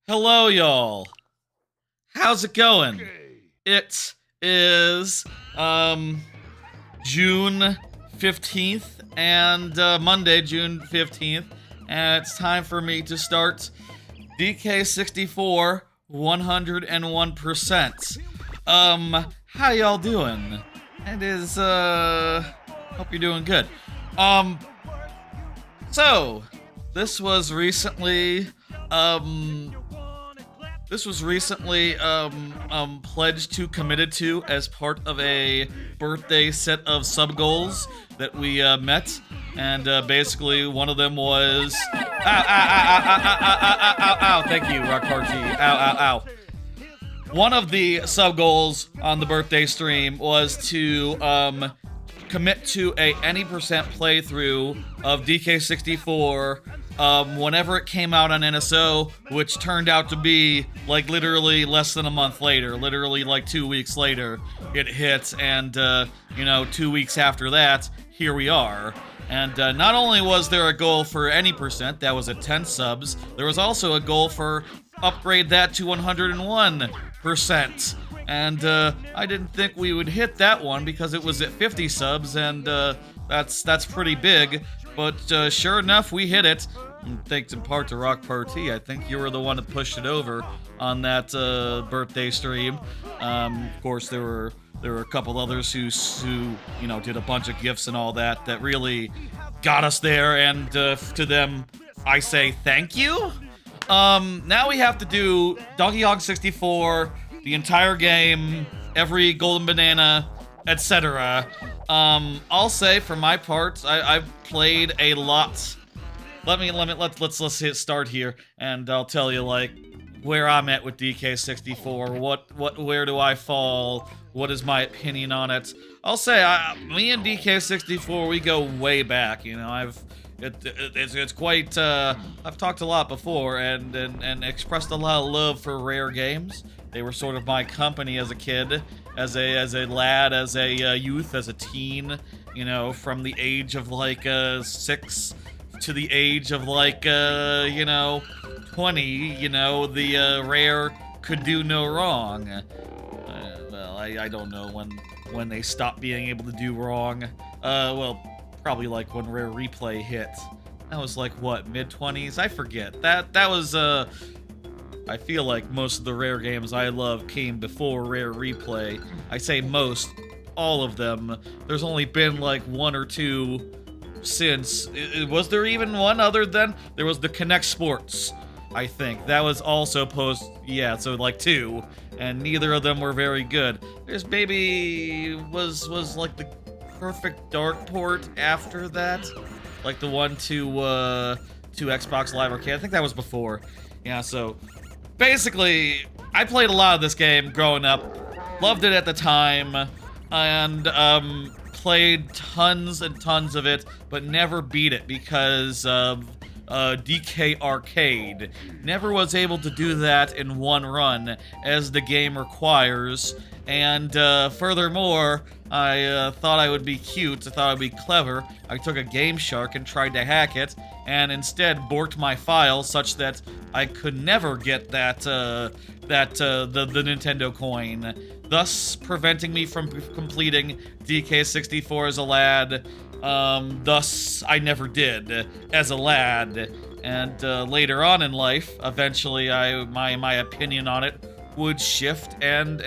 Hello, y'all. How's it going? It is June 15th and Monday, June 15th, and it's time for me to start DK64 101%. How y'all doing? It is hope you're doing good. So this was recently pledged to, committed to as part of a birthday set of sub goals that we met, and basically one of them was ow ow ow ow ow ow ow ow ow. Thank you, Rock Party. Ow ow ow. One of the sub goals on the birthday stream was to commit to any percent playthrough of DK64 whenever it came out on NSO, which turned out to be like literally less than a month later, literally like 2 weeks later, it hit, and 2 weeks after that, here we are. And not only was there a goal for any percent, that was at 10 subs, there was also a goal for upgrade that to 101%. And I didn't think we would hit that one because it was at 50 subs, and that's pretty big. But sure enough, we hit it. And thanks in part to Rock Party. I think you were the one that pushed it over on that birthday stream. Of course, there were a couple others who did a bunch of gifts and all that really got us there. And to them, I say thank you. Now we have to do Donkey Kong 64, the entire game, every golden banana, etc. I'll say for my part, I've played a lot. Let's hit start here, and I'll tell you like where I'm at with DK64. Where do I fall? What is my opinion on it? I'll say me and DK64, we go way back. You know, it's quite. I've talked a lot before and expressed a lot of love for rare games. They were sort of my company as a kid, as a lad, as a youth, as a teen. You know, from the age of like 6 to the age of like 20. You know, the rare could do no wrong. Well, I don't know when they stopped being able to do wrong. Well, probably like when Rare Replay hit. That was like what, mid-20s? I forget. That was I feel like most of the Rare games I love came before Rare Replay. I say most, all of them. There's only been like one or two since. Was there even one other than? There was the Connect Sports, I think. That was also yeah, so like two, and neither of them were very good. There's maybe was like the Perfect Dark port after that, like the one to Xbox Live Arcade. I think that was before. Yeah, so basically, I played a lot of this game growing up, loved it at the time, and played tons and tons of it, but never beat it because of DK Arcade. Never was able to do that in one run, as the game requires. And furthermore, I thought I would be cute, I thought I'd be clever. I took a Game Shark and tried to hack it, and instead borked my file such that I could never get the Nintendo coin, thus preventing me from completing DK64 as a lad. Thus, I never did as a lad. And later on in life, eventually, my opinion on it would shift and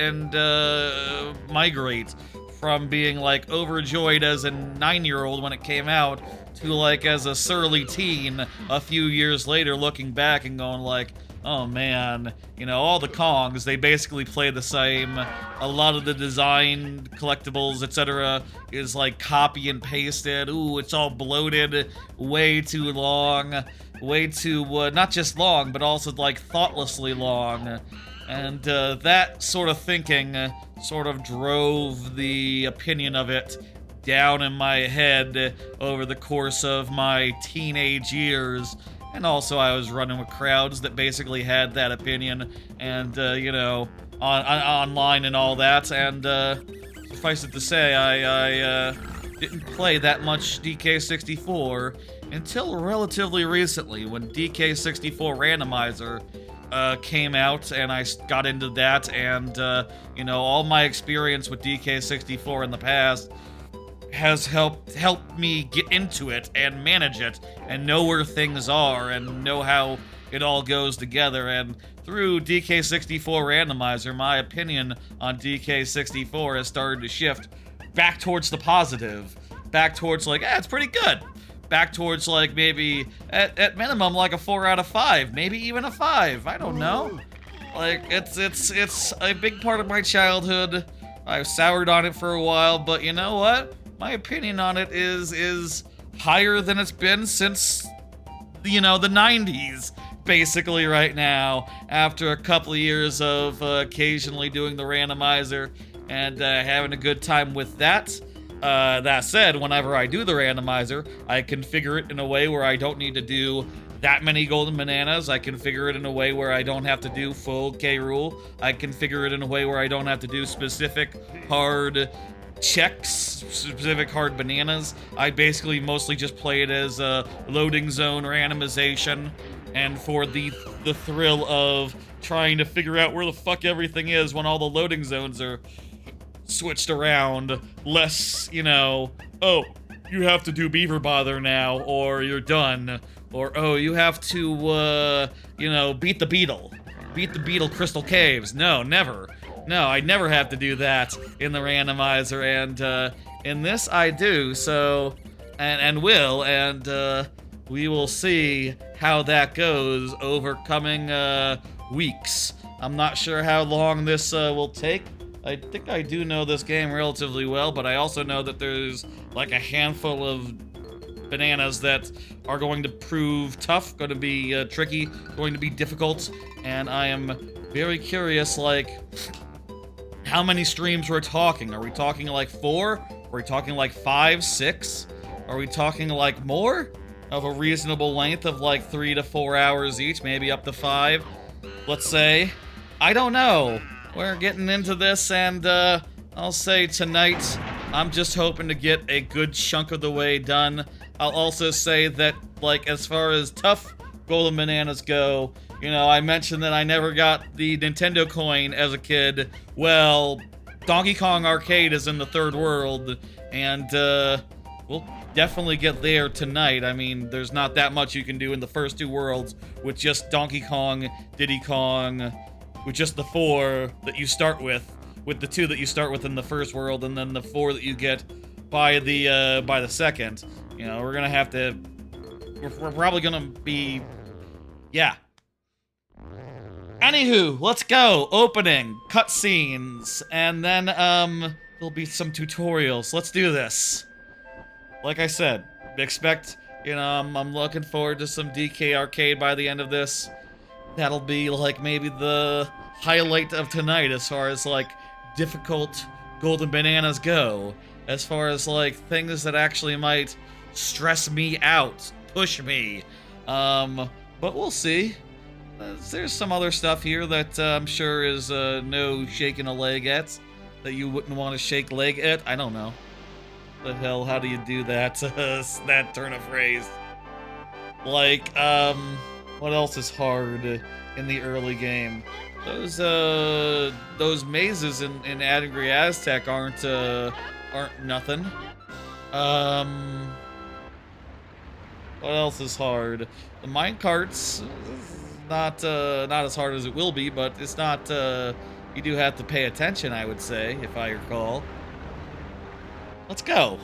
migrate from being like overjoyed as a 9-year-old when it came out to like as a surly teen a few years later, looking back and going like, oh man, all the Kongs, they basically play the same. A lot of the design, collectibles, etc. is like copy and pasted. Ooh, it's all bloated, way too long, way too, not just long, but also like thoughtlessly long. And that sort of thinking sort of drove the opinion of it down in my head over the course of my teenage years. And also I was running with crowds that basically had that opinion, and, online and all that, and suffice it to say, I didn't play that much DK64 until relatively recently, when DK64 Randomizer came out and I got into that, and you know, all my experience with DK64 in the past has helped me get into it and manage it and know where things are and know how it all goes together. And through DK64 Randomizer, my opinion on DK64 has started to shift back towards the positive, back towards like, it's pretty good, back towards like maybe at minimum like a 4 out of 5, maybe even a 5. I don't know. Like it's a big part of my childhood. I've soured on it for a while, but you know what? My opinion on it is higher than it's been since, you know, the 90s, basically right now, after a couple of years of occasionally doing the randomizer and having a good time with that. That said, whenever I do the randomizer, I configure it in a way where I don't need to do that many golden bananas. I configure it in a way where I don't have to do full K rule. I configure it in a way where I don't have to do specific hard checks, specific hard bananas. I basically mostly just play it as a loading zone randomization, and for the thrill of trying to figure out where the fuck everything is when all the loading zones are switched around, less, you know, oh, you have to do Beaver Bother now, or you're done, or oh, you have to, you know, beat the Beetle Crystal Caves. No, never. No, I never have to do that in the randomizer, and in this I do, so, and will, and we will see how that goes over coming weeks. I'm not sure how long this will take. I think I do know this game relatively well, but I also know that there's like a handful of bananas that are going to prove tough, going to be tricky, going to be difficult, and I am very curious, like, how many streams we're talking. Are we talking like 4? Are we talking like 5, 6? Are we talking like more? Of a reasonable length of like 3 to 4 hours each, maybe up to 5, let's say. I don't know. We're getting into this, and I'll say tonight, I'm just hoping to get a good chunk of the way done. I'll also say that, like, as far as tough golden bananas go, you know, I mentioned that I never got the Nintendo coin as a kid. Well, Donkey Kong Arcade is in the third world, and we'll definitely get there tonight. I mean, there's not that much you can do in the first 2 worlds with just Donkey Kong, Diddy Kong, with just the 4 that you start with the 2 that you start with in the first world, and then the 4 that you get by the second. You know, we're gonna have to, we're probably gonna be, yeah. Anywho, let's go. Opening, cutscenes, and then there'll be some tutorials. Let's do this. Like I said, expect, you know, I'm looking forward to some DK Arcade by the end of this. That'll be like maybe the highlight of tonight as far as like difficult golden bananas go. As far as like things that actually might stress me out, push me. But we'll see. There's some other stuff here that I'm sure is no shaking a leg at, that you wouldn't want to shake leg at. I don't know. The hell, how do you do that? That turn of phrase. Like, what else is hard in the early game? Those mazes in Angry Aztec aren't nothing. What else is hard? The minecarts, not as hard as it will be, but it's not, you do have to pay attention, I would say, if I recall. Let's go.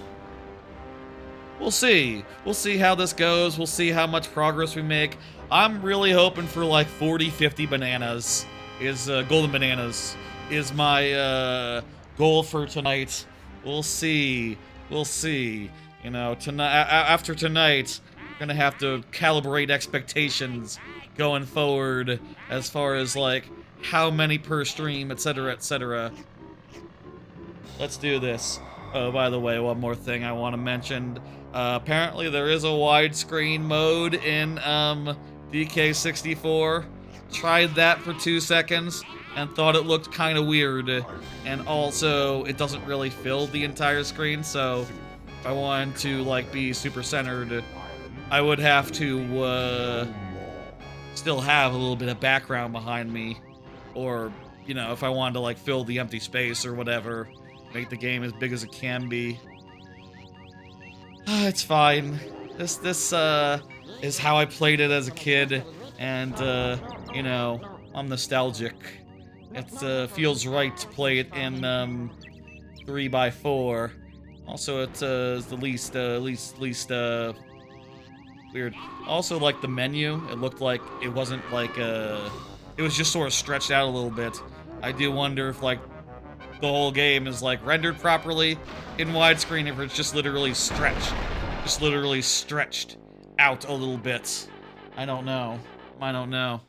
We'll see. We'll see how this goes. We'll see how much progress we make. I'm really hoping for like 40, 50 bananas. Golden bananas is my goal for tonight. We'll see. We'll see. You know, tonight, after tonight, we're gonna have to calibrate expectations going forward as far as like how many per stream, etc., etc. Let's do this. Oh, by the way, one more thing I want to mention. Apparently there is a widescreen mode in DK64. Tried that for 2 seconds and thought it looked kind of weird. And also, it doesn't really fill the entire screen, so if I wanted to like be super centered, I would have to still have a little bit of background behind me, or, you know, if I wanted to, like, fill the empty space or whatever, make the game as big as it can be. It's fine. This is how I played it as a kid, and, you know, I'm nostalgic. It, feels right to play it in, 3x4. Also, it's the least weird. Also, like, the menu, it looked like it wasn't, like, it was just sort of stretched out a little bit. I do wonder if, like, the whole game is, like, rendered properly in widescreen, if it's just literally stretched. Just literally stretched out a little bit. I don't know. I don't know.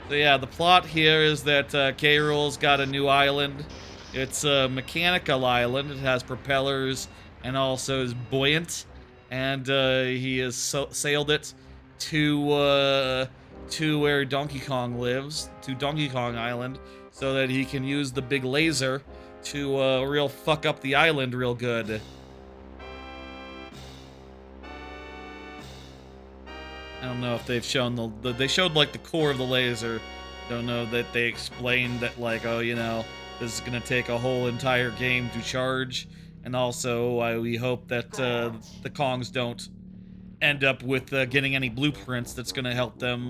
So yeah, the plot here is that K. Rool's got a new island. It's a mechanical island. It has propellers and also is buoyant. And he has sailed it to where Donkey Kong lives, to Donkey Kong Island, so that he can use the big laser to real fuck up the island real good. I don't know if they've shown they showed, like, the core of the laser. Don't know that they explained that, like, oh, you know, this is gonna take a whole entire game to charge. And also, we hope that the Kongs don't end up with getting any blueprints that's gonna help them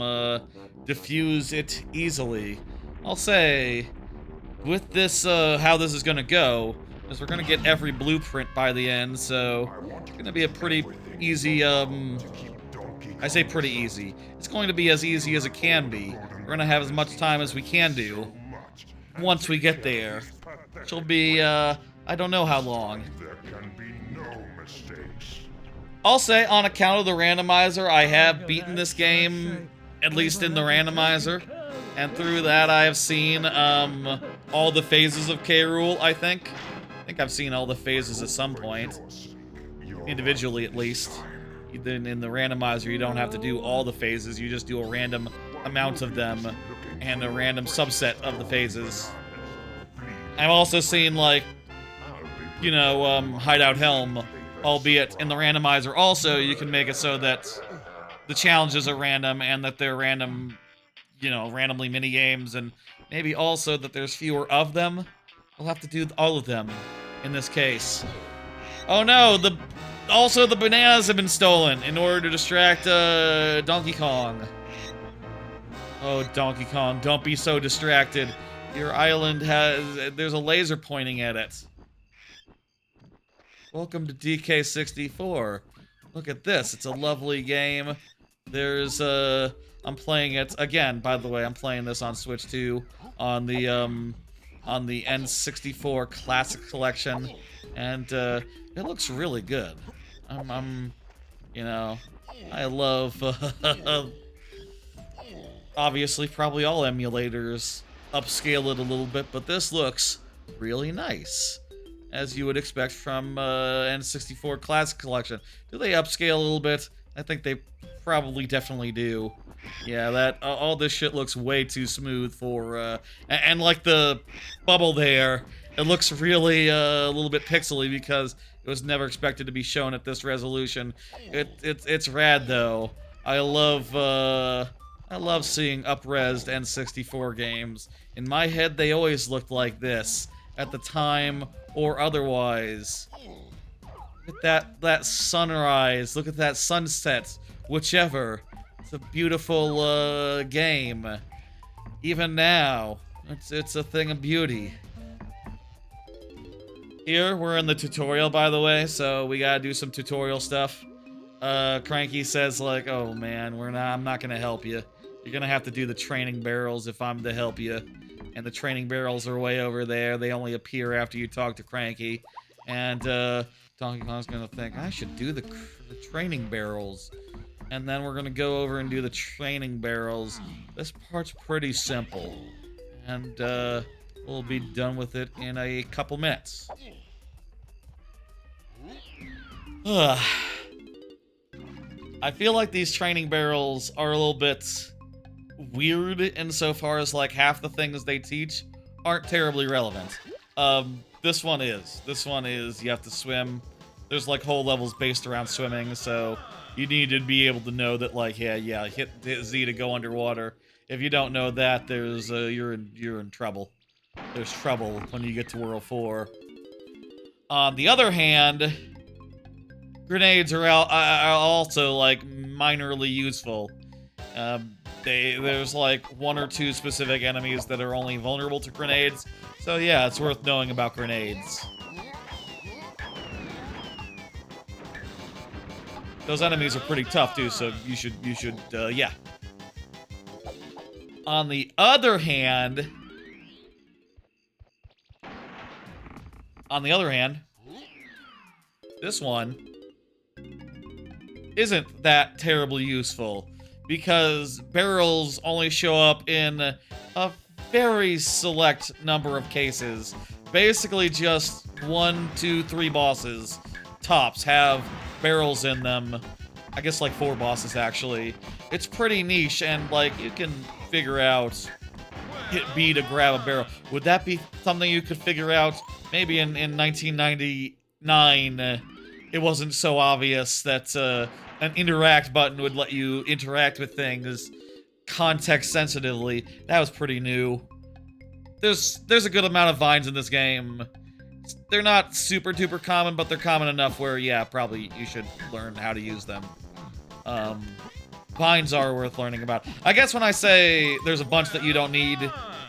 diffuse it easily. I'll say, with this, how this is gonna go, is we're gonna get every blueprint by the end, so it's gonna be a pretty easy, I say pretty easy. It's going to be as easy as it can be. We're gonna have as much time as we can do once we get there. Which will be, I don't know how long. I'll say, on account of the randomizer, I have beaten this game, at least in the randomizer. And through that, I have seen, all the phases of K. Rool, I think. I think I've seen all the phases at some point. Individually, at least. Then in the randomizer, you don't have to do all the phases, you just do a random amount of them, and a random subset of the phases. I've also seen, like, you know, Hideout Helm, albeit in the randomizer also, you can make it so that the challenges are random, and that they're random, you know, randomly mini-games, and maybe also that there's fewer of them. We'll have to do all of them, in this case. Oh no, also the bananas have been stolen in order to distract, Donkey Kong. Oh, Donkey Kong, don't be so distracted. Your island there's a laser pointing at it. Welcome to DK64. Look at this, it's a lovely game. There's, I'm playing it, again, by the way, I'm playing this on Switch 2, on the N64 Classic Collection, and, it looks really good. You know, I love, obviously, probably all emulators upscale it a little bit, but this looks really nice, as you would expect from, N64 Classic Collection. Do they upscale a little bit? I think they probably definitely do. Yeah, that, all this shit looks way too smooth for, and like the bubble there, it looks really, a little bit pixely because it was never expected to be shown at this resolution. It's rad though. I love seeing up-resed N64 games. In my head, they always looked like this, at the time or otherwise. Look at that sunrise, look at that sunset, whichever. It's a beautiful, game. Even now, it's a thing of beauty. Here, we're in the tutorial, by the way, so we gotta do some tutorial stuff. Cranky says, like, oh man, I'm not gonna help you. You're gonna have to do the training barrels if I'm to help you. And the training barrels are way over there. They only appear after you talk to Cranky. And, Donkey Kong's gonna think, I should do the training barrels. And then we're gonna go over and do the training barrels. This part's pretty simple. And, we'll be done with it in a couple minutes. Ugh. I feel like these training barrels are a little bit weird insofar as, like, half the things they teach aren't terribly relevant. This one is. This one is you have to swim. There's, like, whole levels based around swimming, so you need to be able to know that, like, hit Z to go underwater. If you don't know that, there's you're in trouble. There's trouble when you get to World 4. On the other hand, grenades are also like minorly useful. There's like 1 or 2 specific enemies that are only vulnerable to grenades. So yeah, it's worth knowing about grenades. Those enemies are pretty tough too, so you should yeah. On the other hand, this one isn't that terribly useful because barrels only show up in a very select number of cases. Basically just 1, 2, 3 bosses tops have barrels in them. I guess like 4 bosses actually. It's pretty niche and like you can figure out hit B to grab a barrel. Would that be something you could figure out? Maybe in 1999 it wasn't so obvious that an interact button would let you interact with things context sensitively. That was pretty new. There's a good amount of vines in this game. They're not super duper common, but they're common enough where, yeah, probably you should learn how to use them. Vines are worth learning about. I guess when I say there's a bunch that you don't need,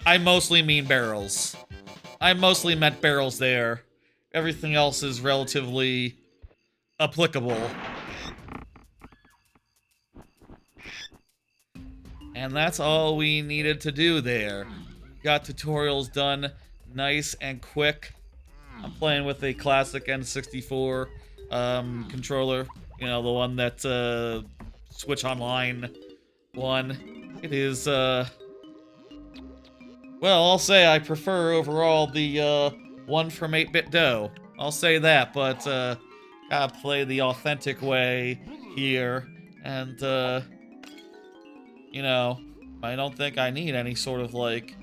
I mostly mean barrels. I mostly meant barrels there. Everything else is relatively applicable. And that's all we needed to do there. Got tutorials done nice and quick. I'm playing with a classic N64 controller. You know, the one that Switch Online one. It is, well, I'll say I prefer overall the one from 8-Bit Dough. I'll say that, but gotta play the authentic way here. And, you know, I don't think I need any sort of, like...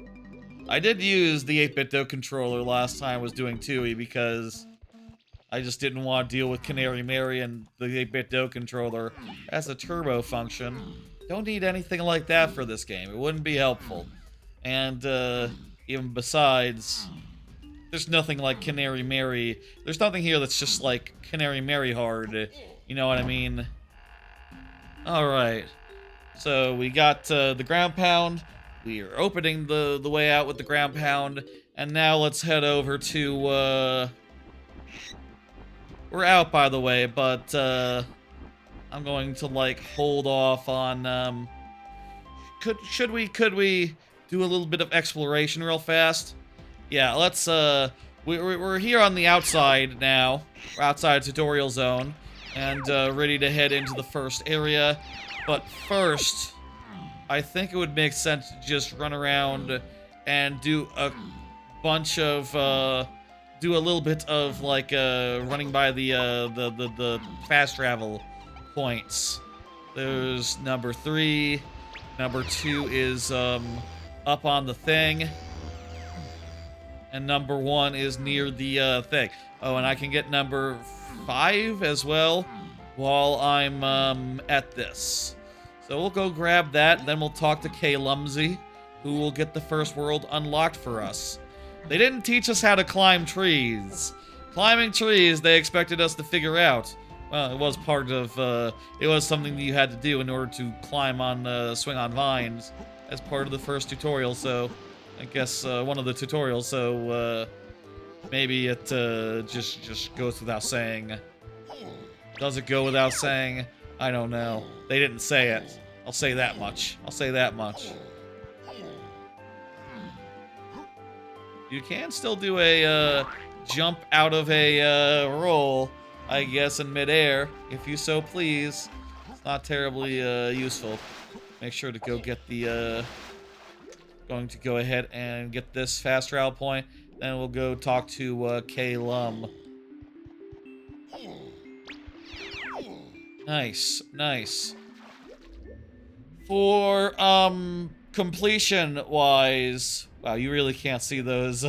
I did use the 8-Bit Dough controller last time I was doing TUI because I just didn't want to deal with Canary Mary and the 8-Bit Dough controller as a turbo function. Don't need anything like that for this game. It wouldn't be helpful. And, even besides, there's nothing like Canary Mary. There's nothing here that's just like Canary Mary hard. You know what I mean? Alright. So we got the ground pound. We are opening the way out with the ground pound. And now let's head over to, we're out, by the way, but, I'm going to, like, hold off on, could we do a little bit of exploration real fast? Yeah, let's, we're here on the outside now. We're outside tutorial zone. And, ready to head into the first area. But first, I think it would make sense to just run around and do a bunch of, do a little bit of, like, running by the fast travel points. There's number 3. Number 2 is, up on the thing. And number 1 is near the, thing. Oh, and I can get number 5 as well while I'm, at this. So we'll go grab that, then we'll talk to K. Lumsey, who will get the first world unlocked for us. They didn't teach us how to climb trees. Climbing trees, they expected us to figure out. Well, it was part of, it was something that you had to do in order to climb on, swing on vines as part of the first tutorial, so I guess, one of the tutorials, so, maybe it, just goes without saying. Does it go without saying? I don't know. They didn't say it. I'll say that much. I'll say that much. You can still do a, jump out of a, roll, I guess, in midair, if you so please. It's not terribly, useful. Make sure to go get the, going to go ahead and get this fast travel point, then we'll go talk to, K. Lum. Nice, nice. For, completion-wise... Wow, you really can't see those,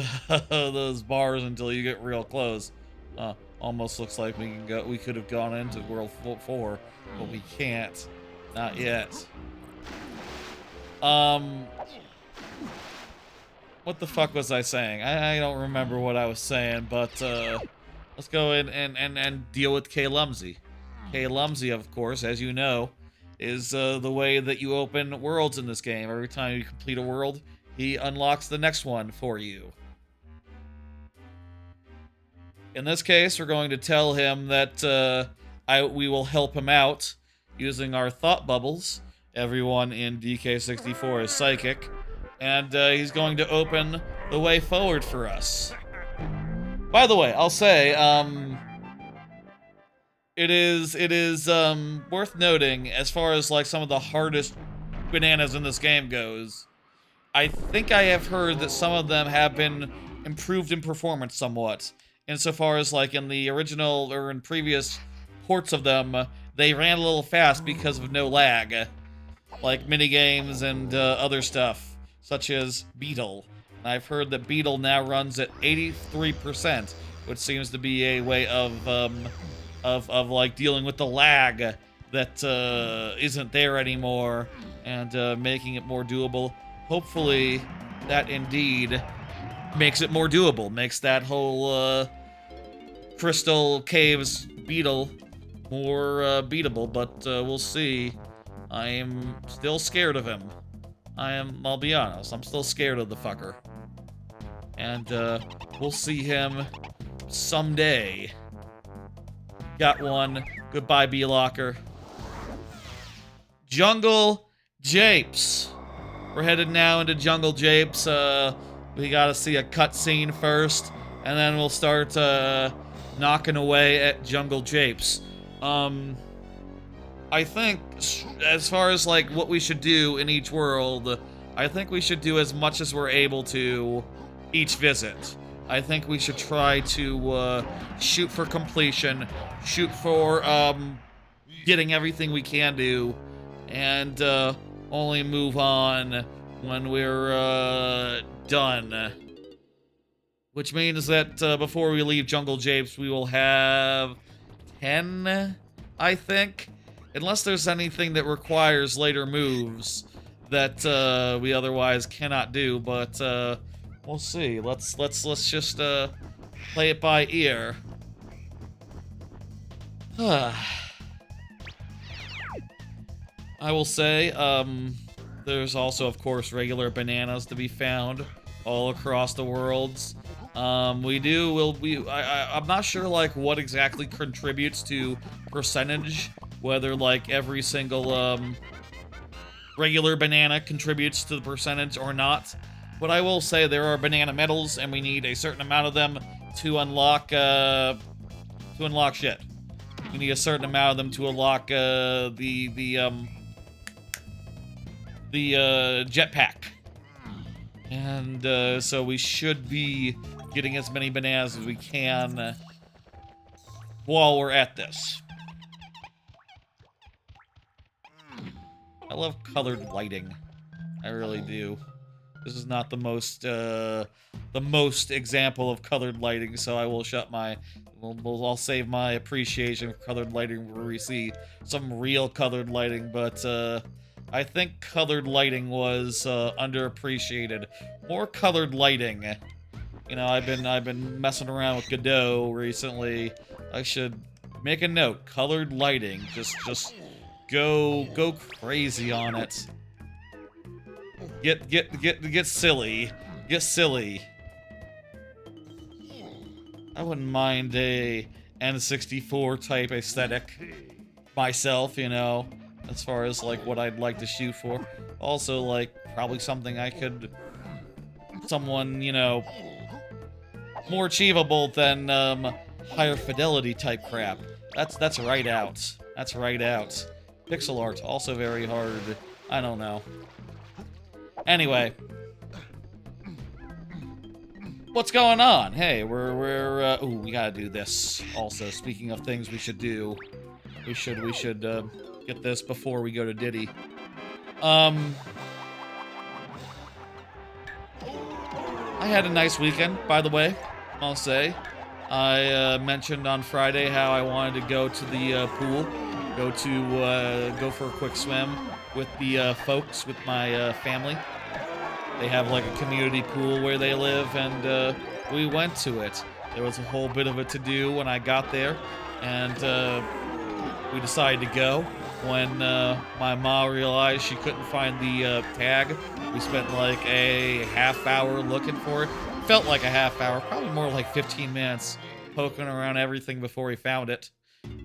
those bars until you get real close. Almost looks like we could have gone into World 4 But we can't. Not yet. What the fuck was I saying? I don't remember what I was saying, but let's go in and deal with K. Lumsey. K. Lumsey, of course, as you know, is the way that you open worlds in this game. Every time you complete a world, he unlocks the next one for you. In this case, we're going to tell him that we will help him out using our thought bubbles. Everyone in DK64 is psychic, and he's going to open the way forward for us. By the way, I'll say, it is worth noting, as far as like some of the hardest bananas in this game goes, I think I have heard that some of them have been improved in performance somewhat. Insofar as like in the original or in previous ports of them, they ran a little fast because of no lag. Like minigames and other stuff, such as Beetle. And I've heard that Beetle now runs at 83%, which seems to be a way of like dealing with the lag that isn't there anymore and making it more doable. Hopefully, that indeed makes it more doable, makes that whole Crystal Caves Beetle more beatable, but we'll see. I am still scared of him. I'll be honest, I'm still scared of the fucker. And we'll see him someday. Got one. Goodbye, B-Locker. Jungle Japes. We're headed now into Jungle Japes. We gotta see a cutscene first, and then we'll start knocking away at Jungle Japes. I think, as far as like what we should do in each world, I think we should do as much as we're able to each visit. I think we should try to shoot for completion, shoot for getting everything we can do, and only move on when we're done. Which means that before we leave Jungle Japes, we will have 10, I think. Unless there's anything that requires later moves that we otherwise cannot do, but we'll see. Let's just play it by ear. I will say, there's also, of course, regular bananas to be found all across the worlds. I'm not sure, like, what exactly contributes to percentage, whether, like, every single, regular banana contributes to the percentage or not. But I will say there are banana medals, and we need a certain amount of them to unlock shit. We need a certain amount of them to unlock, the jetpack. And, so we should be getting as many bananas as we can while we're at this. I love colored lighting. I really do. This is not the most example of colored lighting, so I will shut my... I'll save my appreciation for colored lighting where we see some real colored lighting, but, I think colored lighting was, underappreciated. More colored lighting. You know, I've been messing around with Godot recently. I should make a note. Colored lighting. Just go crazy on it. Get silly. Get silly. I wouldn't mind a N64 type aesthetic myself, you know, as far as like what I'd like to shoot for. Also, like, probably something I could, someone, you know, more achievable than higher fidelity type crap. That's right out. That's right out. Pixel art, also very hard. I don't know. Anyway. What's going on? Hey, ooh, we gotta do this. Also, speaking of things we should do, we should get this before we go to Diddy. I had a nice weekend, by the way, I'll say. I mentioned on Friday how I wanted to go to the pool go for a quick swim with the folks, with my family. They have like a community pool where they live, and we went to it. There was a whole bit of a to-do when I got there, and we decided to go. When my mom realized she couldn't find the tag, we spent like a half hour looking for it. Felt like a half hour, probably more like 15 minutes, poking around everything before we found it.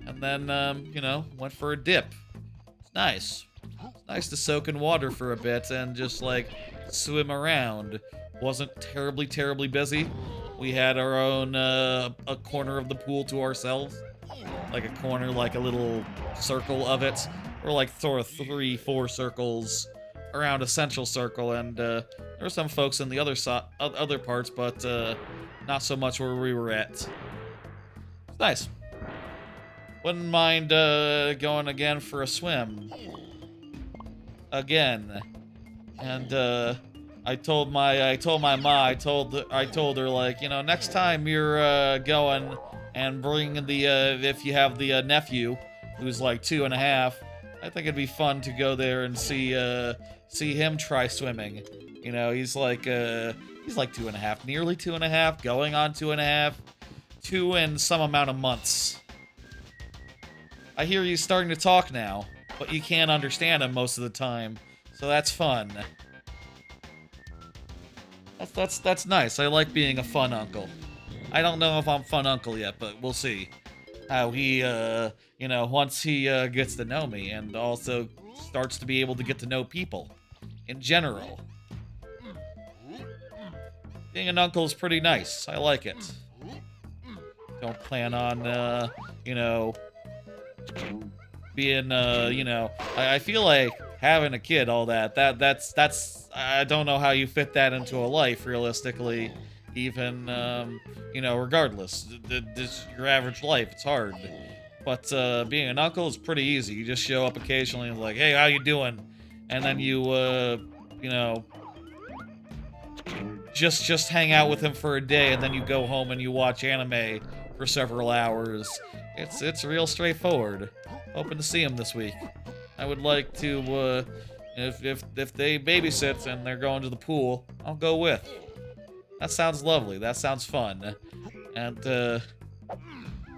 And then, you know, went for a dip. It's nice. It's nice to soak in water for a bit and just like swim around. Wasn't terribly busy. We had our own a corner of the pool to ourselves, like a corner, like a little circle of it, or like 3-4 circles around a central circle. And there were some folks in the other parts, but not so much where we were at. It's nice. Wouldn't mind going again for a swim. Again. And I told my ma, I told her, like, you know, next time you're going, and bring the if you have the nephew who's like 2.5, I think it'd be fun to go there and see him try swimming. You know, he's like 2.5, nearly 2.5, going on 2.5, 2 and some amount of months. I hear he's starting to talk now, but you can't understand him most of the time, so that's fun. That's nice. I like being a fun uncle. I don't know if I'm fun uncle yet, but we'll see how he, you know, once he gets to know me, and also starts to be able to get to know people in general. Being an uncle is pretty nice. I like it. Don't plan on, you know, being, you know, I feel like having a kid, all that's, I don't know how you fit that into a life, realistically, even, you know, regardless, this your average life, it's hard. But, being an uncle is pretty easy. You just show up occasionally and like, hey, how you doing? And then you, you know, just hang out with him for a day, and then you go home and you watch anime for several hours. It's real straightforward. Hoping to see him this week. I would like to, if they babysit and they're going to the pool, I'll go with. That sounds lovely. That sounds fun. And,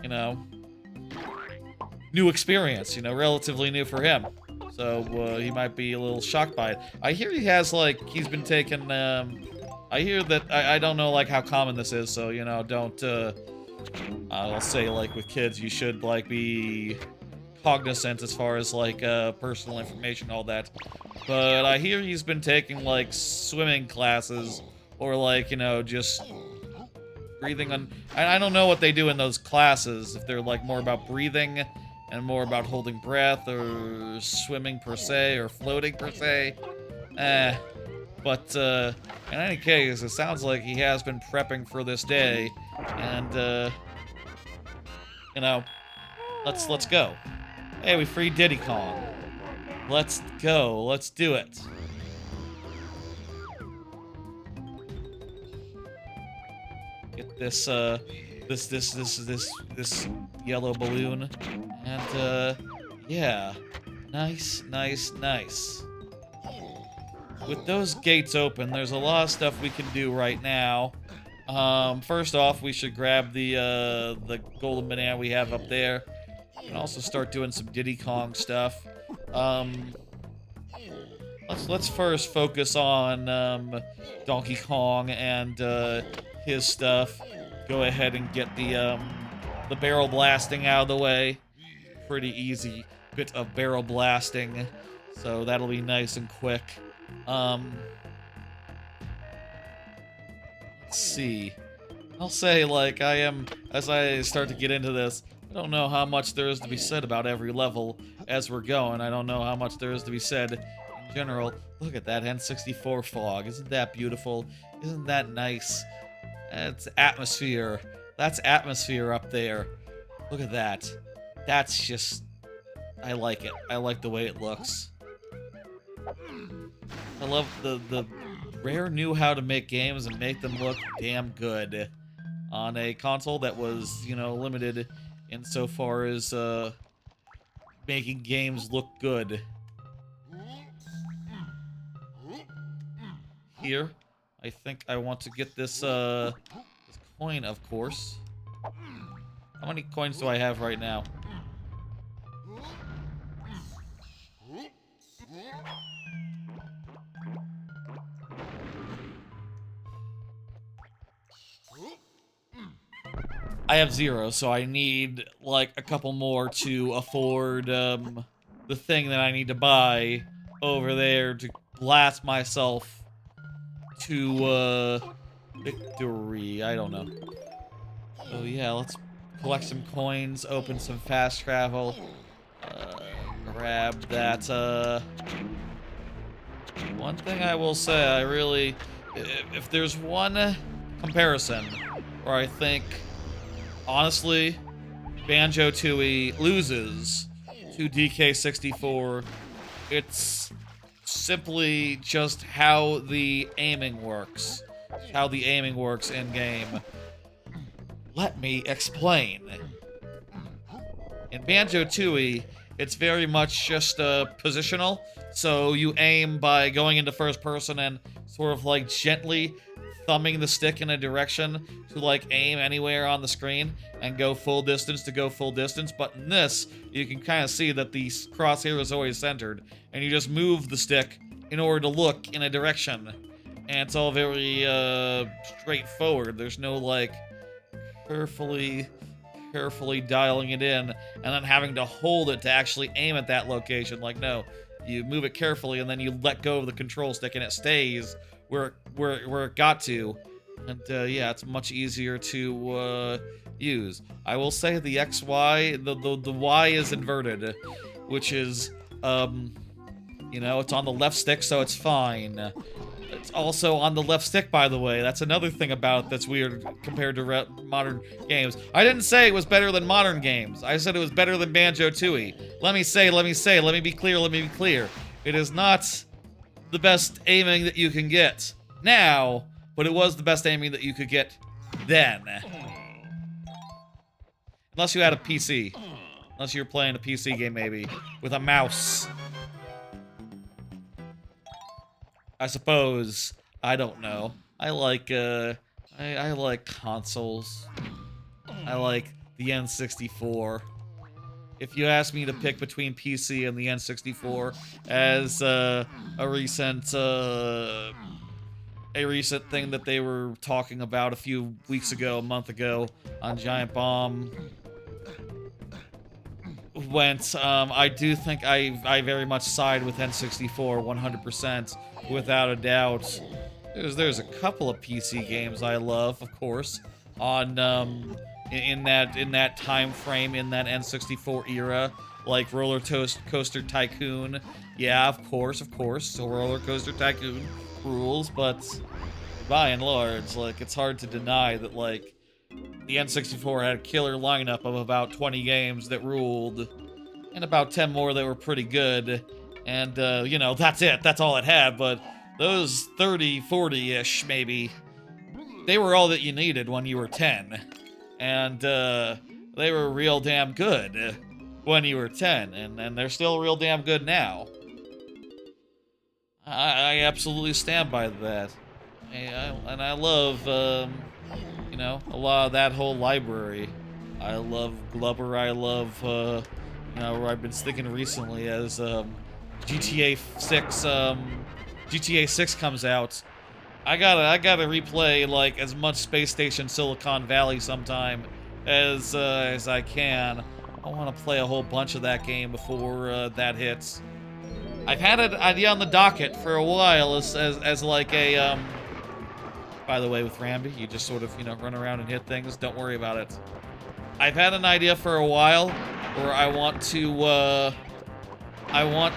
you know, new experience, you know, relatively new for him. So, he might be a little shocked by it. I hear he has, like, he's been taking, I hear that, I don't know, like, how common this is, so, you know, don't, I'll say, like, with kids, you should, like, be cognizant as far as, like, personal information, all that. But I hear he's been taking, like, swimming classes, or, like, you know, just breathing on... I don't know what they do in those classes, if they're, like, more about breathing, and more about holding breath, or swimming per se, or floating per se. But, in any case, it sounds like he has been prepping for this day, and, you know, let's go. Hey, we freed Diddy Kong. Let's go. Let's do it. Get this this yellow balloon, and yeah, nice. With those gates open, there's a lot of stuff we can do right now. First off, we should grab the golden banana we have up there. We can also start doing some Diddy Kong stuff. Let's first focus on Donkey Kong and his stuff. Go ahead and get the barrel blasting out of the way. Pretty easy bit of barrel blasting, so that'll be nice and quick. Let's see. I'll say, like, as I start to get into this, I don't know how much there is to be said about every level as we're going. I don't know how much there is to be said in general. Look at that N64 fog. Isn't that beautiful? Isn't that nice? It's atmosphere. That's atmosphere up there. Look at that. That's just... I like it. I like the way it looks. I love the Rare knew how to make games and make them look damn good on a console that was, you know, limited insofar as making games look good. Here, I think I want to get this, this coin, of course. How many coins do I have right now? I have 0, so I need, like, a couple more to afford, the thing that I need to buy over there to blast myself to, victory. I don't know. So, yeah, let's collect some coins, open some fast travel, grab that, one thing I will say, I really, if there's one comparison where I think, honestly, Banjo-Tooie loses to DK64, it's simply just how the aiming works. How the aiming works in-game. Let me explain. In Banjo-Tooie, it's very much just positional. So you aim by going into first person and sort of like gently thumbing the stick in a direction to like aim anywhere on the screen and go full distance to go full distance. But in this, you can kind of see that the crosshair is always centered, and you just move the stick in order to look in a direction. And it's all very straightforward. There's no like carefully dialing it in and then having to hold it to actually aim at that location. Like, no, you move it carefully and then you let go of the control stick and it stays where it got to. And yeah, it's much easier to use. I will say the XY, the Y is inverted, which is you know, it's on the left stick, so it's fine. It's also on the left stick, by the way. That's another thing about it that's weird compared to modern games. I didn't say it was better than modern games. I said it was better than Banjo-Tooie. Let me be clear. It is not the best aiming that you can get now, but it was the best aiming that you could get then. Unless you had a PC. Unless you were playing a PC game, maybe. With a mouse. I suppose. I don't know. I like, I like consoles. I like the N64. If you ask me to pick between PC and the N64 as, a recent thing that they were talking about a few weeks ago, a month ago, on Giant Bomb went, I do think I very much side with N64 100%, without a doubt. There's a couple of PC games I love, of course, on in that time frame, in that N64 era, like Roller Coaster Tycoon. Yeah, of course. So Roller Coaster Tycoon rules, but by and large, like, it's hard to deny that, like, the N64 had a killer lineup of about 20 games that ruled, and about 10 more that were pretty good. And, you know, that's it. That's all it had. But those 30, 40-ish, maybe, they were all that you needed when you were 10. And, they were real damn good when you were 10. And they're still real damn good now. I absolutely stand by that. And I love, you know, a lot of that whole library. I love Glubber. I love, you know, I've been sticking recently as, GTA 6, GTA 6 comes out. I gotta replay, like, as much Space Station Silicon Valley sometime as I can. I want to play a whole bunch of that game before, that hits. I've had an idea on the docket for a while as like a, by the way, with Ramby, you just sort of, you know, run around and hit things. Don't worry about it. I've had an idea for a while where I want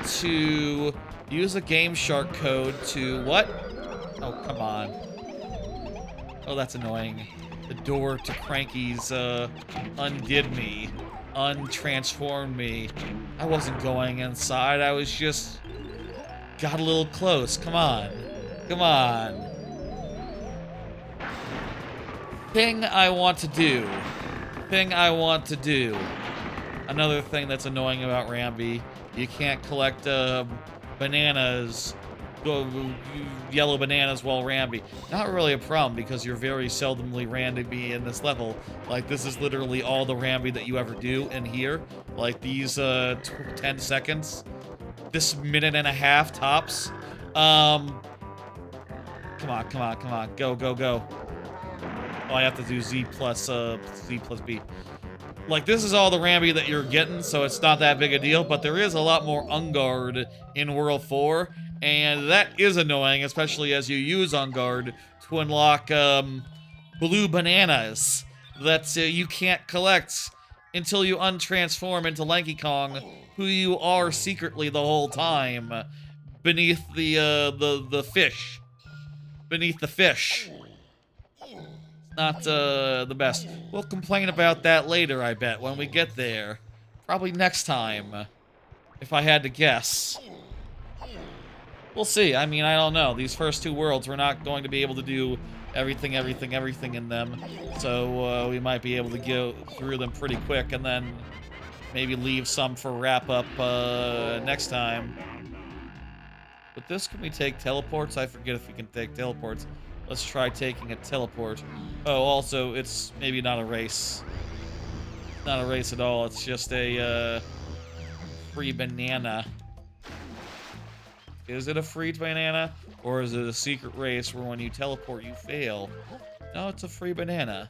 to use a Game Shark code to what? Oh, come on. Oh, that's annoying. The door to Cranky's, undid me. Untransformed me. I wasn't going inside, I was just... got a little close. Come on. Come on. Thing I want to do Another thing that's annoying about Rambi, you can't collect bananas, yellow bananas while Rambi. Not really a problem because you're very seldomly Rambi in this level. Like, this is literally all the Rambi that you ever do in here. Like, these 10 seconds. This minute and a half tops. Come on, come on, come on. Go, go, go. Oh, I have to do Z plus B. Like, this is all the Rambi that you're getting, so it's not that big a deal, but there is a lot more Unguard in World 4, and that is annoying, especially as you use Unguard to unlock blue bananas that you can't collect until you untransform into Lanky Kong, who you are secretly the whole time, beneath the fish. Beneath the fish. Not the best. We'll complain about that later, I bet, when we get there. Probably next time, if I had to guess. We'll see. I mean, I don't know. These first two worlds, we're not going to be able to do everything in them. So we might be able to go through them pretty quick and then maybe leave some for wrap-up next time. With this, can we take teleports? I forget if we can take teleports. Let's try taking a teleport. Oh, also, it's maybe not a race. Not a race at all. It's just a free banana. Is it a free banana? Or is it a secret race where when you teleport, you fail? No, it's a free banana.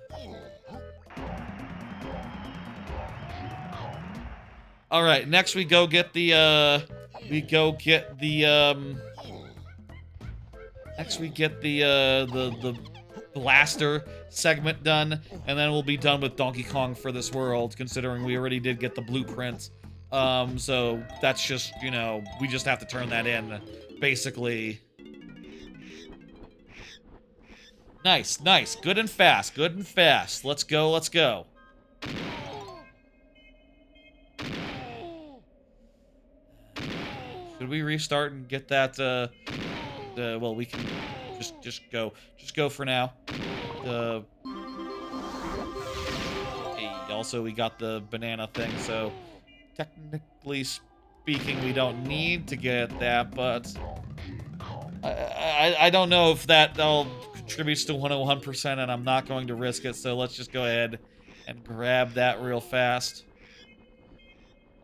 Alright, next we go get the, Next we get the blaster segment done, and then we'll be done with Donkey Kong for this world, considering we already did get the blueprint. So that's just, you know, we just have to turn that in, basically. Nice, nice. Good and fast, good and fast. Let's go, let's go. Should we restart and get that, well, we can just go for now. Hey, also we got the banana thing, so technically speaking, we don't need to get that, but I don't know if that all contributes to 101%, and I'm not going to risk it, so let's just go ahead and grab that real fast.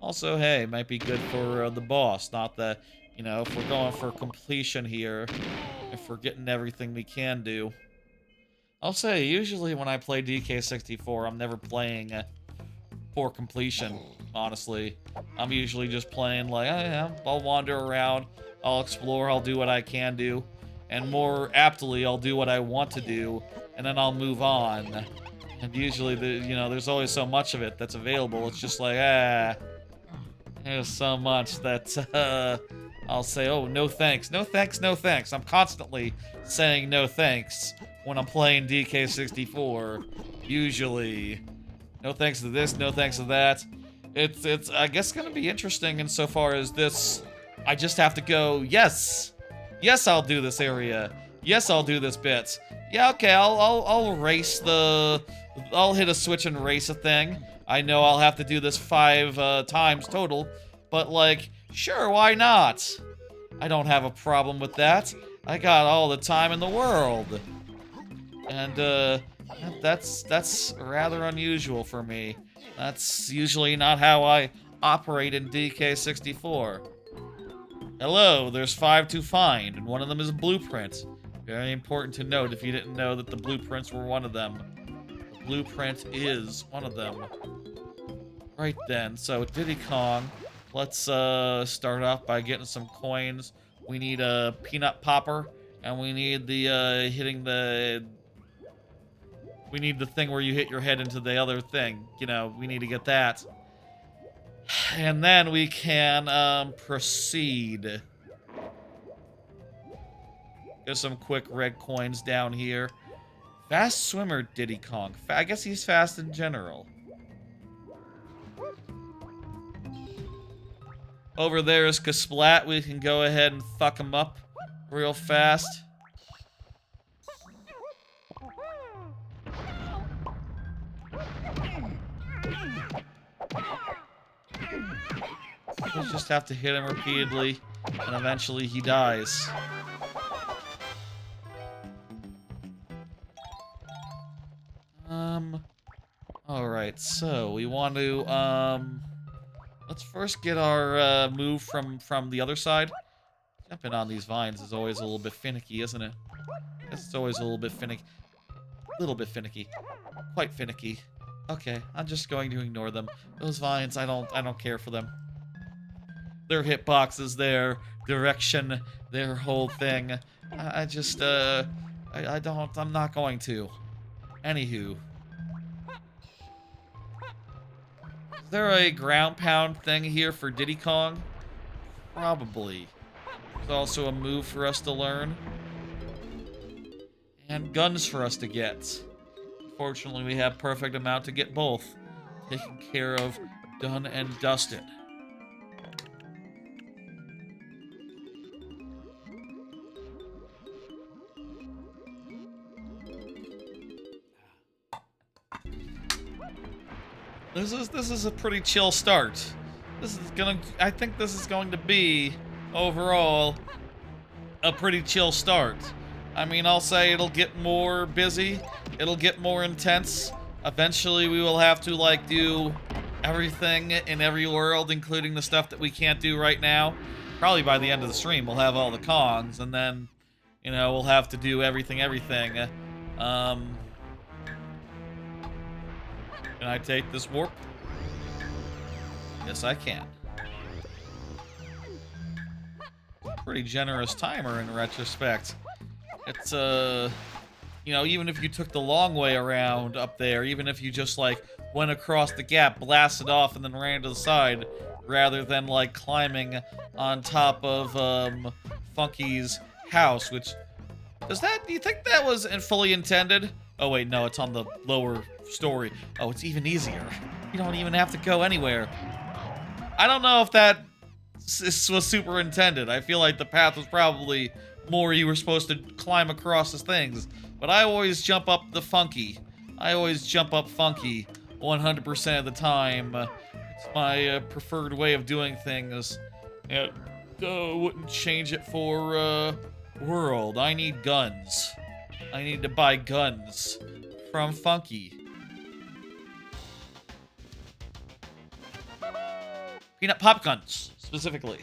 Also, hey, might be good for the boss, not the, you know, if we're going for completion here, if we're getting everything we can do. I'll say, usually when I play DK64, I'm never playing for completion, honestly. I'm usually just playing like, oh, yeah, I'll wander around, I'll explore, I'll do what I can do, and more aptly, I'll do what I want to do, and then I'll move on. And usually, you know, there's always so much of it that's available, it's just like, there's so much that, I'll say, oh, no thanks, no thanks, no thanks. I'm constantly saying no thanks when I'm playing DK64, usually. No thanks to this, no thanks to that. It's I guess, gonna be interesting insofar as this, I just have to go, yes! Yes, I'll do this area. Yes, I'll do this bit. Yeah, okay, I'll race I'll hit a switch and race a thing. I know I'll have to do this 5 times total, but like, sure, why not? I don't have a problem with that. I got all the time in the world. And, that's rather unusual for me. That's usually not how I operate in DK64. Hello, there's 5 to find, and one of them is a blueprint. Very important to note if you didn't know that the blueprints were one of them. The blueprint is one of them. Right then, so Diddy Kong, let's start off by getting some coins. We need a peanut popper, and we need the we need the thing where you hit your head into the other thing. You know, we need to get that. And then we can proceed. Get some quick red coins down here. Fast swimmer Diddy Kong. I guess he's fast in general. Over there is Kasplat. We can go ahead and fuck him up real fast. You just have to hit him repeatedly, and eventually he dies. Alright, so we want to, let's first get our, move from the other side. Jumping on these vines is always a little bit finicky, isn't it? I guess it's always a little bit finicky. Little bit finicky. Quite finicky. Okay, I'm just going to ignore them. Those vines, I don't care for them. Their hitboxes, their direction, their whole thing. I just, I'm not going to. Anywho. Is there a ground pound thing here for Diddy Kong? Probably. There's also a move for us to learn. And guns for us to get. Fortunately, we have perfect amount to get both. Taken care of, done and dusted. This is a pretty chill start. I think this is going to be, overall, a pretty chill start. I mean, I'll say it'll get more busy, it'll get more intense. Eventually we will have to, like, do everything in every world, including the stuff that we can't do right now. Probably by the end of the stream we'll have all the Kongs, and then, you know, we'll have to do everything. Can I take this warp? Yes, I can. Pretty generous timer in retrospect. It's, you know, even if you took the long way around up there, even if you just, like, went across the gap, blasted off, and then ran to the side, rather than, like, climbing on top of, Funky's house, which... do you think that was fully intended? Oh, wait, no, it's on the lower story. Oh, it's even easier. You don't even have to go anywhere. I don't know if that was super intended. I feel like the path was probably more you were supposed to climb across the things. But I always jump up the Funky. I always jump up Funky 100% of the time. It's my preferred way of doing things. Wouldn't change it for world. I need guns. I need to buy guns from Funky. Peanut pop guns, specifically.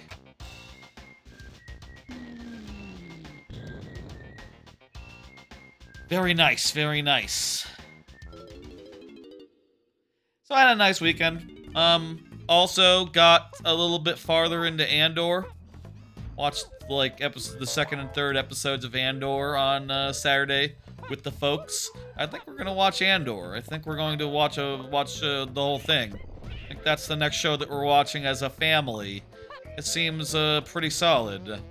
Very nice, very nice. So I had a nice weekend. Also got a little bit farther into Andor. Watched, like, the second and third episodes of Andor on Saturday with the folks. I think we're gonna watch Andor. I think we're going to watch the whole thing. I think that's the next show that we're watching as a family. It seems pretty solid.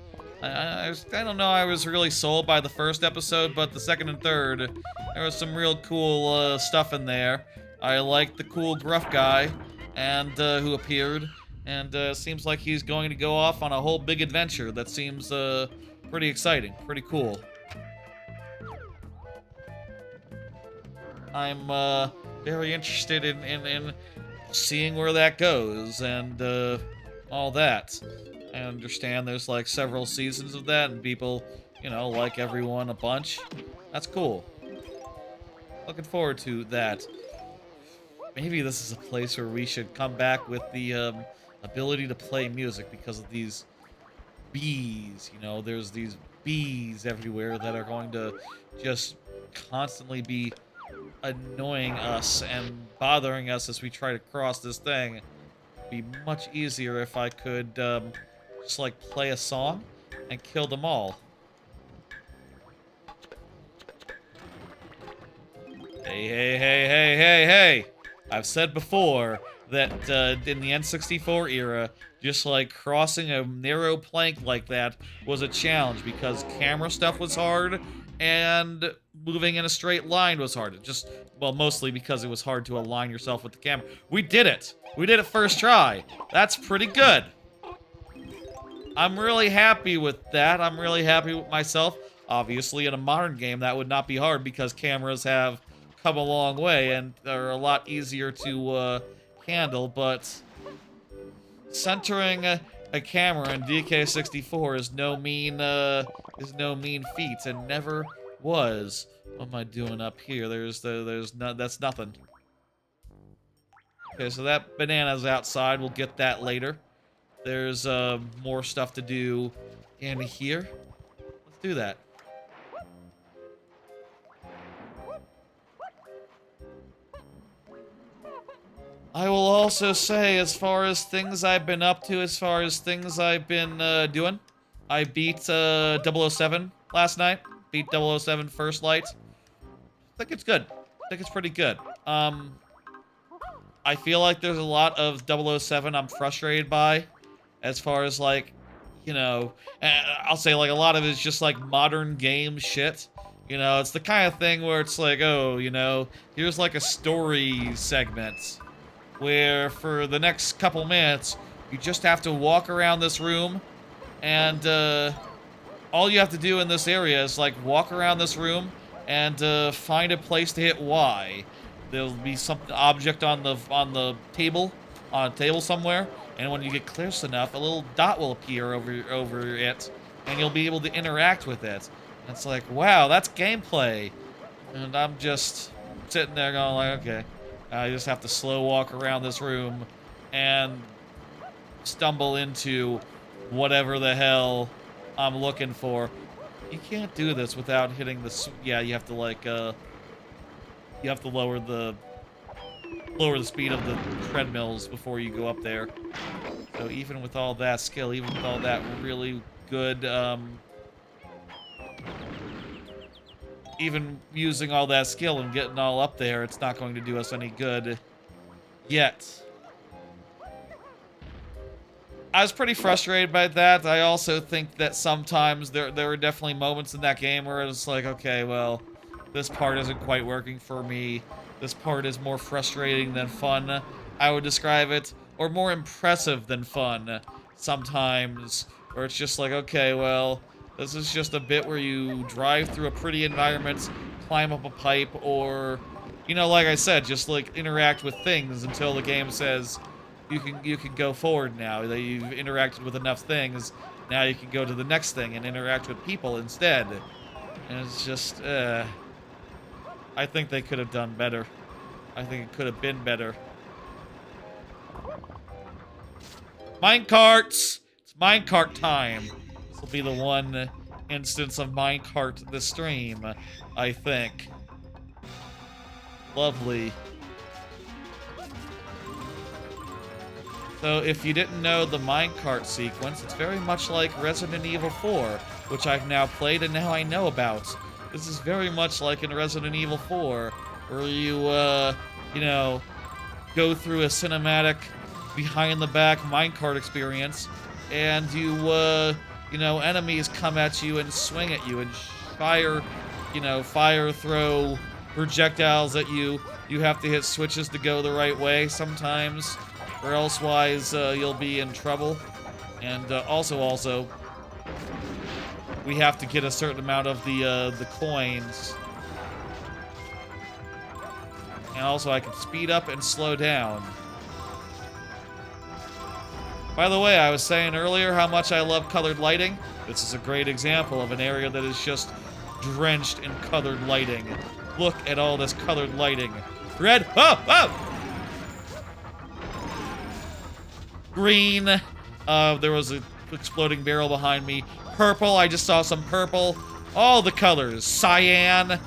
I don't know, I was really sold by the first episode, but the second and third, there was some real cool stuff in there. I liked the cool gruff guy and who appeared, and seems like he's going to go off on a whole big adventure that seems pretty exciting, pretty cool. I'm very interested in seeing where that goes and all that. I understand there's like several seasons of that and people, you know, like everyone a bunch. That's cool. Looking forward to that. Maybe this is a place where we should come back with the ability to play music because of these bees. You know, there's these bees everywhere that are going to just constantly be annoying us and bothering us as we try to cross this thing. It'd be much easier if I could just like play a song and kill them all. Hey, hey, hey, hey, hey, hey! I've said before that in the N64 era, just like crossing a narrow plank like that was a challenge because camera stuff was hard and moving in a straight line was hard. Well, mostly because it was hard to align yourself with the camera. We did it! We did it first try! That's pretty good! I'm really happy with that. I'm really happy with myself. Obviously, in a modern game, that would not be hard because cameras have come a long way and are a lot easier to handle, but centering a camera in DK64 is no mean feat, and never was. What am I doing up here? That's nothing. Okay, so that banana's outside. We'll get that later. There's more stuff to do in here. Let's do that. I will also say, as far as things I've been up to, as far as things I've been doing, I beat 007 last night. Beat 007 First Light. I think it's good. I think it's pretty good. I feel like there's a lot of 007 I'm frustrated by, as far as, like, you know, I'll say, like, a lot of it's just, like, modern game shit. You know, it's the kind of thing where it's like, oh, you know, here's, like, a story segment where for the next couple minutes, you just have to walk around this room, and all you have to do in this area is, like, walk around this room and find a place to hit Y. There'll be some object on the table, on a table somewhere, and when you get close enough, a little dot will appear over it, and you'll be able to interact with it. And it's like, wow, that's gameplay. And I'm just sitting there going like, okay, I just have to slow walk around this room and stumble into whatever the hell I'm looking for. You can't do this without hitting the... Yeah, you have to, like, you have to lower the speed of the treadmills before you go up there. So even with all that skill, even with all that really good, even using all that skill and getting all up there, it's not going to do us any good yet. I was pretty frustrated by that. I also think that sometimes there were definitely moments in that game where it's like, okay, well, this part isn't quite working for me. This part is more frustrating than fun, I would describe it, or more impressive than fun sometimes, where it's just like, okay, well, this is just a bit where you drive through a pretty environment, climb up a pipe, or, you know, like I said, just, like, interact with things until the game says, you can go forward now, that you've interacted with enough things, now you can go to the next thing and interact with people instead. And it's just, I think they could have done better. I think it could have been better. Minecarts! It's minecart time. This will be the one instance of minecart this stream, I think. Lovely. So if you didn't know the minecart sequence, it's very much like Resident Evil 4, which I've now played and now I know about. This is very much like in Resident Evil 4, where you, you know, go through a cinematic, behind-the-back minecart experience, and you know, enemies come at you and swing at you and fire, you know, throw projectiles at you. You have to hit switches to go the right way sometimes, or elsewise you'll be in trouble. And also, we have to get a certain amount of the coins. And also, I can speed up and slow down. By the way, I was saying earlier how much I love colored lighting. This is a great example of an area that is just drenched in colored lighting. Look at all this colored lighting. Red, oh, oh! Green, there was an exploding barrel behind me. Purple, I just saw some purple. All the colors. Cyan.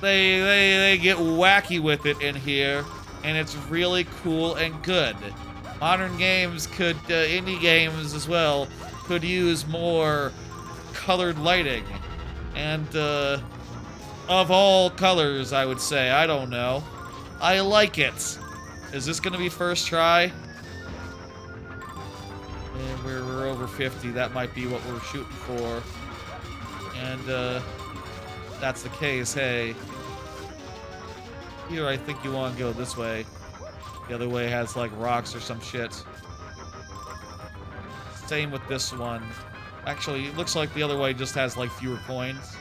They get wacky with it in here, and it's really cool and good. Modern games could, indie games as well, could use more colored lighting. And, of all colors, I would say. I don't know. I like it. Is this gonna be first try? And we're over 50. That might be what we're shooting for. And, that's the case, hey. Here, I think you want to go this way. The other way has, like, rocks or some shit. Same with this one. Actually, it looks like the other way just has, like, fewer coins.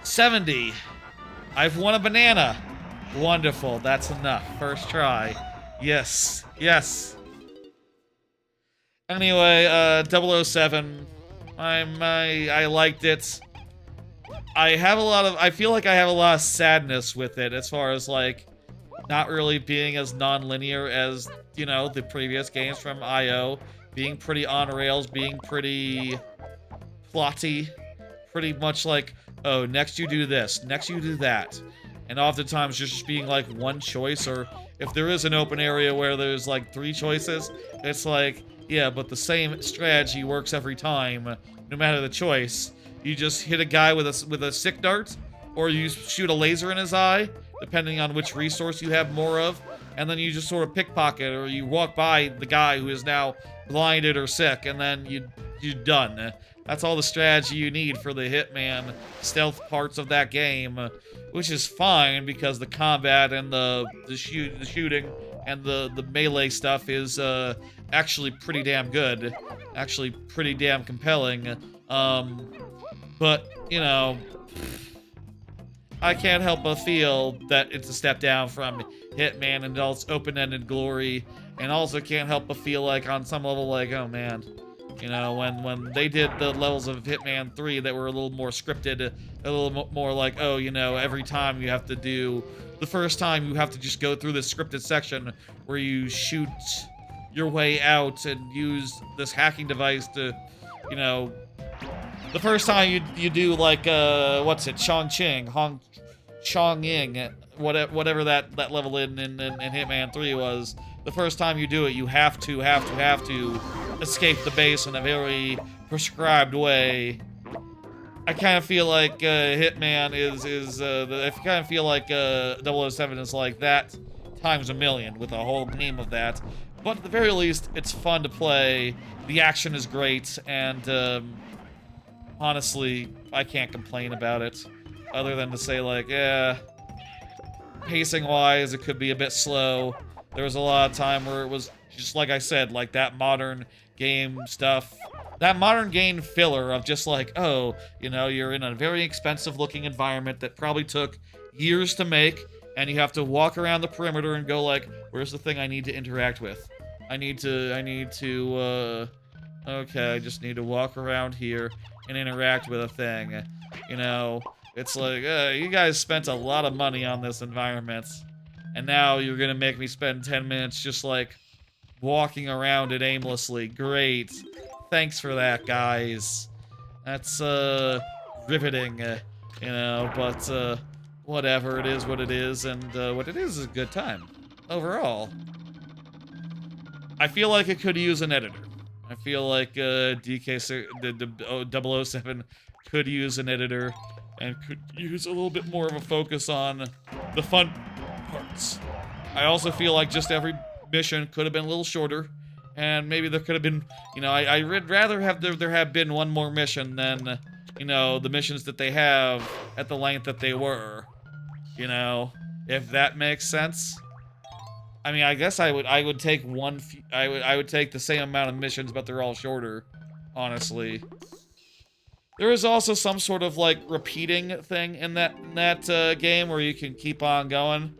70. I've won a banana. Wonderful. That's enough. First try. Yes. Yes. Anyway, 007, I liked it. I feel like I have a lot of sadness with it as far as like not really being as non-linear as, you know, the previous games from IO, being pretty on rails, being pretty plotty, pretty much like, oh, next you do this, next you do that. And oftentimes just being like one choice, or if there is an open area where there's like 3 choices, it's like, yeah, but the same strategy works every time, no matter the choice. You just hit a guy with a sick dart, or you shoot a laser in his eye, depending on which resource you have more of, and then you just sort of pickpocket, or you walk by the guy who is now blinded or sick, and then you're done. That's all the strategy you need for the Hitman stealth parts of that game, which is fine because the combat and the shooting and the melee stuff is actually pretty damn good, actually pretty damn compelling. But you know, I can't help but feel that it's a step down from Hitman and all its open-ended glory, and also can't help but feel like on some level like, oh man, you know, when they did the levels of Hitman 3 that were a little more scripted, a little more like, oh, you know, every time you have to do, the first time you have to just go through this scripted section where you shoot your way out and use this hacking device to, you know, the first time you do like, what's it, Chongqing, whatever that level in Hitman 3 was, the first time you do it, you have to escape the base in a very prescribed way. I kind of feel like Hitman I kind of feel like 007 is like that times a million with a whole game of that. But at the very least, it's fun to play. The action is great, and honestly, I can't complain about it. Other than to say like, yeah, pacing-wise, it could be a bit slow. There was a lot of time where it was just like I said, like that modern game stuff. That modern game filler of just like, oh, you know, you're in a very expensive looking environment that probably took years to make, and you have to walk around the perimeter and go like, where's the thing I need to interact with? Okay, I just need to walk around here and interact with a thing. You know, it's like, you guys spent a lot of money on this environment, and now you're gonna make me spend 10 minutes just like walking around it aimlessly. Great. Thanks for that, guys. That's, riveting, you know, but, whatever, it is what it is, and, what it is a good time. Overall. I feel like it could use an editor. I feel like, the 007 could use an editor, and could use a little bit more of a focus on the fun parts. I also feel like just every mission could have been a little shorter, and maybe there could have been, you know, I'd rather have there have been one more mission than, you know, the missions that they have at the length that they were, you know, if that makes sense. I mean, I guess I would take I would take the same amount of missions, but they're all shorter, honestly. There is also some sort of like repeating thing in that game where you can keep on going,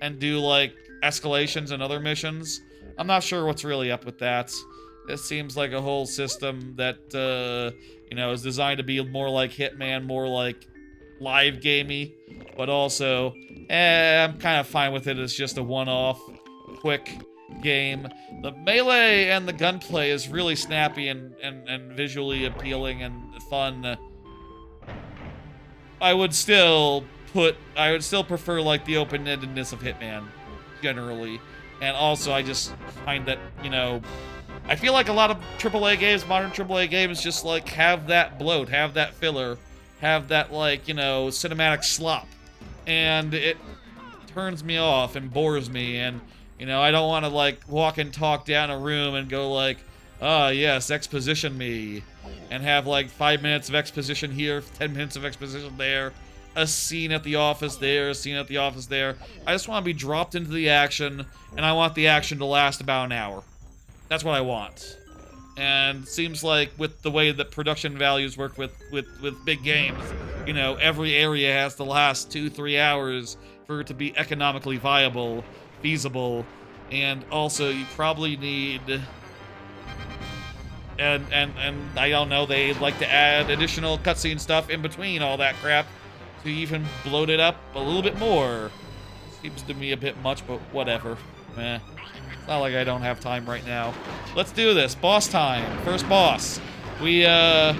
and do like escalations and other missions. I'm not sure what's really up with that. It seems like a whole system that you know, is designed to be more like Hitman, more like live gamey, but also, I'm kind of fine with it. It's just a one-off, quick game. The melee and the gunplay is really snappy and visually appealing and fun. I would still prefer like the open-endedness of Hitman, generally. And also, I just find that, you know, I feel like a lot of AAA games, modern AAA games, just like have that bloat, have that filler, have that, like, you know, cinematic slop. And it turns me off and bores me, and, you know, I don't want to, like, walk and talk down a room and go like, ah, yes, exposition me, and have, like, 5 minutes of exposition here, 10 minutes of exposition there, a scene at the office there, a scene at the office there. I just want to be dropped into the action, and I want the action to last about an hour. That's what I want. And it seems like with the way that production values work with big games, you know, every area has to last 2-3 hours for it to be economically viable, feasible, And also, you probably need... And I don't know, they like to add additional cutscene stuff in between all that crap to even bloat it up a little bit more. Seems to me a bit much, but whatever. Meh. It's not like I don't have time right now. Let's do this. Boss time. First boss. We, I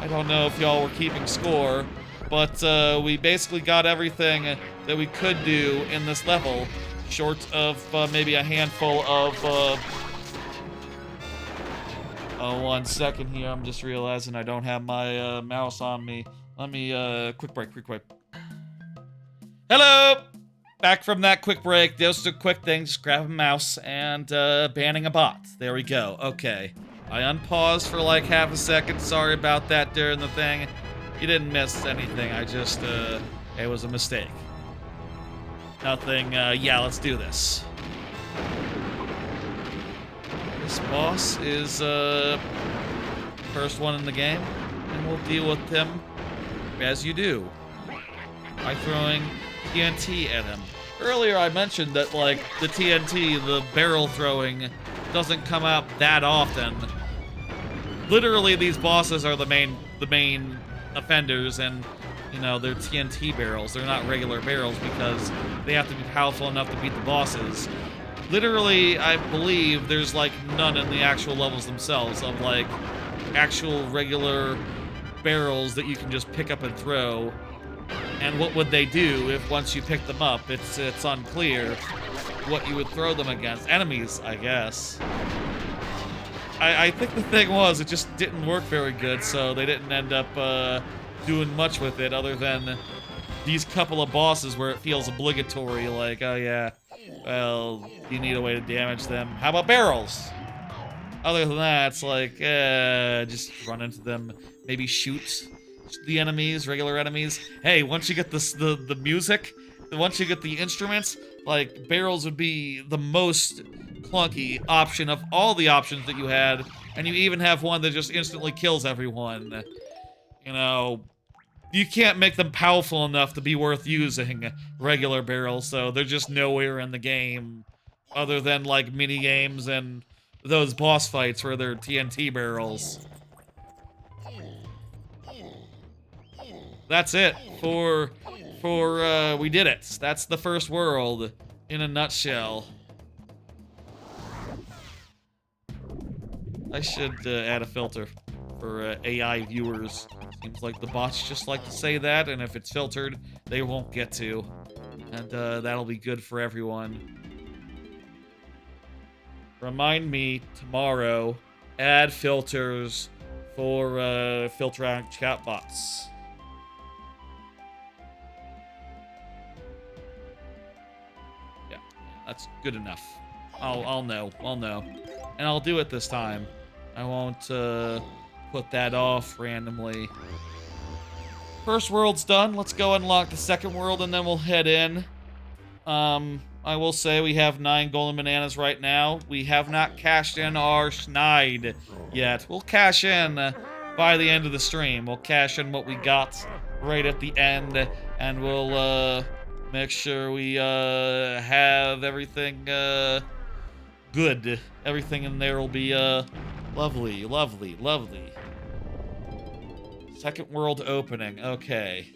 don't know if y'all were keeping score, but we basically got everything that we could do in this level, short of maybe a handful of... Oh, 1 second here. I'm just realizing I don't have my mouse on me. Let me, quick break. Hello! Back from that quick break. Just a quick thing. Just grab a mouse and banning a bot. There we go. Okay. I unpaused for like half a second. Sorry about that during the thing. You didn't miss anything. I just, it was a mistake. Nothing, yeah, let's do this. This boss is, first one in the game, and we'll deal with him as you do by throwing TNT at him. Earlier I mentioned that, like, the TNT, the barrel throwing, doesn't come out that often. Literally, these bosses are the main offenders, and, you know, they're TNT barrels. They're not regular barrels because they have to be powerful enough to beat the bosses. Literally, I believe there's, like, none in the actual levels themselves of, like, actual regular barrels that you can just pick up and throw. And what would they do if once you pick them up? It's unclear what you would throw them against. Enemies, I guess. I think the thing was, it just didn't work very good, so they didn't end up doing much with it other than these couple of bosses where it feels obligatory, like, oh yeah, well, you need a way to damage them. How about barrels? Other than that, it's like, just run into them, maybe shoot the enemies, regular enemies. Hey, once you get the music, once you get the instruments, like, barrels would be the most clunky option of all the options that you had, and you even have one that just instantly kills everyone. You know, you can't make them powerful enough to be worth using, regular barrels, so they're just nowhere in the game, other than, like, mini-games and those boss fights where they're TNT barrels. That's it for we did it. That's the first world in a nutshell. I should add a filter for AI viewers. Seems like the bots just like to say that, and if it's filtered, they won't get to. And that'll be good for everyone. Remind me tomorrow, add filters for filter out chatbots. Yeah, that's good enough. I'll know. And I'll do it this time. I won't put that off randomly. First world's done. Let's go unlock the second world and then we'll head in. I will say we have 9 golden bananas right now. We have not cashed in our schneid yet. We'll cash in by the end of the stream. We'll cash in what we got right at the end, and we'll make sure we have everything good. Everything in there will be lovely. Second world opening. Okay.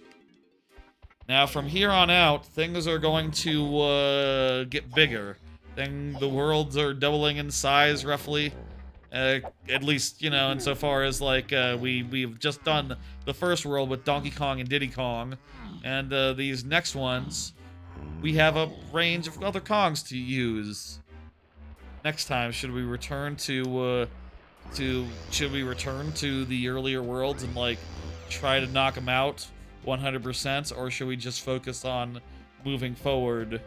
Now, from here on out, things are going to get bigger. Then the worlds are doubling in size, roughly. At least, you know, insofar as, like, we've just done the first world with Donkey Kong and Diddy Kong. And these next ones, we have a range of other Kongs to use. Next time, should we return to the earlier worlds and, like, try to knock them out 100%, or should we just focus on moving forward?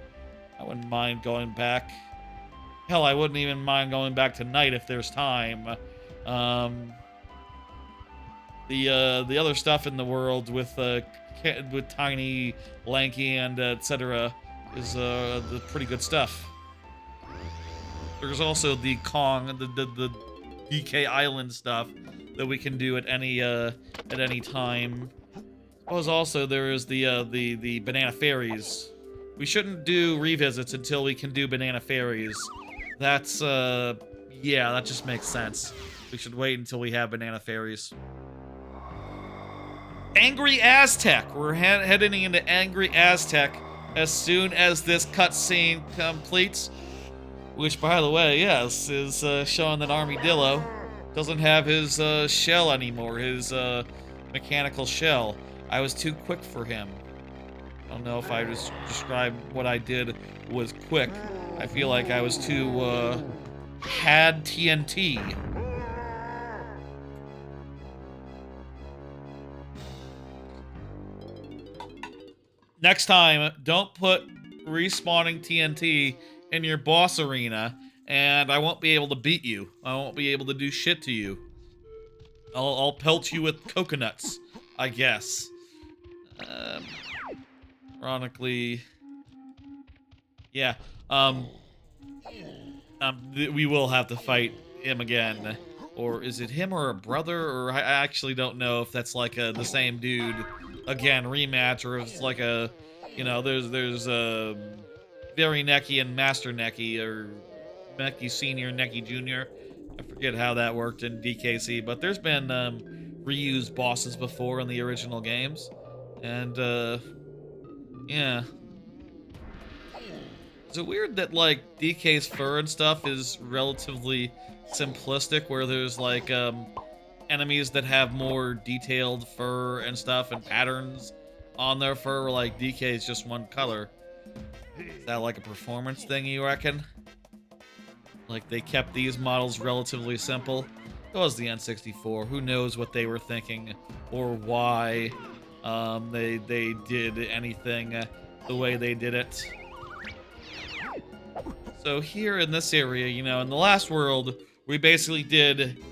I wouldn't mind going back. Hell, I wouldn't even mind going back tonight if there's time. The other stuff in the world with Tiny, Lanky, and etc. is the pretty good stuff. There's also the Kong, the DK Island stuff that we can do at any time. Also, there is the Banana Fairies. We shouldn't do revisits until we can do Banana Fairies. That's, yeah, that just makes sense. We should wait until we have banana fairies. Angry Aztec. We're heading into Angry Aztec as soon as this cutscene completes. Which, by the way, yes, is showing that Armadillo doesn't have his shell anymore, his mechanical shell. I was too quick for him. I don't know if I just described what I did was quick. I feel like I was too, had TNT. Next time, don't put respawning TNT in your boss arena, and I won't be able to beat you. I won't be able to do shit to you. I'll pelt you with coconuts, I guess. Ironically, yeah. We will have to fight him again. Or is it him or a brother? Or I actually don't know if that's like the same dude again rematch, or if it's like a, you know, there's Very Necky and Master Necky, or Necky Senior, Necky Junior. I forget how that worked in DKC, but there's been reused bosses before in the original games, and yeah. Is it weird that, like, DK's fur and stuff is relatively simplistic, where there's, like, enemies that have more detailed fur and stuff and patterns on their fur, where, like, DK is just one color? Is that, like, a performance thing, you reckon? Like, they kept these models relatively simple? It was the N64. Who knows what they were thinking, or why they did anything the way they did it. So here in this area, you know, in the last world, we basically did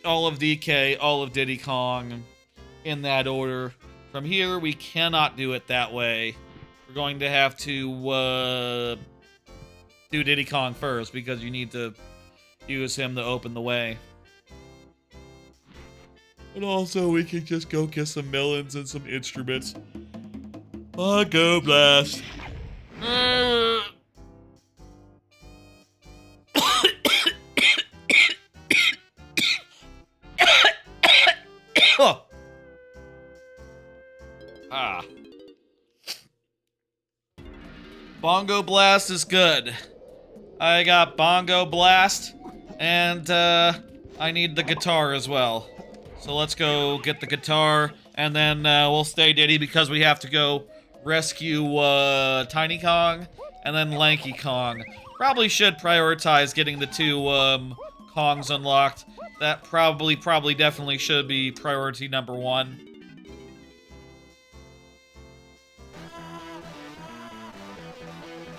all of DK, all of Diddy Kong in that order. From here, we cannot do it that way. We're going to have to do Diddy Kong first, because you need to use him to open the way. And also, we can just go get some melons and some instruments. Go blast. Bongo Blast is good. I got Bongo Blast, and I need the guitar as well. So let's go get the guitar, and then we'll stay Diddy because we have to go rescue Tiny Kong and then Lanky Kong. Probably should prioritize getting the two Kongs unlocked. That probably definitely should be priority number 1.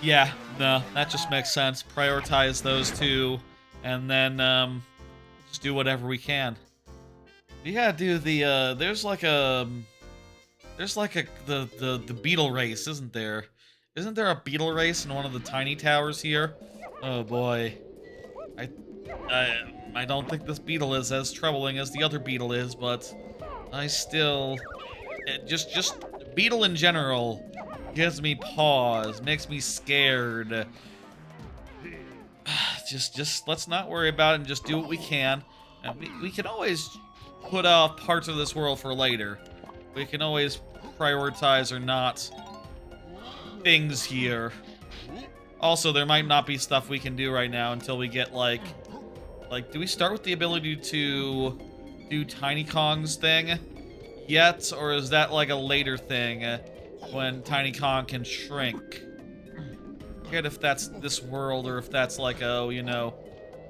Yeah, no, that just makes sense. Prioritize those two, and then just do whatever we can. You gotta do the there's like a the beetle race, isn't there? Isn't there a beetle race in one of the tiny towers here? Oh boy, I don't think this beetle is as troubling as the other beetle is, but I still just beetle in general gives me pause, makes me scared. Just let's not worry about it and just do what we can. And we can always put off parts of this world for later. We can always prioritize or not things here. Also, there might not be stuff we can do right now until we get like, do we start with the ability to do Tiny Kong's thing yet, or is that like a later thing when Tiny Kong can shrink? I forget if that's this world or if that's like, oh, you know,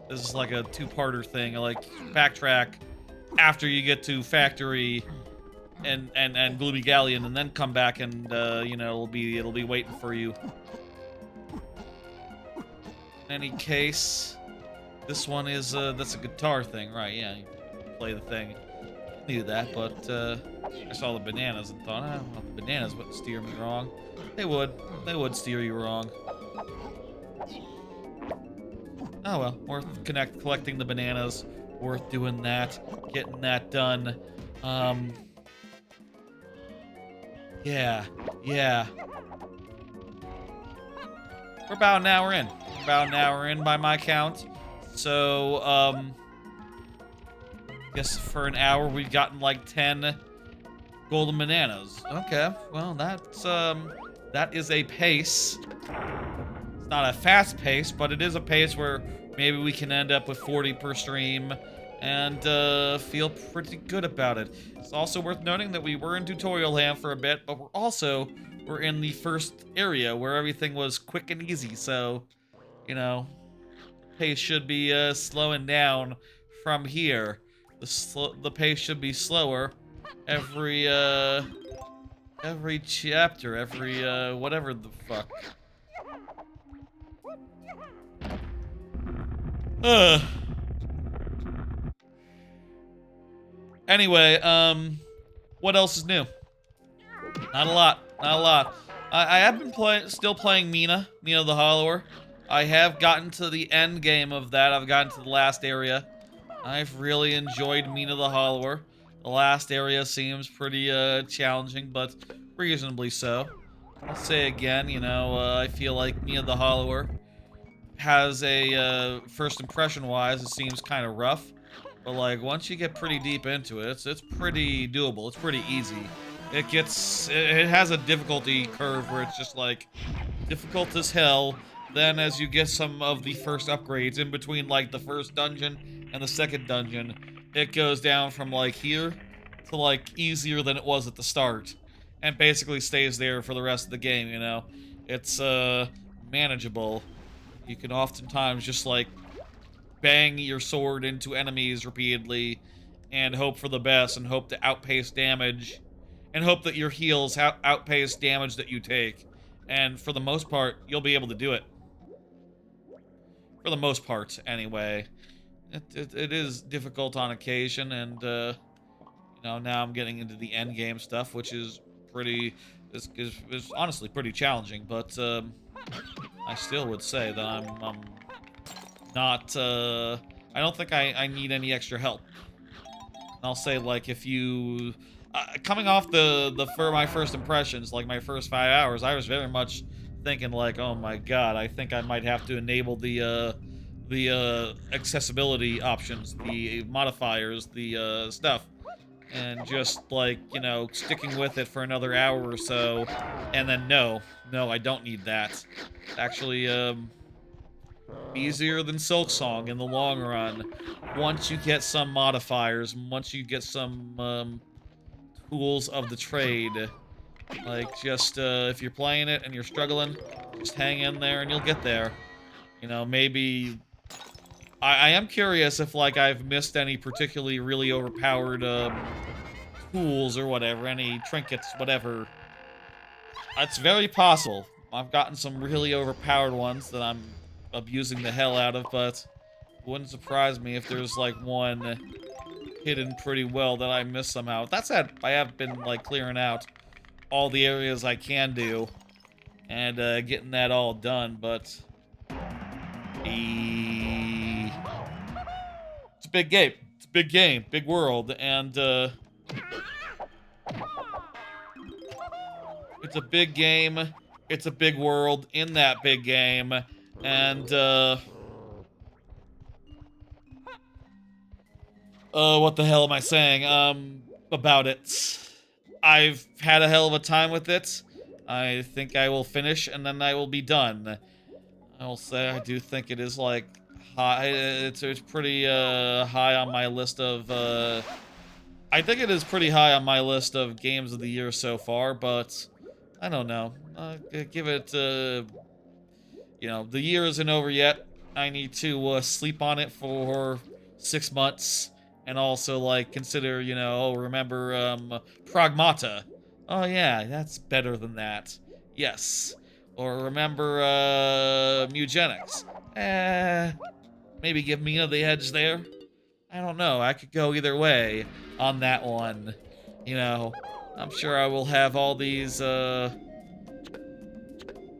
this is like a two-parter thing, like backtrack after you get to Factory and Gloomy Galleon, and then come back and you know, it'll be waiting for you. In any case, this one is that's a guitar thing, right? Yeah, you play the thing. I knew that, but I saw the bananas and thought, oh, well, the bananas wouldn't steer me wrong. They would steer you wrong. Oh well, worth collecting the bananas, worth doing that, getting that done. Yeah. We're about an hour in. about an hour in by my count. So, I guess for an hour we've gotten like 10 golden bananas. Okay, well that is a pace. It's not a fast pace, but it is a pace where maybe we can end up with 40 per stream and feel pretty good about it. It's also worth noting that we were in tutorial land for a bit, but we're in the first area where everything was quick and easy, so, you know, pace should be slowing down from here. The pace should be slower every chapter, every whatever the fuck. Anyway, what else is new? Not a lot. Not a lot. I have been still playing Mina the Hollower. I have gotten to the end game of that. I've gotten to the last area. I've really enjoyed Mina the Hollower. The last area seems pretty challenging, but reasonably so. I'll say again, I feel like Mina the Hollower has a first impression-wise, it seems kind of rough. But like once you get pretty deep into it, it's pretty doable. It's pretty easy. It has a difficulty curve where it's just like difficult as hell. Then as you get some of the first upgrades in between like the first dungeon and the second dungeon, it goes down from like here to like easier than it was at the start, and basically stays there for the rest of the game. It's manageable. You can oftentimes just like bang your sword into enemies repeatedly and hope for the best and hope to outpace damage and hope that your heals outpace damage that you take. And for the most part, you'll be able to do it. For the most part, anyway. It is difficult on occasion, and, now I'm getting into the end game stuff, which is is honestly pretty challenging, but, I still would say that I'm not, I don't think I need any extra help. I'll say, like, if you, coming off my first impressions, like my first 5 hours, I was very much thinking, like, oh my god, I think I might have to enable the accessibility options, the modifiers, the, stuff. And just, like, sticking with it for another hour or so, and then no, I don't need that. Actually, easier than Silksong in the long run. Once you get some modifiers, once you get some tools of the trade, like just if you're playing it and you're struggling, just hang in there and you'll get there. Maybe I am curious if like I've missed any particularly really overpowered tools or whatever, any trinkets, whatever. It's very possible. I've gotten some really overpowered ones that I'm abusing the hell out of, but it wouldn't surprise me if there's like one hidden pretty well that I missed somehow. That said, I have been like clearing out all the areas I can do and getting that all done, but it's a big game. It's a big game, big world, and it's a big game. It's a big world in that big game. And, what the hell am I saying, about it? I've had a hell of a time with it. I think I will finish, and then I will be done. I will say I do think it is, like, high. It's pretty, high on my list of, I think it is pretty high on my list of games of the year so far, but I don't know. Give it, the year isn't over yet. I need to sleep on it for 6 months, and also like consider, remember Pragmata. Oh yeah, that's better than that. Yes. Or remember Mugenics. Maybe give Mina the edge there. I don't know. I could go either way on that one. I'm sure I will have all these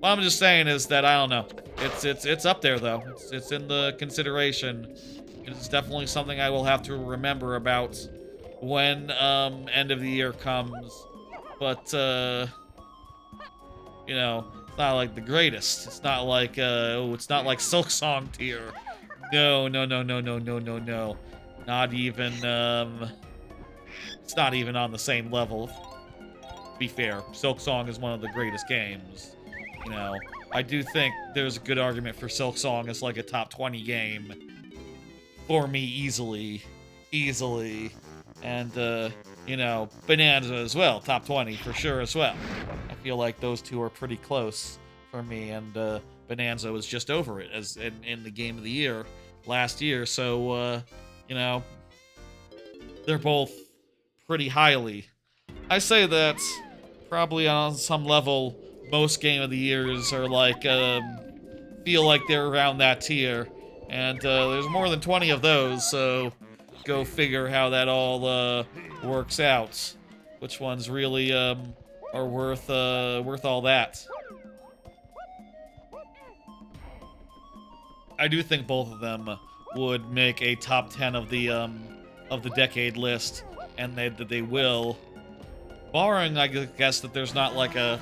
what I'm just saying is that I don't know. It's up there though. It's in the consideration. It's definitely something I will have to remember about when end of the year comes. But It's not like the greatest. It's not like it's not like Silk Song tier. No, no, no, no, no, no, no, no. Not even it's not even on the same level. To be fair, Silk Song is one of the greatest games. You know, I do think there's a good argument for Silk Song as like a top 20 game for me easily. And you know, Bonanza as well, top 20 for sure as well. I feel like those two are pretty close for me, and Bonanza was just over it as in the game of the year last year. So you know, they're both pretty highly. I say that probably on some level, most game of the years are like feel like they're around that tier, and there's more than 20 of those. So go figure how that all works out. Which ones really are worth all that. I do think both of them would make a top 10 of the decade list, and they will, barring I guess that there's not like a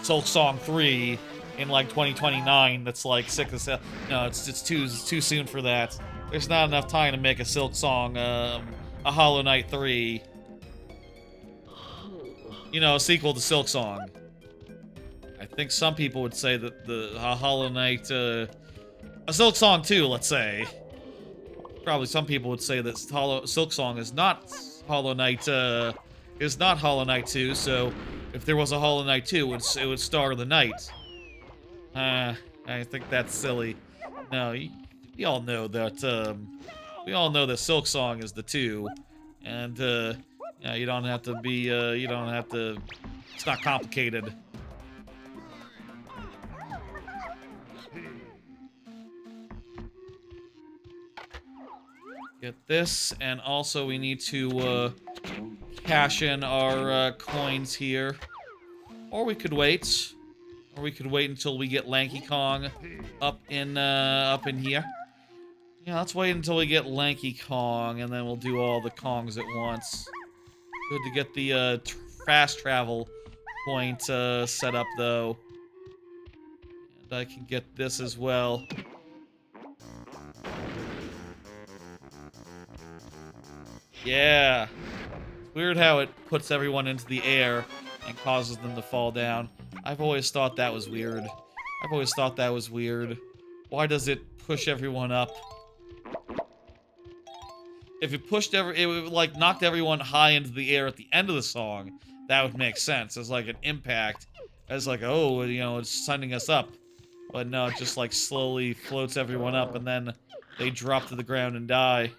Silk Song 3 in like 2029 that's like sick as hell. No, it's too soon for that. There's not enough time to make a Silk Song, a Hollow Knight 3. You know, a sequel to Silk Song. I think some people would say that the Hollow Knight, a Silk Song 2, let's say. Probably some people would say that Silk Song is not Hollow Knight, is not Hollow Knight 2, so if there was a Hollow Knight 2, it would star the knight. I think that's silly. No, we all know that Silk Song is the 2, and yeah, you don't have to be, it's not complicated. Get this, and also we need to cash in our coins here. Or we could wait. Or we could wait until we get Lanky Kong up in here. Yeah, let's wait until we get Lanky Kong, and then we'll do all the Kongs at once. Good to get the fast travel point set up, though. And I can get this as well. Yeah. It's weird how it puts everyone into the air and causes them to fall down. I've always thought that was weird. Why does it push everyone up? If it pushed it would like knocked everyone high into the air at the end of the song, that would make sense as like an impact. As like, oh, you know, it's sending us up. But no, it just like slowly floats everyone up, and then they drop to the ground and die.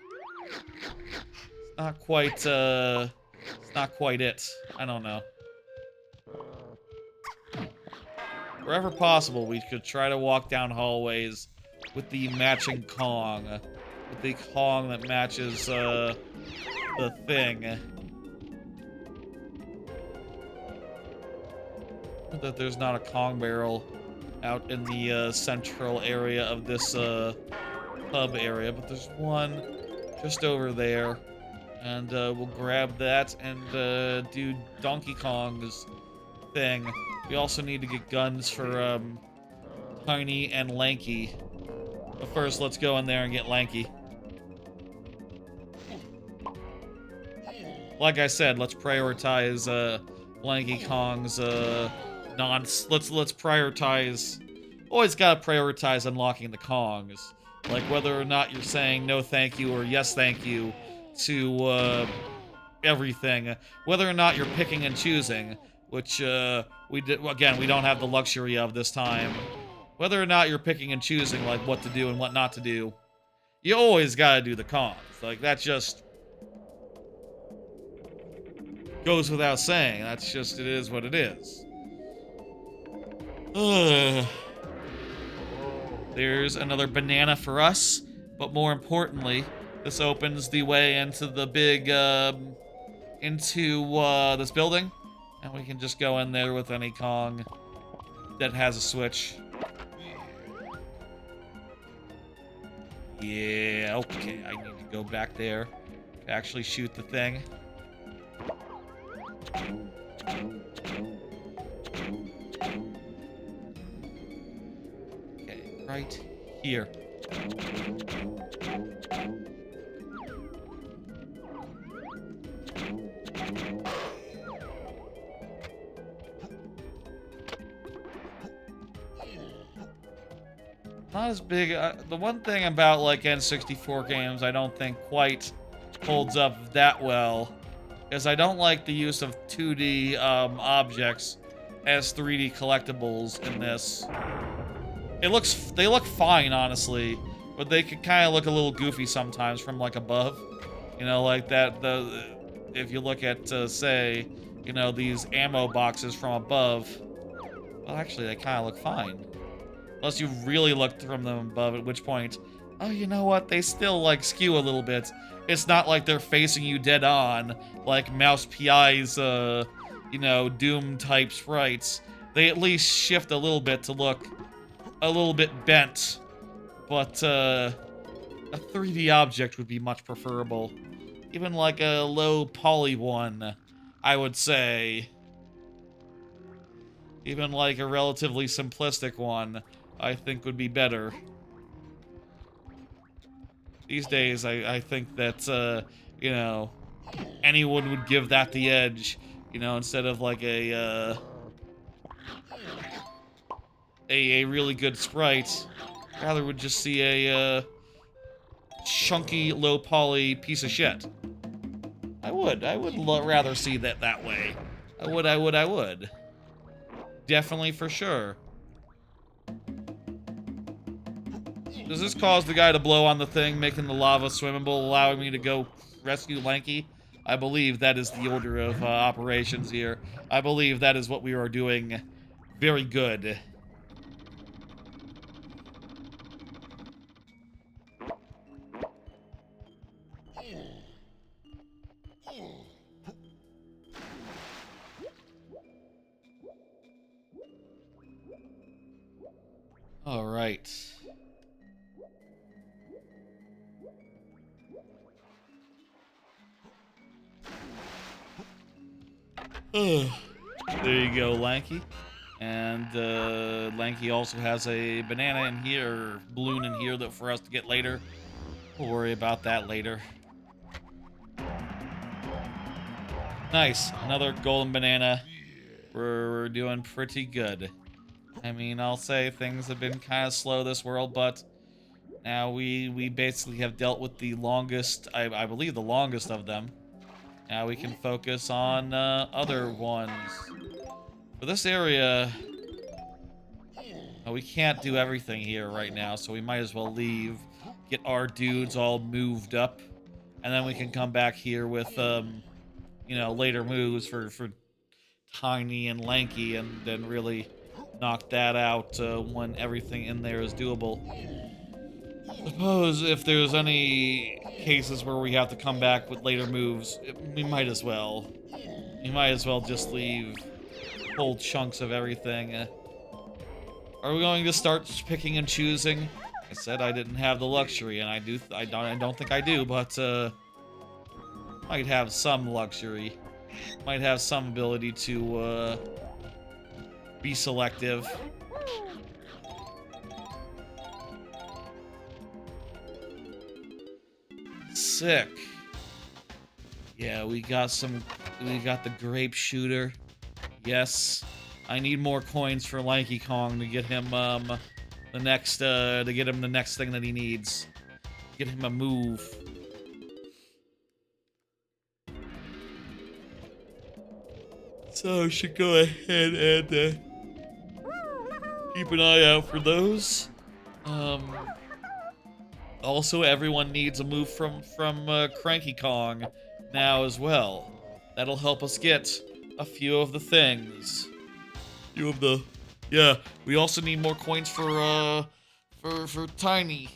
It's not quite it. I don't know. Wherever possible, we could try to walk down hallways with the matching Kong. With the Kong that matches, the thing. That there's not a Kong barrel out in the, central area of this, hub area, but there's one just over there. And, we'll grab that and, do Donkey Kong's thing. We also need to get guns for, Tiny and Lanky. But first, let's go in there and get Lanky. Like I said, let's prioritize, Lanky Kong's, let's prioritize... Always gotta prioritize unlocking the Kongs. Like, whether or not you're saying no thank you or yes thank you to, everything. Whether or not you're picking and choosing, which, we don't have the luxury of this time. Whether or not you're picking and choosing, like, what to do and what not to do, you always gotta do the Kongs. Like, that just goes without saying. That's just, it is what it is. There's another banana for us, but more importantly, this opens the way into the big, this building, and we can just go in there with any Kong that has a switch. Yeah, okay, I need to go back there to actually shoot the thing. right here. Not as big. The one thing about like N64 games I don't think quite holds up that well is I don't like the use of 2D objects as 3D collectibles in this. They look fine, honestly, but they could kind of look a little goofy sometimes from like above. You know, like that. If you look at say, you know, these ammo boxes from above. Well, actually, they kind of look fine. Unless you really look from them above, at which point, oh, you know what? They still, like, skew a little bit. It's not like they're facing you dead on, like Mouse PI's, you know, Doom-type sprites. They at least shift a little bit to look a little bit bent. But, a 3D object would be much preferable. Even, like, a low-poly one, I would say. Even, like, a relatively simplistic one, I think would be better. These days, I think that, you know, anyone would give that the edge, you know, instead of like a really good sprite. Rather would just see a, chunky, low-poly piece of shit. I would rather see that way. I would. Definitely for sure. Does this cause the guy to blow on the thing, making the lava swimmable, allowing me to go rescue Lanky? I believe that is the order of operations here. I believe that is what we are doing. Very good. All right. There you go, Lanky. And Lanky also has a banana in here, or balloon in here that for us to get later. We'll worry about that later. Nice, another golden banana. We're doing pretty good. I mean, I'll say things have been kind of slow this world, but now we basically have dealt with the longest, I believe the longest of them. Now we can focus on other ones. For this area, we can't do everything here right now, so we might as well leave, get our dudes all moved up, and then we can come back here with, you know, later moves for Tiny and Lanky, and then really knock that out when everything in there is doable. Suppose if there's any cases where we have to come back with later moves, we might as well. We might as well just leave whole chunks of everything. Are we going to start picking and choosing? I said I didn't have the luxury, and I don't think I do, but might have some luxury. Might have some ability to be selective. Sick. Yeah, we got the grape shooter. Yes. I need more coins for Lanky Kong to get him the next thing that he needs. Get him a move. So I should go ahead and keep an eye out for those. Also, everyone needs a move from Cranky Kong now as well. That'll help us get a few of the things. Yeah, we also need more coins for Tiny.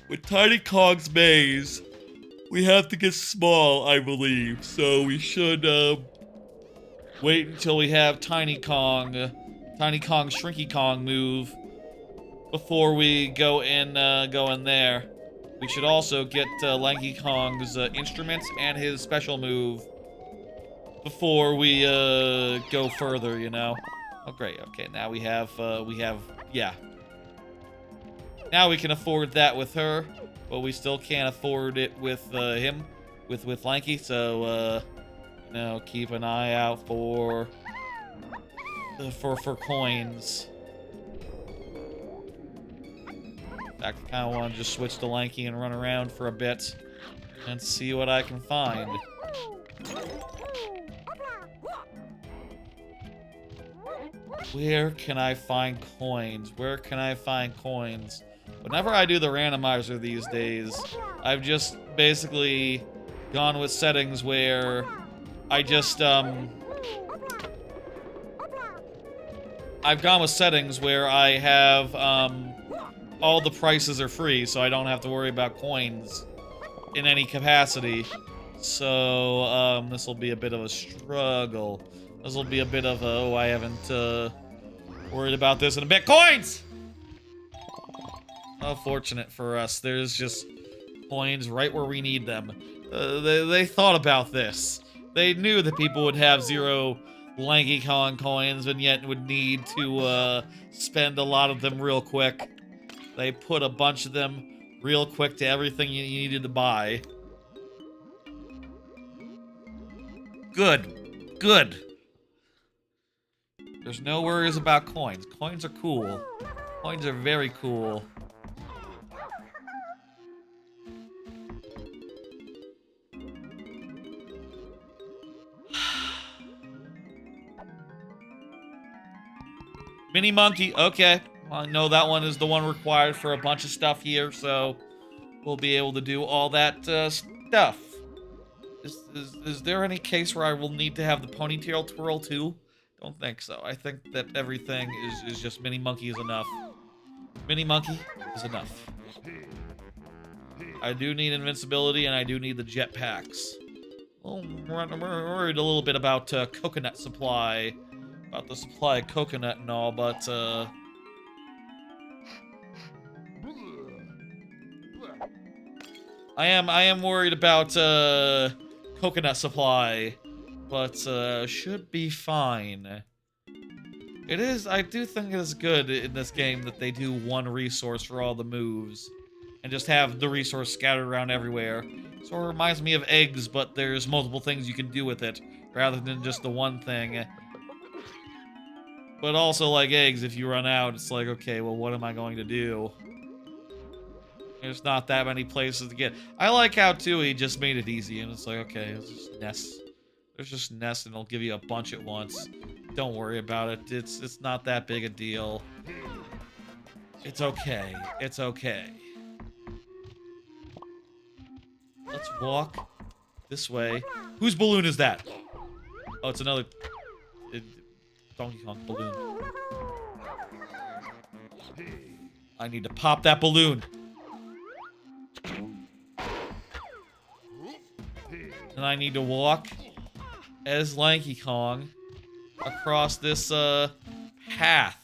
With Tiny Kong's maze, we have to get small, I believe. So we should wait until we have Tiny Kong's Shrinky Kong move before we go in there. We should also get Lanky Kong's instruments and his special move before we go further, you know. Oh great, okay, now we have yeah. Now we can afford that with her, but we still can't afford it with him, with Lanky, so you know, keep an eye out for coins. In fact, I kinda wanna just switch to Lanky and run around for a bit and see what I can find. Where can I find coins? Where can I find coins? Whenever I do the randomizer these days, I've just basically gone with settings where I just, I've gone with settings where I have, all the prices are free, so I don't have to worry about coins in any capacity. So, this will be a bit of a struggle. This will be a bit of a, oh, I haven't, worried about this in a bit. Coins! How fortunate for us. There's just coins right where we need them. They thought about this. They knew that people would have 0 Lanky Kong coins, and yet would need to, spend a lot of them real quick. They put a bunch of them real quick to everything you needed to buy. Good. Good. There's no worries about coins. Coins are cool. Coins are very cool. Mini monkey, okay. I know that one is the one required for a bunch of stuff here, so we'll be able to do all that stuff. Is there any case where I will need to have the ponytail twirl too? Don't think so. I think that everything is just mini monkey is enough. Mini monkey is enough. I do need invincibility and I do need the jetpacks. Well, I'm worried a little bit about coconut supply. About the supply of coconut and all, but I am worried about coconut supply, but should be fine. It is, I do think it is good in this game that they do one resource for all the moves and just have the resource scattered around everywhere. So it reminds me of eggs, but there's multiple things you can do with it rather than just the one thing. But also, like eggs, if you run out, it's like, okay, well, what am I going to do? There's not that many places to get. I like how, too, he just made it easy, and it's like, okay, it's just nests. There's just nests, and it'll give you a bunch at once. Don't worry about it. It's not that big a deal. It's okay. It's okay. Let's walk this way. Whose balloon is that? Oh, it's another... Donkey Kong balloon. I need to pop that balloon. And I need to walk as Lanky Kong across this path.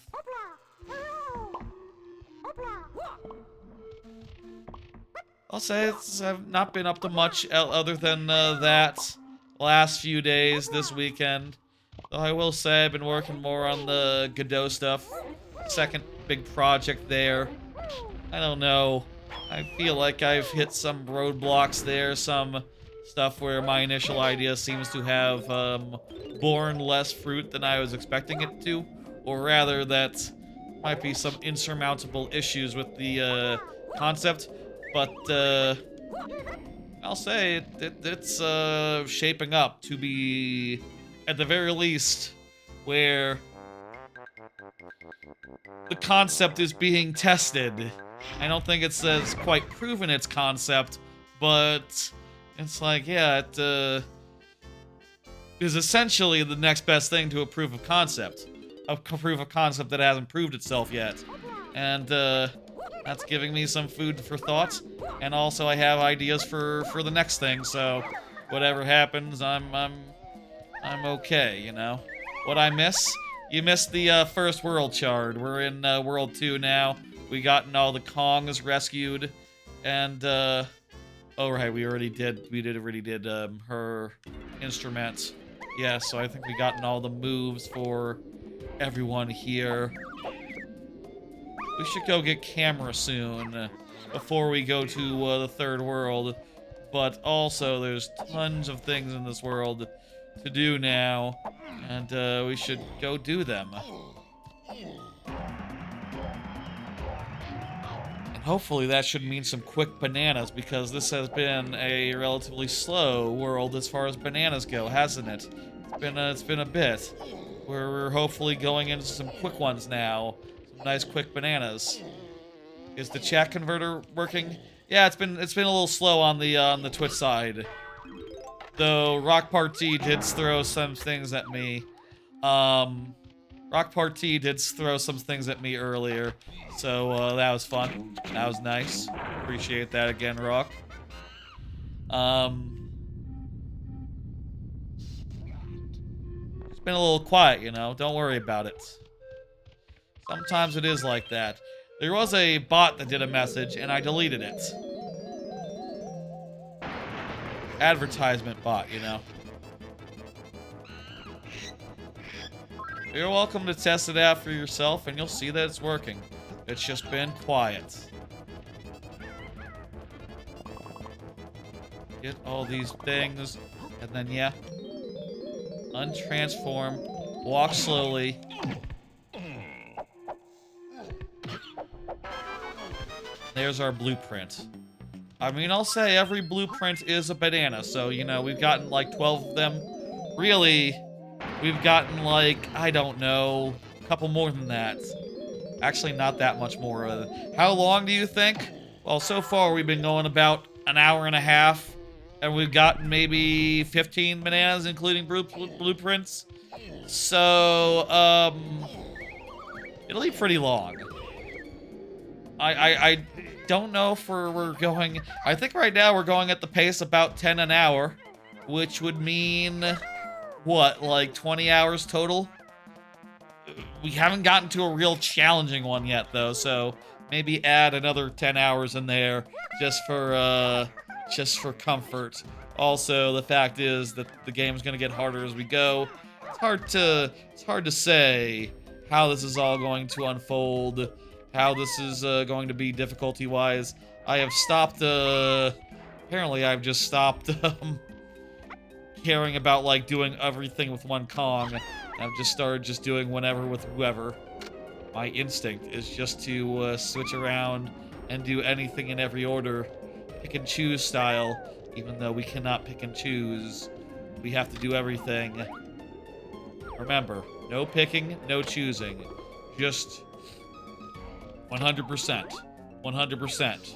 I'll say I've not been up to much other than that last few days this weekend. Though I will say I've been working more on the Godot stuff. Second big project there. I don't know. I feel like I've hit some roadblocks there, some stuff where my initial idea seems to have borne less fruit than I was expecting it to. Or rather, that might be some insurmountable issues with the concept. But I'll say it's shaping up to be, at the very least, where the concept is being tested. I don't think it's quite proven its concept, but it's like, yeah, it is essentially the next best thing to a proof of concept. A proof of concept that hasn't proved itself yet. And that's giving me some food for thought. And also I have ideas for the next thing, so whatever happens, I'm okay, you know? What I miss? You missed the first world shard. We're in world 2 now. We gotten all the Kongs rescued, and oh right, we already did her instrument. Yeah, so I think we gotten all the moves for everyone here. We should go get camera soon before we go to the third world. But also, there's tons of things in this world to do now, and we should go do them. And hopefully that should mean some quick bananas, because this has been a relatively slow world as far as bananas go, hasn't it? It's been a bit. We're hopefully going into some quick ones now. Some nice quick bananas. Is the chat converter working? Yeah, it's been a little slow on the Twitch side. Though Rock Party did throw some things at me. Rock Party did throw some things at me earlier, so that was fun. That was nice. Appreciate that again, Rock. It's been a little quiet, you know. Don't worry about it. Sometimes it is like that. There was a bot that did a message, and I deleted it. Advertisement bot, you know. You're welcome to test it out for yourself, and you'll see that it's working. It's just been quiet. Get all these things, and then, yeah. Untransform. Walk slowly. There's our blueprint. I mean, I'll say every blueprint is a banana, so, you know, we've gotten like 12 of them. Really, we've gotten like, I don't know, a couple more than that. Actually, not that much more. How long do you think? Well, so far we've been going about an hour and a half, and we've gotten maybe 15 bananas, including blueprints. So, it'll be pretty long. I don't know if we're going... I think right now we're going at the pace about 10 an hour, which would mean, what, like 20 hours total? We haven't gotten to a real challenging one yet, though, so maybe add another 10 hours in there just for comfort. Also, the fact is that the game's gonna get harder as we go. It's hard to say how this is all going to unfold, how this is going to be difficulty-wise. I have stopped, apparently I've just stopped caring about, like, doing everything with one Kong. I've just started just doing whatever with whoever. My instinct is just to switch around and do anything in every order. Pick and choose style, even though we cannot pick and choose. We have to do everything. Remember, no picking, no choosing. Just 100%. 100%.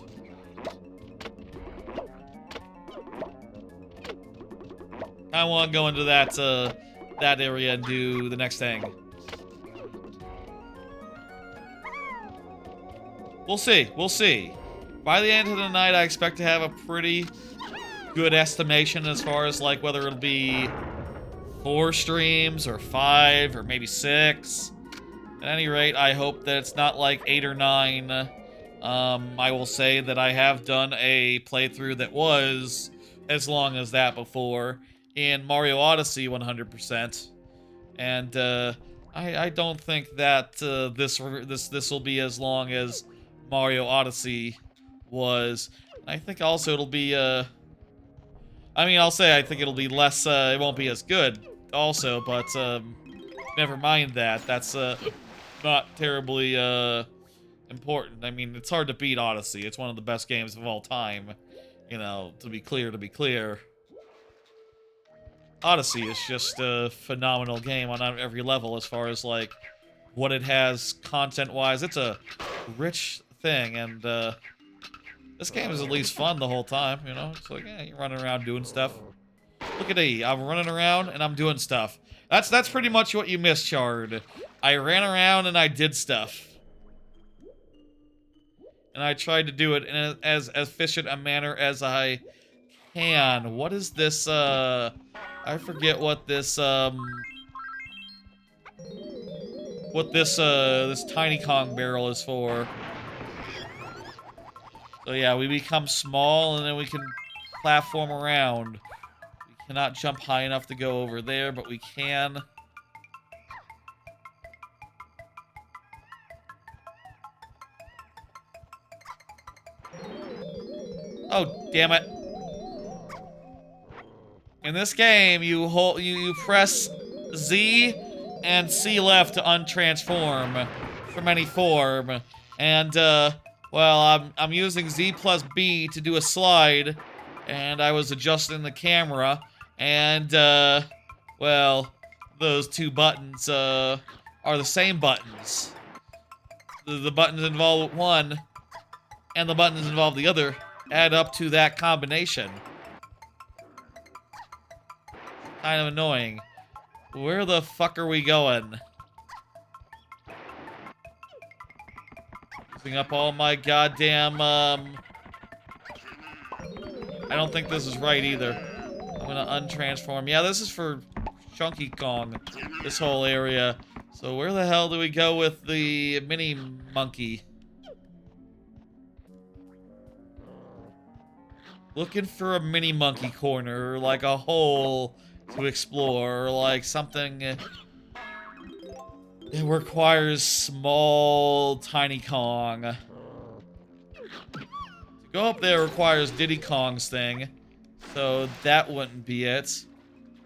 I want to go into that area and do the next thing. We'll see. We'll see. By the end of the night, I expect to have a pretty good estimation as far as, like, whether it'll be 4 streams or 5 or maybe 6. At any rate, I hope that it's not like 8 or 9. I will say that I have done a playthrough that was as long as that before in Mario Odyssey 100%. And I don't think that this will be as long as Mario Odyssey was. And I think also it'll be I mean, I'll say I think it'll be less it won't be as good also, but never mind that. That's not terribly important. I mean, it's hard to beat Odyssey. It's one of the best games of all time. You know, to be clear. Odyssey is just a phenomenal game on every level as far as, like, what it has content-wise. It's a rich thing, and this game is at least fun the whole time, you know? It's like, yeah, you're running around doing stuff. Look at me, I'm running around and I'm doing stuff. That's pretty much what you missed, Chard. I ran around and I did stuff. And I tried to do it in as efficient a manner as I can. What is this, I forget what this this Tiny Kong barrel is for. So yeah, we become small and then we can platform around. We Cannot jump high enough to go over there, but we can. Oh, damn it. In this game, you press Z and C left to untransform from any form. And well, I'm using Z plus B to do a slide, and I was adjusting the camera, and well, those two buttons are the same buttons. The buttons involved one and the buttons involved the other add up to that combination. Kind of annoying. Where the fuck are we going? Using up all my goddamn, I don't think this is right either. I'm gonna untransform. Yeah, this is for Chunky Kong, this whole area. So where the hell do we go with the mini monkey? Looking for a mini monkey corner, like a hole to explore, like something that requires small, tiny Kong. To go up there requires Diddy Kong's thing, so that wouldn't be it.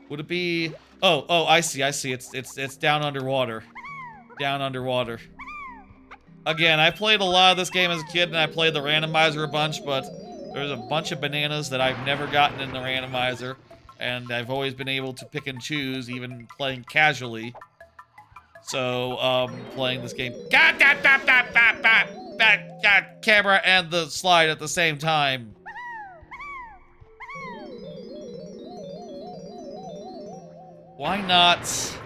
Would it be? Oh, I see. It's down underwater. Down underwater. Again, I played a lot of this game as a kid, and I played the randomizer a bunch, but there's a bunch of bananas that I've never gotten in the randomizer, and I've always been able to pick and choose, even playing casually. So, playing this game, camera and the slide at the same time. Why not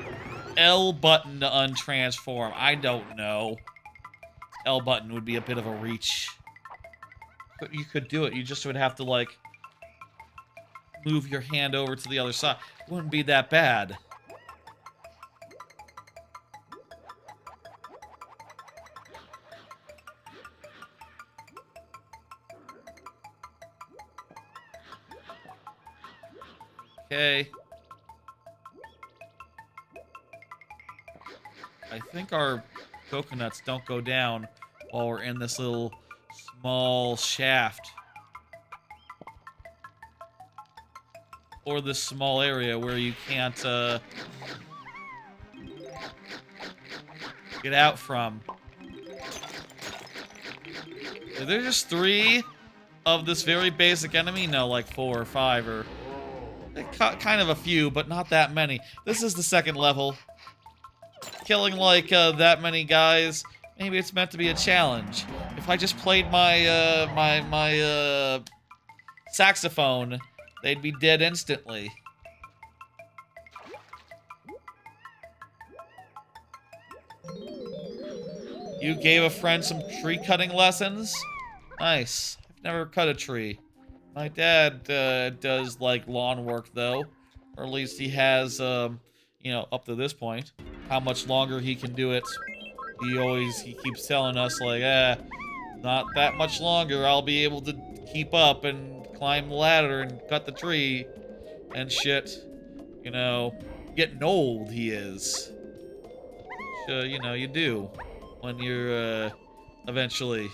L button to untransform? I don't know. L button would be a bit of a reach. But you could do it. You just would have to, like, move your hand over to the other side. It wouldn't be that bad. Okay. I think our coconuts don't go down while we're in this little small shaft. Or this small area where you can't get out from. Are there just 3 of this very basic enemy? No, like 4 or 5 or... kind of a few, but not that many. This is the second level. Killing like that many guys, maybe it's meant to be a challenge. If I just played my my saxophone, they'd be dead instantly. You gave a friend some tree cutting lessons? Nice. I've never cut a tree. My dad does like lawn work though, or at least he has, you know, up to this point. How much longer he can do it, he keeps telling us like, not that much longer. I'll be able to keep up and climb the ladder and cut the tree and shit. You know, getting old he is. Which, you know, you do when you're eventually.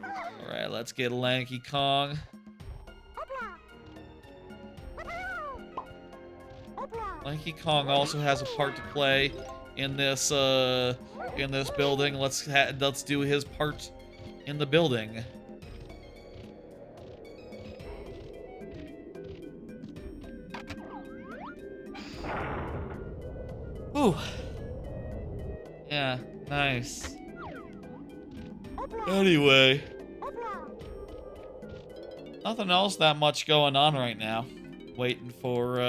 All right, let's get Lanky Kong. Lanky Kong also has a part to play in this building. Let's do his part in the building. Ooh. Yeah, nice. Anyway. Nothing else that much going on right now. Waiting for,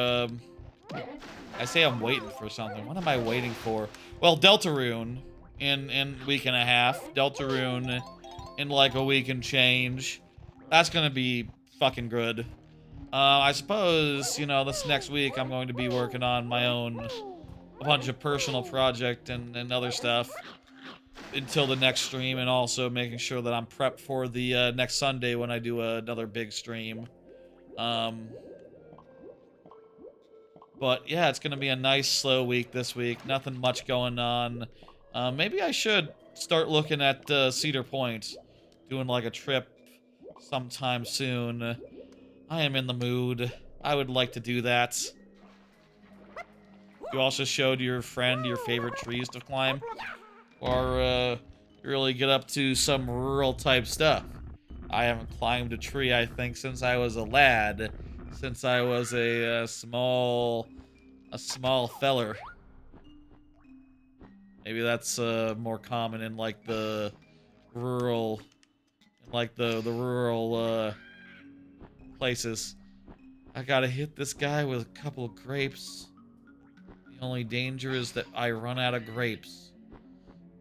I say I'm waiting for something. What am I waiting for? Well, Deltarune in a week and a half. Deltarune in like a week and change. That's gonna be fucking good. I suppose, you know, this next week I'm going to be working on my own, a bunch of personal project and other stuff until the next stream, and also making sure that I'm prepped for the next Sunday when I do another big stream. But yeah, it's gonna be a nice slow week this week. Nothing much going on. Maybe I should start looking at Cedar Point, doing like a trip sometime soon. I am in the mood. I would like to do that. You also showed your friend your favorite trees to climb, or really get up to some rural type stuff. I haven't climbed a tree, I think, since I was a lad, since I was a small feller. Maybe that's more common in like the rural, the rural places. I gotta hit this guy with a couple of grapes. The only danger is that I run out of grapes.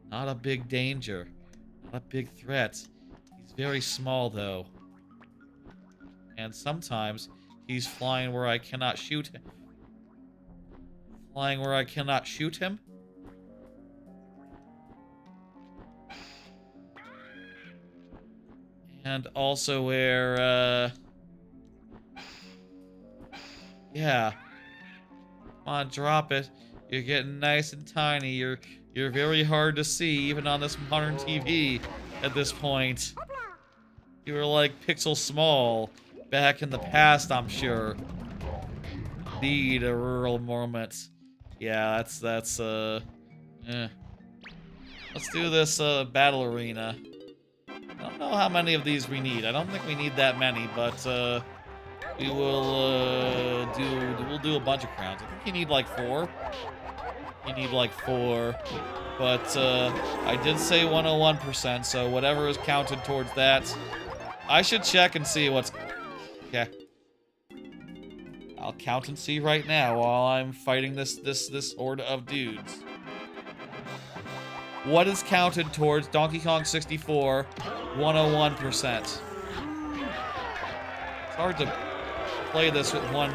Not a big danger. Not a big threat. He's very small, though. And sometimes he's flying where I cannot shoot him. Flying where I cannot shoot him? And also where, yeah. Come on, drop it. You're getting nice and tiny. You're very hard to see, even on this modern TV at this point. You were like pixel small back in the past, I'm sure. Indeed, a rural moment. Yeah, that's eh. Let's do this battle arena. I don't know how many of these we need. I don't think we need that many, but we will we'll do a bunch of crowns. I think you need like 4. You need like 4. But I did say 101%, so whatever is counted towards that. I should check and see what's... Okay. I'll count and see right now while I'm fighting this horde of dudes. What is counted towards Donkey Kong 64 101%? It's hard to play this with one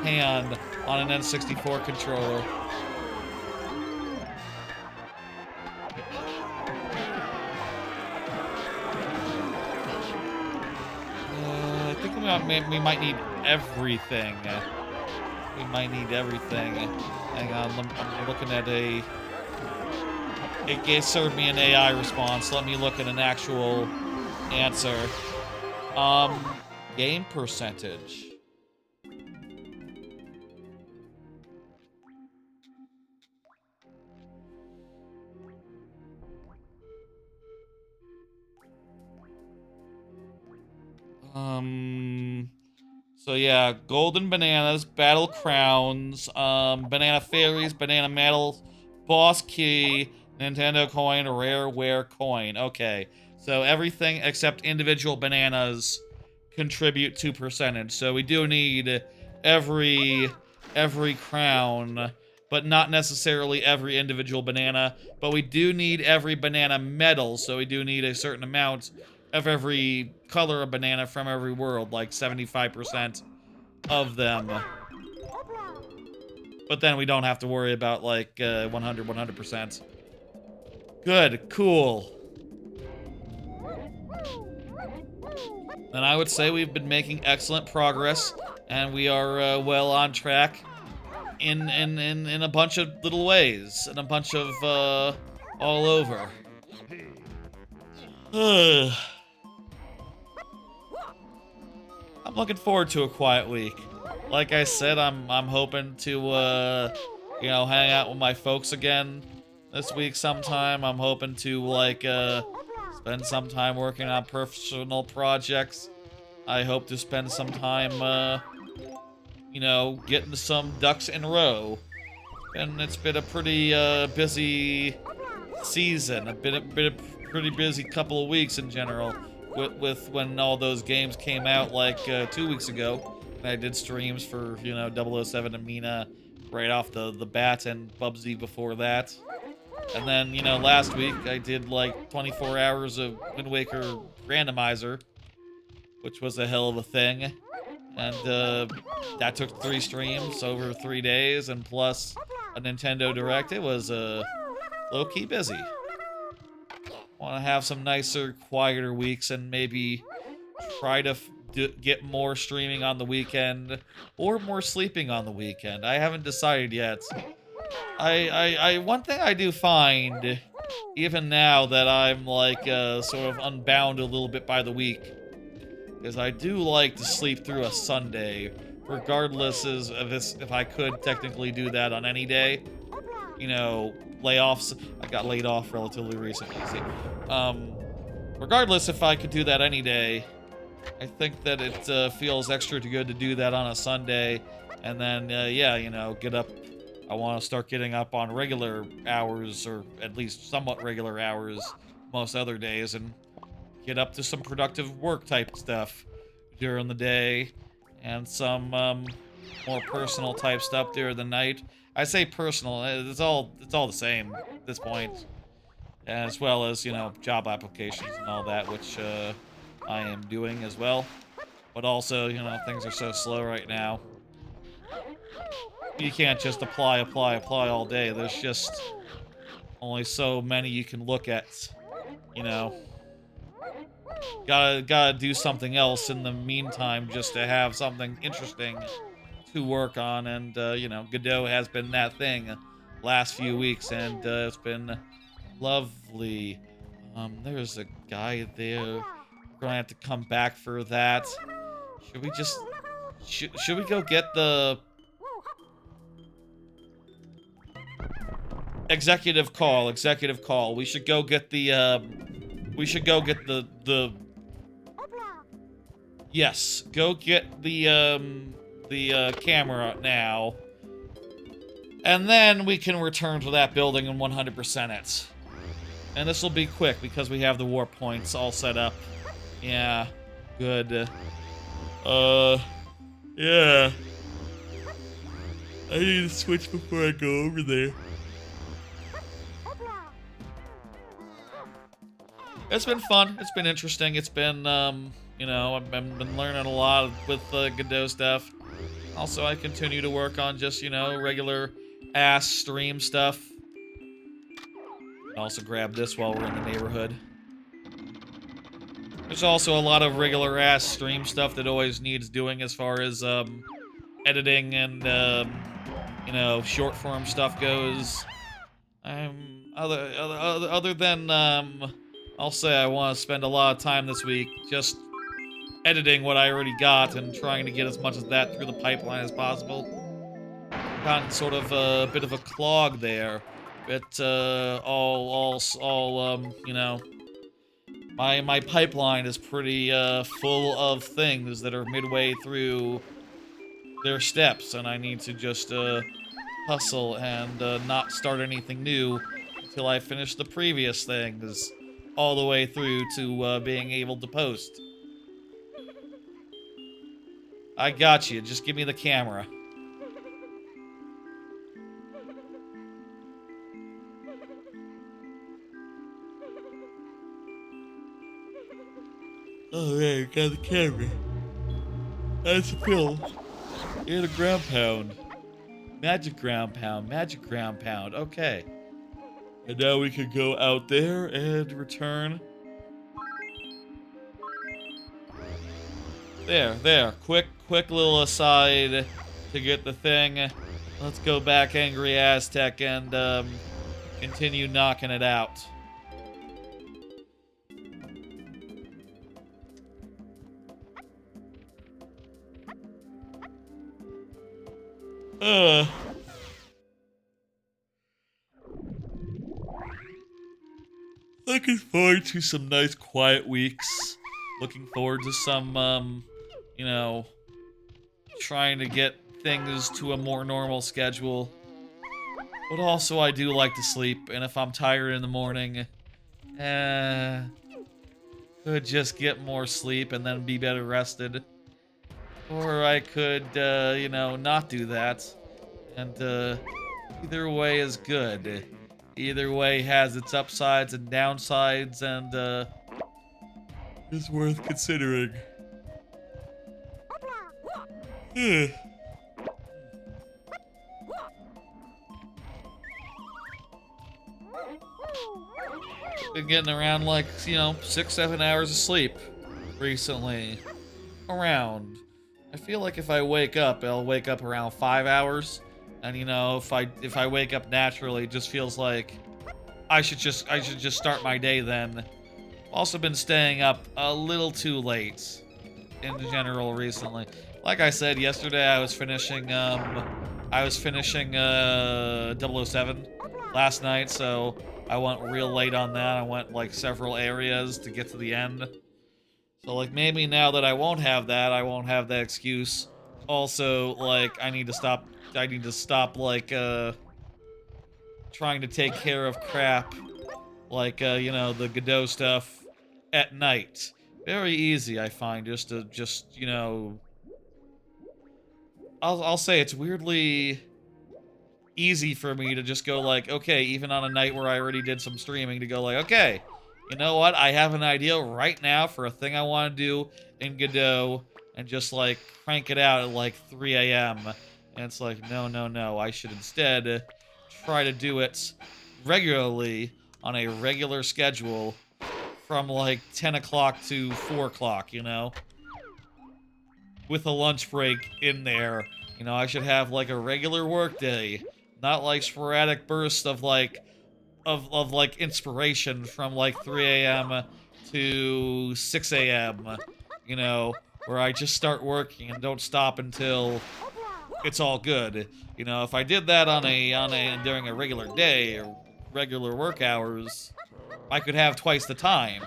hand on an N64 controller. I think we might need everything. We might need everything. Hang on, I'm looking at a... It served me an AI response. Let me look at an actual answer. Game percentage. So yeah, golden bananas, battle crowns, banana fairies, banana medals, boss key, Nintendo coin, rareware coin. Okay, so everything except individual bananas contribute to percentage. So we do need every crown, but not necessarily every individual banana. But we do need every banana medal, so we do need a certain amount of every color of banana from every world, like 75% of them. But then we don't have to worry about like 100%. Good, cool. And I would say we've been making excellent progress, and we are well on track in a bunch of little ways, in a bunch of all over. I'm looking forward to a quiet week. Like I said, I'm hoping to you know, hang out with my folks again this week sometime. I'm hoping to like spend some time working on personal projects. I hope to spend some time you know, getting some ducks in a row. And it's been a pretty busy season. A pretty busy couple of weeks in general. With when all those games came out like 2 weeks ago. And I did streams for, you know, 007 and Mina right off the bat, and Bubsy before that. And then, you know, last week I did like 24 hours of Wind Waker Randomizer, which was a hell of a thing. And that took 3 streams over 3 days, and plus a Nintendo Direct. It was low-key busy. Want to have some nicer, quieter weeks and maybe try to get more streaming on the weekend or more sleeping on the weekend. I haven't decided yet. One thing I do find, even now that I'm like sort of unbound a little bit by the week, is I do like to sleep through a Sunday, regardless if I could technically do that on any day. You know, layoffs. I got laid off relatively recently. See, regardless if I could do that any day, I think that it feels extra good to do that on a Sunday, and then yeah, you know, get up. I want to start getting up on regular hours, or at least somewhat regular hours, most other days, and get up to some productive work type stuff during the day, and some more personal type stuff during the night. I say personal, it's all the same at this point, as well as, you know, job applications and all that, which I am doing as well. But also, you know, things are so slow right now. You can't just apply all day. There's just only so many you can look at, you know. Gotta do something else in the meantime just to have something interesting to work on, and you know, Godot has been that thing last few weeks, and it's been lovely. There's a guy there. We're gonna have to come back for that. Should we just should we go get the executive call? We should go get the yes, go get the camera now. And then we can return to that building and 100% it. And this will be quick because we have the warp points all set up. Yeah, good. Yeah. I need to switch before I go over there. It's been fun. It's been interesting. It's been, you know, I've been learning a lot with Godot stuff. Also, I continue to work on just, you know, regular ass stream stuff. Also grab this while we're in the neighborhood. There's also a lot of regular ass stream stuff that always needs doing as far as editing and you know, short form stuff goes. Other than I'll say I want to spend a lot of time this week just editing what I already got and trying to get as much of that through the pipeline as possible. Gotten sort of a bit of a clog there, but you know, my pipeline is pretty full of things that are midway through their steps, and I need to just hustle and not start anything new until I finish the previous things all the way through to being able to post. I got you. Just give me the camera. Oh, yeah, got the camera. That's a pill. And a ground pound. Magic ground pound. Okay. And now we can go out there and return. There. Quick little aside to get the thing. Let's go back Angry Aztec and continue knocking it out. Looking forward to some nice quiet weeks. Looking forward to some, you know, trying to get things to a more normal schedule. But also I do like to sleep, and if I'm tired in the morning, could just get more sleep and then be better rested. Or I could, you know, not do that. And, either way is good. Either way has its upsides and downsides, and, is worth considering. Been getting around like, you know, 6-7 hours of sleep recently. around. I feel like if I wake up, I'll wake up around 5 hours. And you know, if I wake up naturally, it just feels like I should just start my day then. Also been staying up a little too late in general recently. Like I said yesterday, I was finishing 007 last night, so I went real late on that. I went like several areas to get to the end. So like maybe now that I won't have that excuse. Also, like I need to stop like trying to take care of crap like you know, the Godot stuff at night. Very easy, I find, you know, I'll say it's weirdly easy for me to just go like, okay, even on a night where I already did some streaming, to go like, okay, you know what? I have an idea right now for a thing I want to do in Godot, and just like crank it out at like 3 a.m. And it's like, no, no, no. I should instead try to do it regularly on a regular schedule from like 10 o'clock to 4 o'clock, you know? With a lunch break in there. You know, I should have like a regular work day, not like sporadic bursts of like like inspiration from like 3 a.m. to 6 a.m. You know, where I just start working and don't stop until it's all good. You know, if I did that during a regular day or regular work hours, I could have twice the time,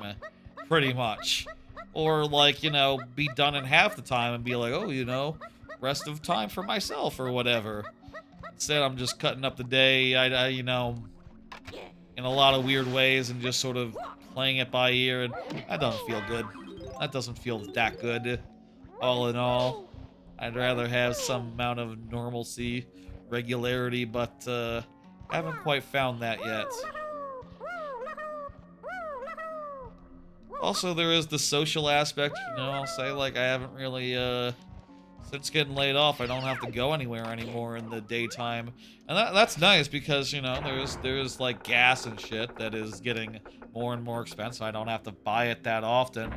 pretty much. Or like, you know, be done in half the time and be like, oh, you know, rest of time for myself or whatever. Instead, I'm just cutting up the day, you know, in a lot of weird ways and just sort of playing it by ear, and that doesn't feel good. That doesn't feel that good, all in all. I'd rather have some amount of normalcy, regularity, but haven't quite found that yet. Also, there is the social aspect, you know, I'll say, like, I haven't really, since getting laid off, I don't have to go anywhere anymore in the daytime. And that's nice because, you know, there's like gas and shit that is getting more and more expensive. I don't have to buy it that often.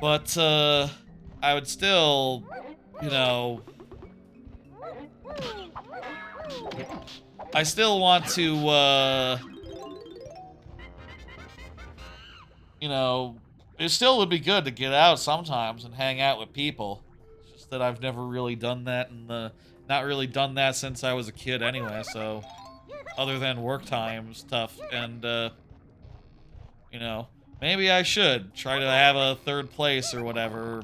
But, I would still, you know, I still want to, you know, it still would be good to get out sometimes and hang out with people. It's just that I've never really done that not really done that since I was a kid anyway, so other than work time stuff, and you know, maybe I should try to have a third place or whatever,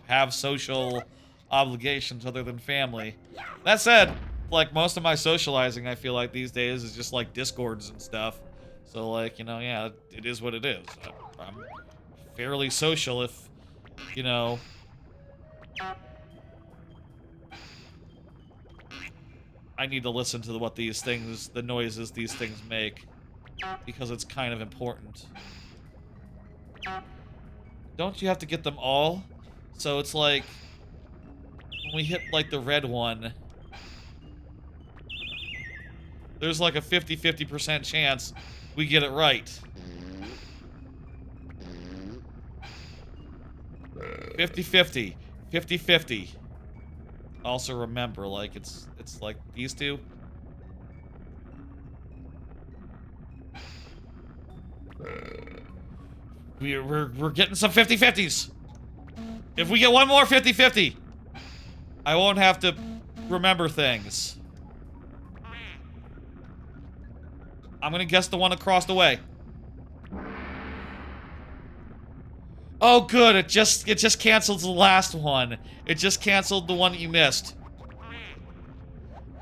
have social obligations other than family. That said, like most of my socializing, I feel like these days is just like Discords and stuff. So like, you know, yeah, it is what it is. I'm fairly social if, you know, I need to listen to what these things, the noises these things make, because it's kind of important. Don't you have to get them all? So it's like, when we hit like the red one, there's like a 50-50% chance we get it right. 50-50. 50-50. Also remember, like, it's like these two. We're getting some 50-50s. If we get one more 50-50, I won't have to remember things. I'm gonna guess the one across the way. Oh, good. It just canceled the last one. It just canceled the one that you missed.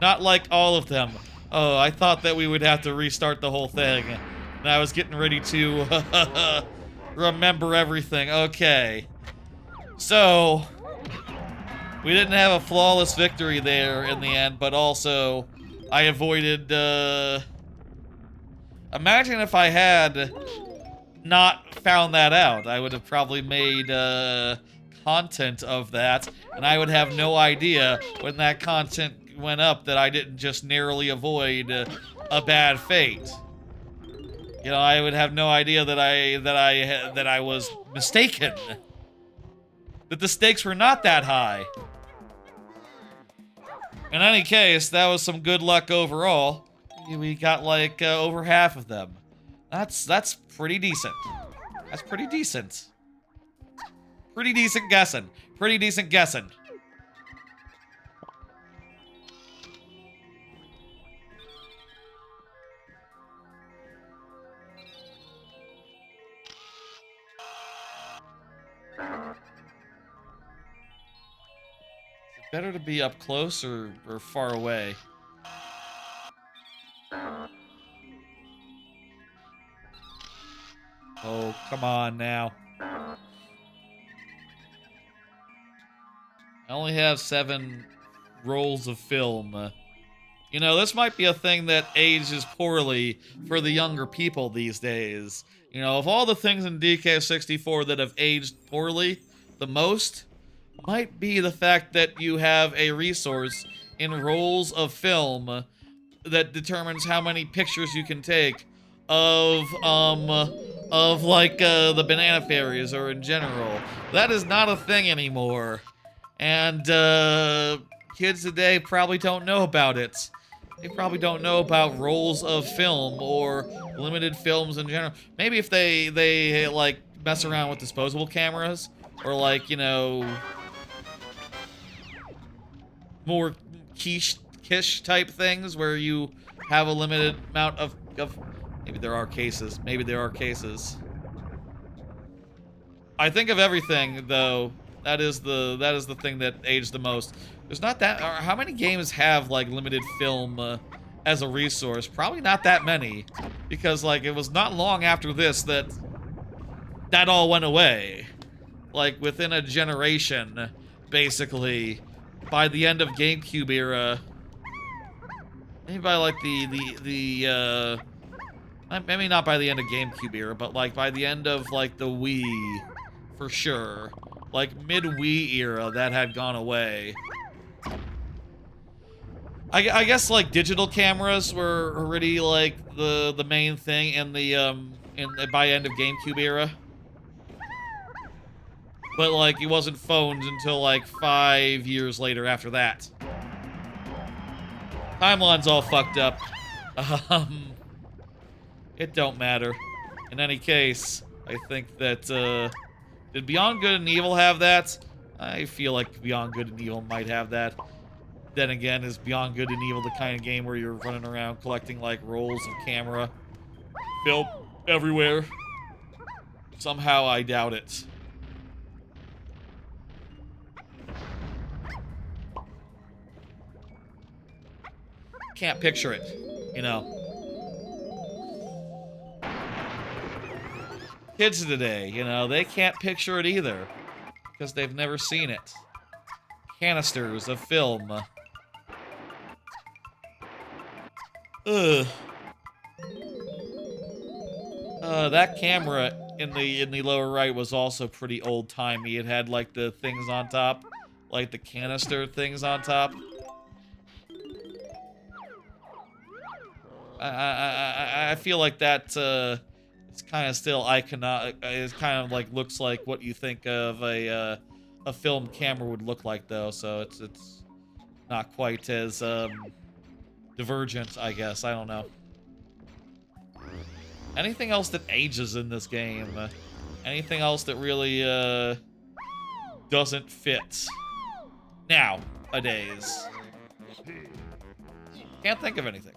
Not like all of them. Oh, I thought that we would have to restart the whole thing. And I was getting ready to remember everything. Okay. So, we didn't have a flawless victory there in the end, but also I avoided, imagine if I had not found that out. I would have probably made content of that, and I would have no idea when that content went up that I didn't just narrowly avoid a bad fate. You know, I would have no idea that I was mistaken. that the stakes were not that high. In any case, that was some good luck overall. We got like over half of them. That's pretty decent. That's pretty decent. Pretty decent guessing. Pretty decent guessing. Better to be up close or far away? Oh, come on now. I only have 7 rolls of film. You know, this might be a thing that ages poorly for the younger people these days. You know, of all the things in DK64 that have aged poorly the most, might be the fact that you have a resource in rolls of film that determines how many pictures you can take of like the banana fairies or in general. That is not a thing anymore, and kids today probably don't know about it. They probably don't know about rolls of film or limited films in general. Maybe if they like mess around with disposable cameras or like, you know, more quiche type things where you have a limited amount of maybe there are cases. Maybe there are cases. I think of everything though. That is the thing that aged the most. There's not that. How many games have like limited film as a resource? Probably not that many, because like it was not long after this that all went away. Like within a generation, basically. By the end of GameCube era, maybe by like maybe not by the end of GameCube era, but like by the end of like the Wii, for sure. Like mid-Wii era, that had gone away. I guess like digital cameras were already like the main thing in the by end of GameCube era. But like it wasn't phones until like 5 years later after that. Timeline's all fucked up. It don't matter. In any case, I think that did Beyond Good and Evil have that? I feel like Beyond Good and Evil might have that. Then again, is Beyond Good and Evil the kind of game where you're running around collecting like rolls of camera film everywhere? Somehow I doubt it. Can't picture it, you know. Kids today, you know, they can't picture it either because they've never seen it. Canisters of film. Ugh. That camera in the lower right was also pretty old-timey. It had like the things on top, like the canister things on top. I feel like that it's kind of still iconic. It kind of like looks like what you think of a film camera would look like, though. So it's not quite as divergent, I guess. I don't know. Anything else that ages in this game? Anything else that really doesn't fit nowadays? Can't think of anything.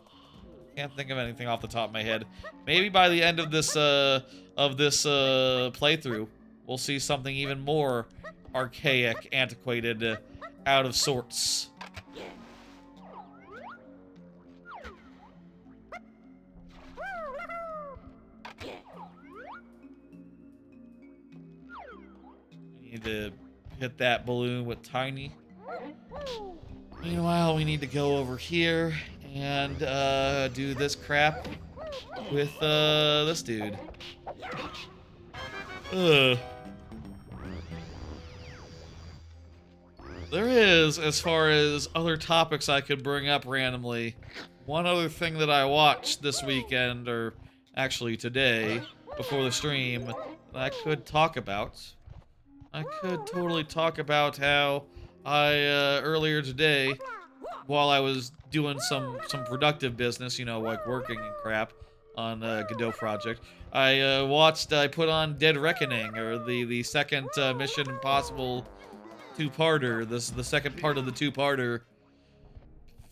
Can't think of anything off the top of my head. Maybe by the end of this playthrough, we'll see something even more archaic, antiquated, out of sorts. We need to hit that balloon with Tiny. Meanwhile, we need to go over here and do this crap with this dude. Ugh. There is, as far as other topics I could bring up randomly, one other thing that I watched this weekend, or actually today, before the stream, that I could talk about. I could totally talk about how I, earlier today, while I was doing some productive business, you know, like working and crap on a Godot project, I put on Dead Reckoning, or the second Mission Impossible two-parter, the second part of the two-parter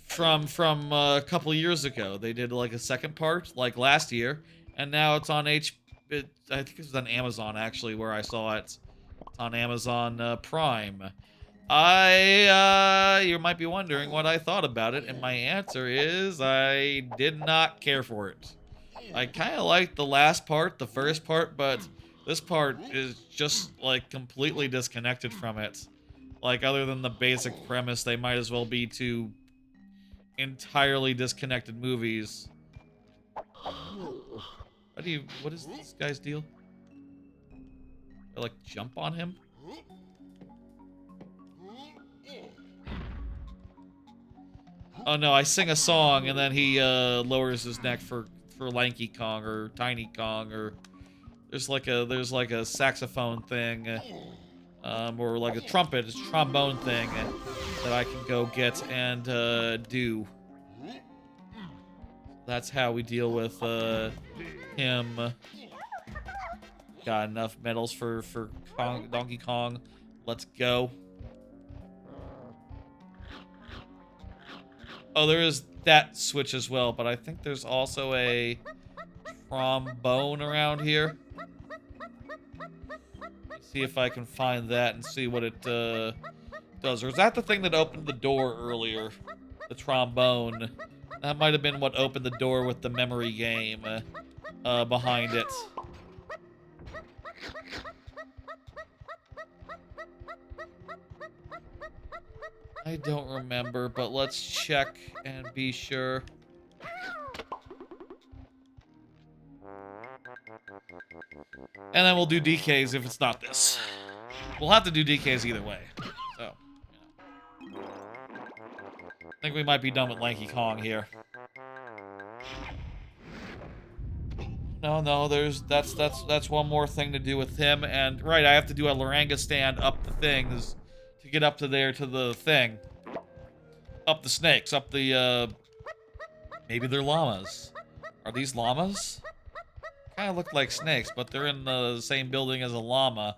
from a couple years ago. They did like a second part like last year, and now it's on I think it was on Amazon actually where I saw it. It's on Amazon Prime. You might be wondering what I thought about it, and my answer is I did not care for it. I kind of liked the last part, the first part, but this part is just like completely disconnected from it. Like, other than the basic premise, they might as well be two entirely disconnected movies. What is this guy's deal? I like jump on him? Oh no, I sing a song and then he lowers his neck for Lanky Kong or Tiny Kong, or there's like a saxophone thing, or like a trombone thing that I can go get and do. That's how we deal with him. Got enough medals for Donkey Kong. Let's go. Oh, there is that switch as well, but I think there's also a trombone around here. Let's see if I can find that and see what it does. Or is that the thing that opened the door earlier? The trombone. That might have been what opened the door with the memory game behind it. I don't remember, but let's check and be sure. And then we'll do DKs if it's not this. We'll have to do DKs either way. So, you know. I think we might be done with Lanky Kong here. No, that's one more thing to do with him, and right, I have to do a Laranga stand up the things to get up to there to the thing. Up the snakes, up the maybe they're llamas. Are these llamas? Kind of look like snakes, but they're in the same building as a llama.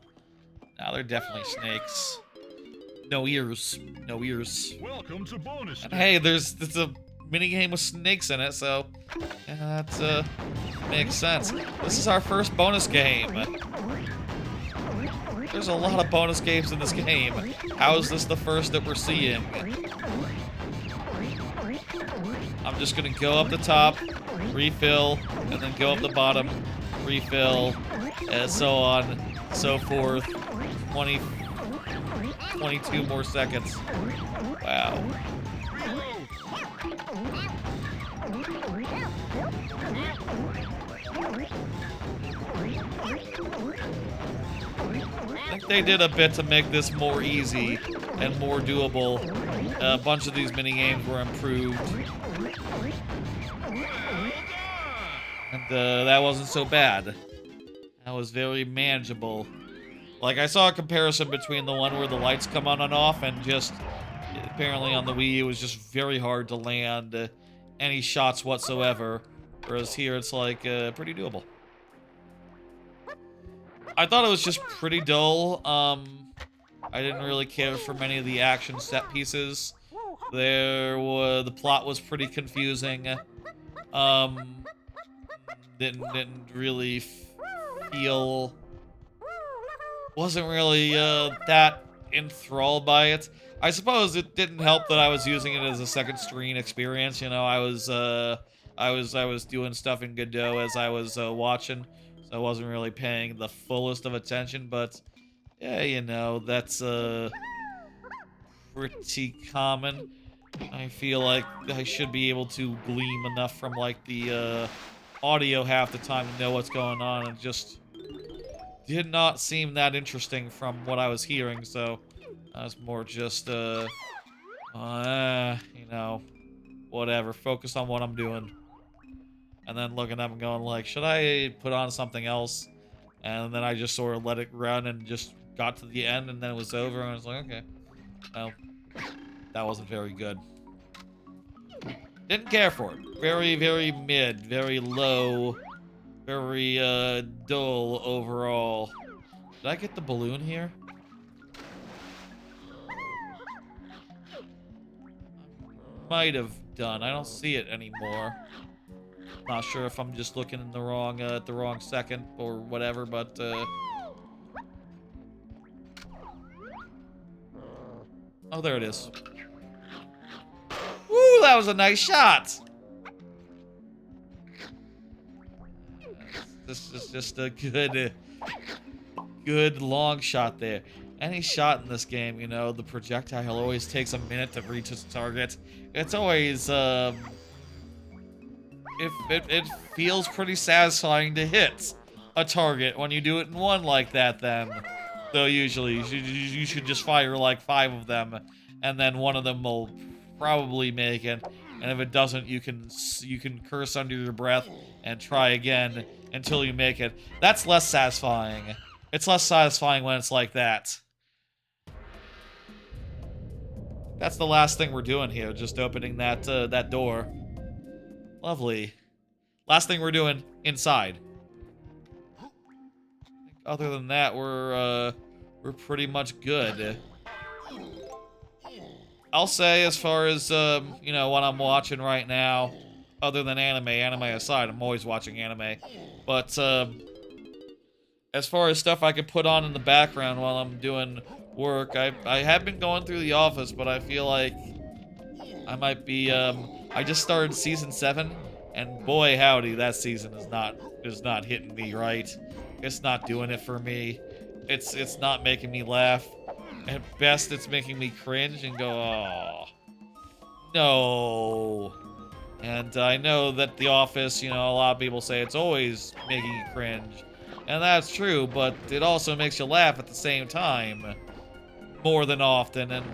Now they're definitely snakes. No ears. No ears. Welcome to bonus. And hey, there's a mini game with snakes in it, so yeah, that makes sense. This is our first bonus game. There's a lot of bonus games in this game. How is this the first that we're seeing? I'm just gonna go up the top, refill, and then go up the bottom, refill, and so on, so forth. 22 more seconds. Wow. I think they did a bit to make this more easy and more doable. A bunch of these mini games were improved. And that wasn't so bad. That was very manageable. Like, I saw a comparison between the one where the lights come on and off, and just apparently on the Wii it was just very hard to land any shots whatsoever. Whereas here it's like pretty doable. I thought it was just pretty dull. I didn't really care for many of the action set pieces. The plot was pretty confusing. Didn't really feel... Wasn't really that enthralled by it. I suppose it didn't help that I was using it as a second screen experience. You know, I was doing stuff in Godot as I was watching, so I wasn't really paying the fullest of attention. But yeah, you know, that's pretty common. I feel like I should be able to glean enough from like the audio half the time to know what's going on, and just did not seem that interesting from what I was hearing. So I was more just you know, whatever, focus on what I'm doing. And then looking up and going like, should I put on something else? And then I just sort of let it run and just got to the end and then it was over, and I was like, okay, well, that wasn't very good. Didn't care for it. Very, very mid, very low, very dull overall. Did I get the balloon here? Might have done. I don't see it anymore. Not sure if I'm just looking in the wrong at the wrong second or whatever, but oh, there it is. Woo, that was a nice shot. This is just a good long shot there. Any shot in this game, you know, the projectile always takes a minute to reach its target. It's always, it feels pretty satisfying to hit a target when you do it in one like that, then. Though usually, you should just fire like 5 of them, and then one of them will probably make it. And if it doesn't, you can curse under your breath and try again until you make it. That's less satisfying. It's less satisfying when it's like that. That's the last thing we're doing here, just opening that door. Lovely. Last thing we're doing inside. Other than that, we're pretty much good. I'll say, as far as you know, what I'm watching right now, other than anime aside, I'm always watching anime. But as far as stuff I can put on in the background while I'm doing work, I have been going through The Office, but I feel like I might be I just started season 7, and boy howdy, that season is not hitting me right. It's not doing it for me. It's not making me laugh. At best, it's making me cringe and go, oh, no. And I know that The Office, you know, a lot of people say it's always making you cringe. And that's true, but it also makes you laugh at the same time. More than often, and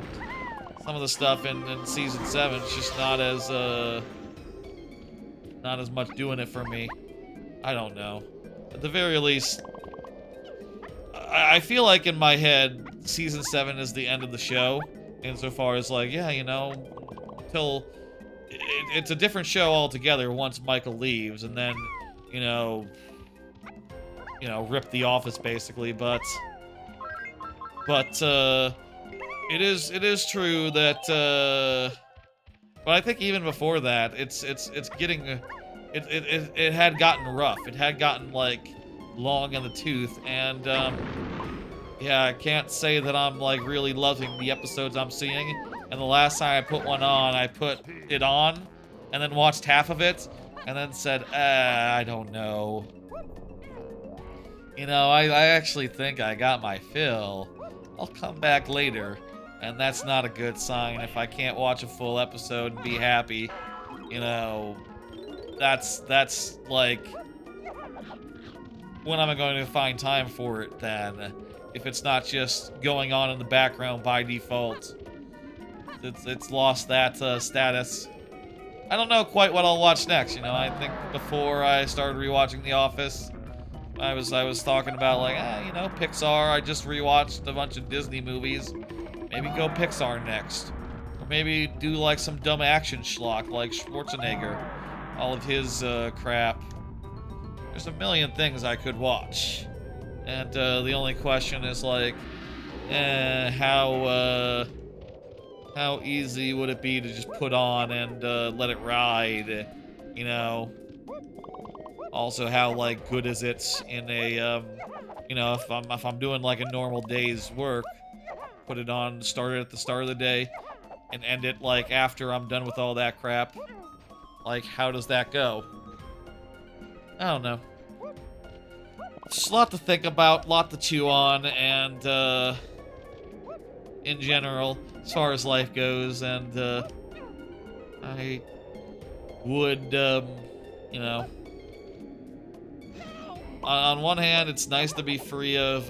some of the stuff in season 7 is just not as much doing it for me. I don't know. At the very least, I feel like in my head, season 7 is the end of the show, insofar as like, yeah, you know, till it's a different show altogether once Michael leaves, and then, you know, rip The Office basically, but it is true that but I think even before that, it's getting it had gotten rough. It had gotten like long in the tooth, and yeah, I can't say that I'm like really loving the episodes I'm seeing. And the last time I put one on, I put it on and then watched half of it and then said, I don't know. You know, I actually think I got my fill. I'll come back later. And that's not a good sign. If I can't watch a full episode and be happy, you know, that's like, when am I going to find time for it then? If it's not just going on in the background by default. It's lost that status. I don't know quite what I'll watch next, you know. I think before I started rewatching The Office, I was talking about like, you know, Pixar. I just rewatched a bunch of Disney movies. Maybe go Pixar next. Or maybe do like some dumb action schlock like Schwarzenegger. All of his crap. There's a million things I could watch. And the only question is like, how easy would it be to just put on and let it ride, you know? Also, how like good is it in a you know, if I'm doing like a normal day's work, put it on, start it at the start of the day, and end it like after I'm done with all that crap. Like, how does that go? I don't know. Just a lot to think about, lot to chew on, and in general, as far as life goes, and I would, you know, on one hand, it's nice to be free of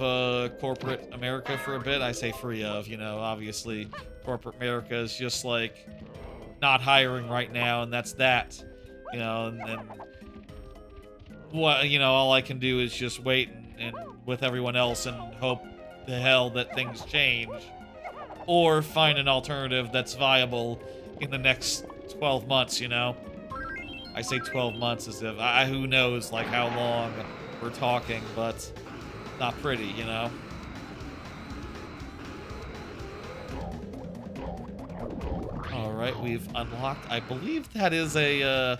corporate America for a bit. I say free of, you know, obviously corporate America is just like not hiring right now, and that's that, you know, and what, you know, all I can do is just wait and with everyone else and hope the hell that things change. Or find an alternative that's viable in the next 12 months, you know? I say 12 months as if, who knows, like, how long we're talking, but not pretty, you know? Alright, we've unlocked, I believe that is a,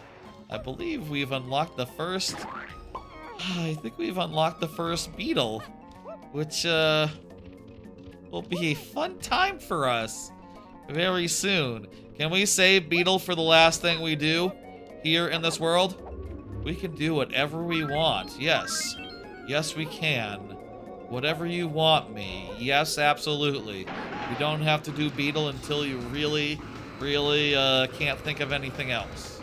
I believe we've unlocked the first, I think we've unlocked the first Beetle, which, will be a fun time for us very soon. Can we save Beetle for the last thing we do here in this world? We can do whatever we want. Yes. Yes, we can. Whatever you want me. Yes, absolutely. You don't have to do Beetle until you really, really can't think of anything else.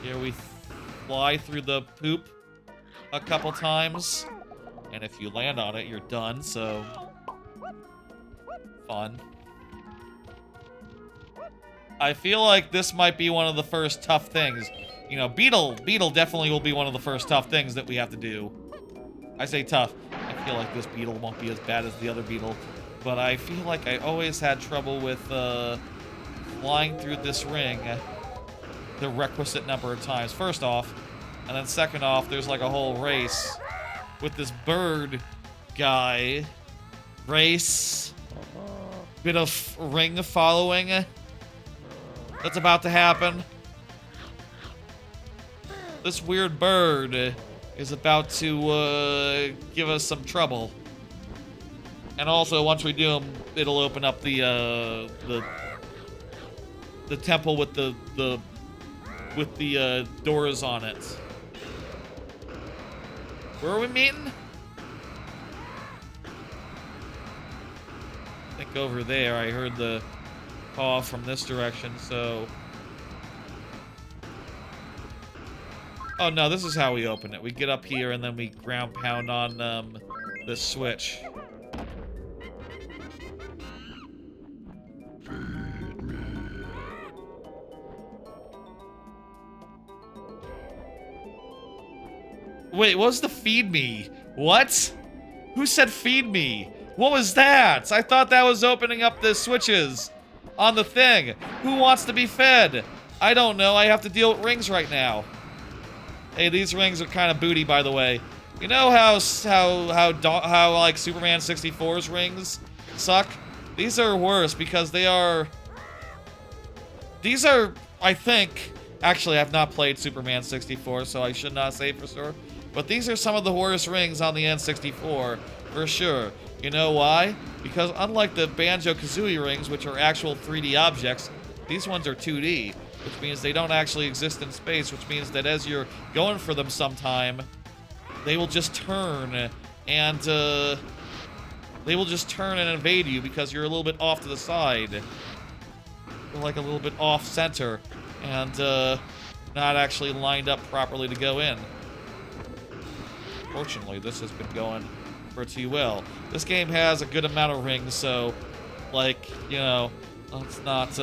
Here we fly through the poop a couple times. And if you land on it, you're done, so... fun. I feel like this might be one of the first tough things. You know, Beetle definitely will be one of the first tough things that we have to do. I say tough. I feel like this Beetle won't be as bad as the other Beetle. But I feel like I always had trouble with, flying through this ring the requisite number of times. First off, and then second off, there's like a whole race with this bird guy. Race. Bit of ring following that's about to happen. This weird bird is about to give us some trouble. And also, once we do him, it'll open up the temple with the doors on it. Where are we meeting? I think over there. I heard the call from this direction, so... oh, no, this is how we open it. We get up here, and then we ground pound on this switch. Wait, what was the feed me? What? Who said feed me? What was that? I thought that was opening up the switches on the thing. Who wants to be fed? I don't know. I have to deal with rings right now. Hey, these rings are kind of booty, by the way. You know how like Superman 64's rings suck? These are worse because these are, I think, actually I've not played Superman 64, so I should not say for sure. But these are some of the worst rings on the N64, for sure. You know why? Because unlike the Banjo-Kazooie rings, which are actual 3D objects, these ones are 2D, which means they don't actually exist in space, which means that as you're going for them sometime, they will just turn and, invade you because you're a little bit off to the side. You're like a little bit off-center and, not actually lined up properly to go in. Fortunately, this has been going pretty well. This game has a good amount of rings, so, like, you know, let's not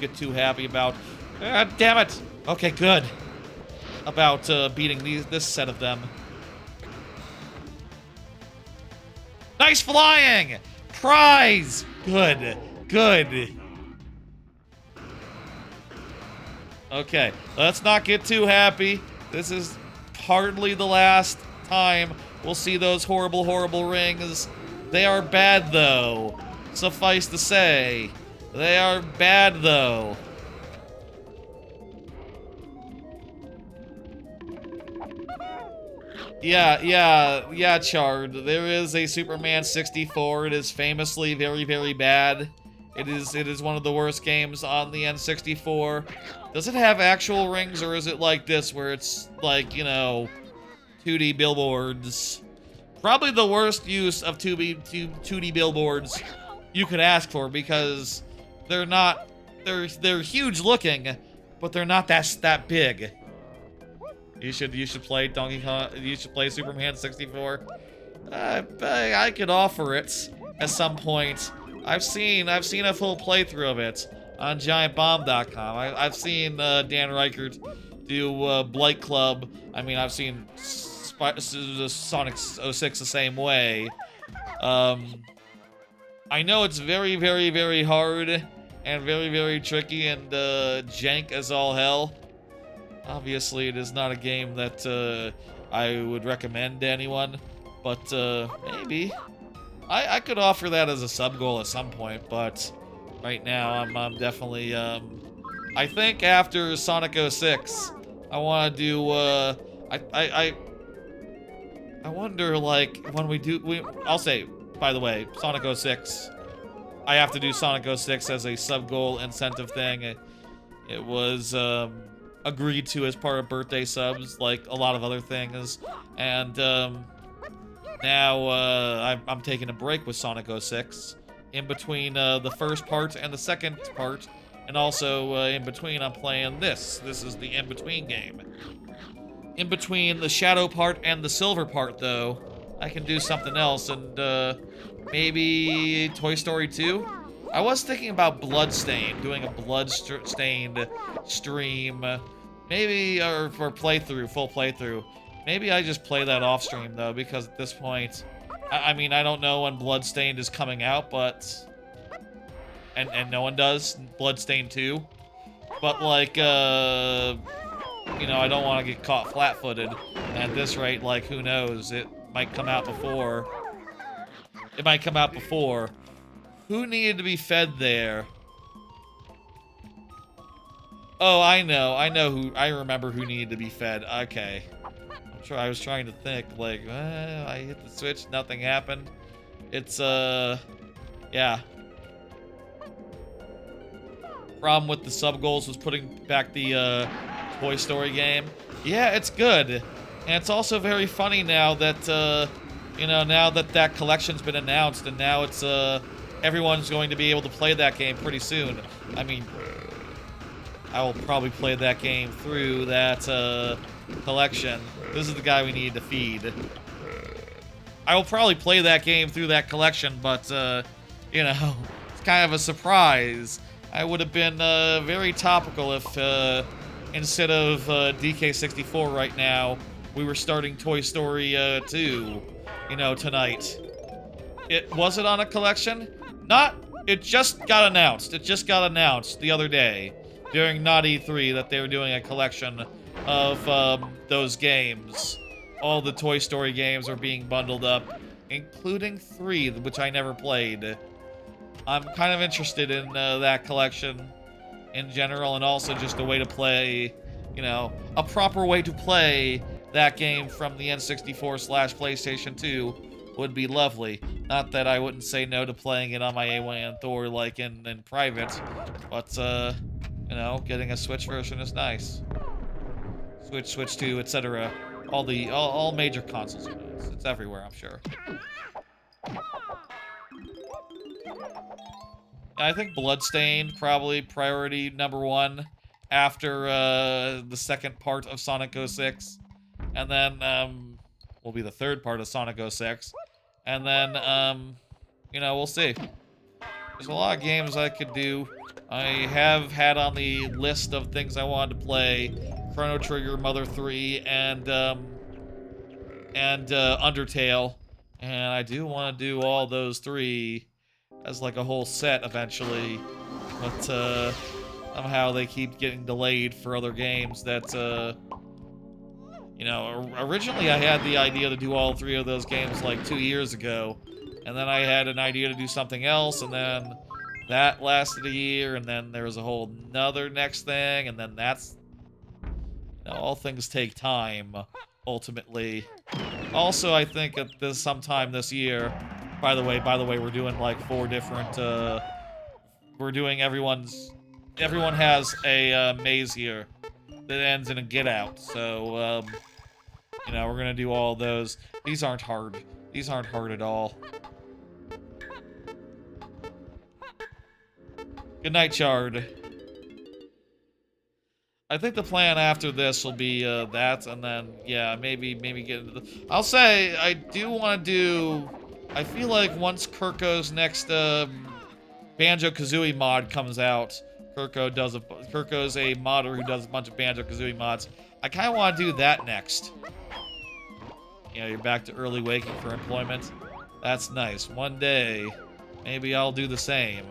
get too happy about... damn it! Okay, good. About beating this set of them. Nice flying! Prize! Good. Good. Okay, let's not get too happy. This is hardly the last time we'll see those horrible, horrible rings. They are bad, though. Suffice to say, they are bad, though. Yeah, Chard. There is a Superman 64. It is famously very, very bad. It is one of the worst games on the N64. Does it have actual rings, or is it like this, where it's like, you know, 2D billboards? Probably the worst use of 2D billboards you could ask for, because they're not, they're huge looking, but they're not that big. You should play Donkey Kong. You should play Superman 64. I could offer it at some point. I've seen a full playthrough of it on GiantBomb.com. I've seen Dan Reichert do Blight Club. I mean, I've seen Sonic 06 the same way. I know it's very, very, very hard and very, very tricky and jank as all hell. Obviously, it is not a game that I would recommend to anyone, but maybe. I could offer that as a sub-goal at some point, but right now I'm definitely, I think after Sonic 06, I want to do, I wonder, like, when I'll say, by the way, Sonic 06, I have to do Sonic 06 as a sub-goal incentive thing. It was, agreed to as part of birthday subs, like a lot of other things, and, now, I'm taking a break with Sonic 06, in between, the first part and the second part, and also, in between, I'm playing this. This is the in-between game. In between the Shadow part and the Silver part, though, I can do something else, and, maybe Toy Story 2? I was thinking about Bloodstained, doing a Bloodstained stream, maybe, or playthrough, full playthrough. Maybe I just play that off stream, though, because at this point, I mean, I don't know when Bloodstained is coming out, but... And no one does, Bloodstained 2. But, like, you know, I don't want to get caught flat-footed. And at this rate, like, who knows? It might come out before. It might come out before. Who needed to be fed there? Oh, I know who, I remember who needed to be fed. Okay. I was trying to think, like, I hit the switch, nothing happened. It's, yeah. Problem with the sub-goals was putting back the, Toy Story game. Yeah, it's good. And it's also very funny now that, you know, now that that collection's been announced, and now it's, everyone's going to be able to play that game pretty soon. I mean, I will probably play that game through that, collection. This is the guy we need to feed. I will probably play that game through that collection, but, you know, it's kind of a surprise. I would have been, very topical if, instead of, DK64 right now, we were starting Toy Story, 2, you know, tonight. Was it on a collection? It just got announced. It just got announced the other day, during Not E3, that they were doing a collection of, those games. All the Toy Story games are being bundled up, including 3, which I never played. I'm kind of interested in, that collection in general, and also just a way to play, you know, a proper way to play that game from the N64/PlayStation 2 would be lovely. Not that I wouldn't say no to playing it on my A1 Thor, like, in private, but, you know, getting a Switch version is nice. Switch 2, etc. All major consoles are nice. It's everywhere, I'm sure. I think Bloodstained, probably priority number 1 after, the second part of Sonic 06. And then, will be the third part of Sonic 06. And then, you know, we'll see. There's a lot of games I could do. I have had on the list of things I wanted to play Chrono Trigger, Mother 3, and Undertale. And I do want to do all those 3 as like a whole set eventually. But, somehow they keep getting delayed for other games that, you know, originally I had the idea to do all 3 of those games like 2 years ago. And then I had an idea to do something else, and then that lasted a year, and then there was a whole nother next thing, and then that's... You know, all things take time, ultimately. Also, I think at sometime this year... By the way, we're doing like 4 different, we're doing everyone has a, maze here that ends in a get out, so, you know, we're gonna do all those. These aren't hard. These aren't hard at all. Good night, Chard. I think the plan after this will be, that, and then, yeah, maybe get into the... I'll say, I do want to do... I feel like once Kirko's next, Banjo-Kazooie mod comes out, Kirko's a modder who does a bunch of Banjo-Kazooie mods. I kind of want to do that next. You know, you're back to early waking for employment. That's nice. One day, maybe I'll do the same.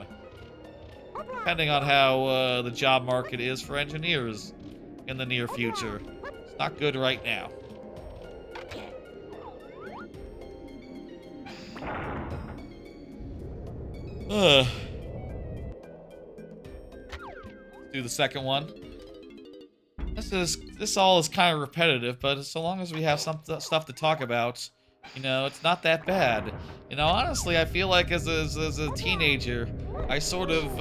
Depending on how the job market is for engineers in the near future. It's not good right now. Do the second one. This all is kind of repetitive, but so long as we have some stuff to talk about, you know, it's not that bad. You know, honestly, I feel like as a teenager, I sort of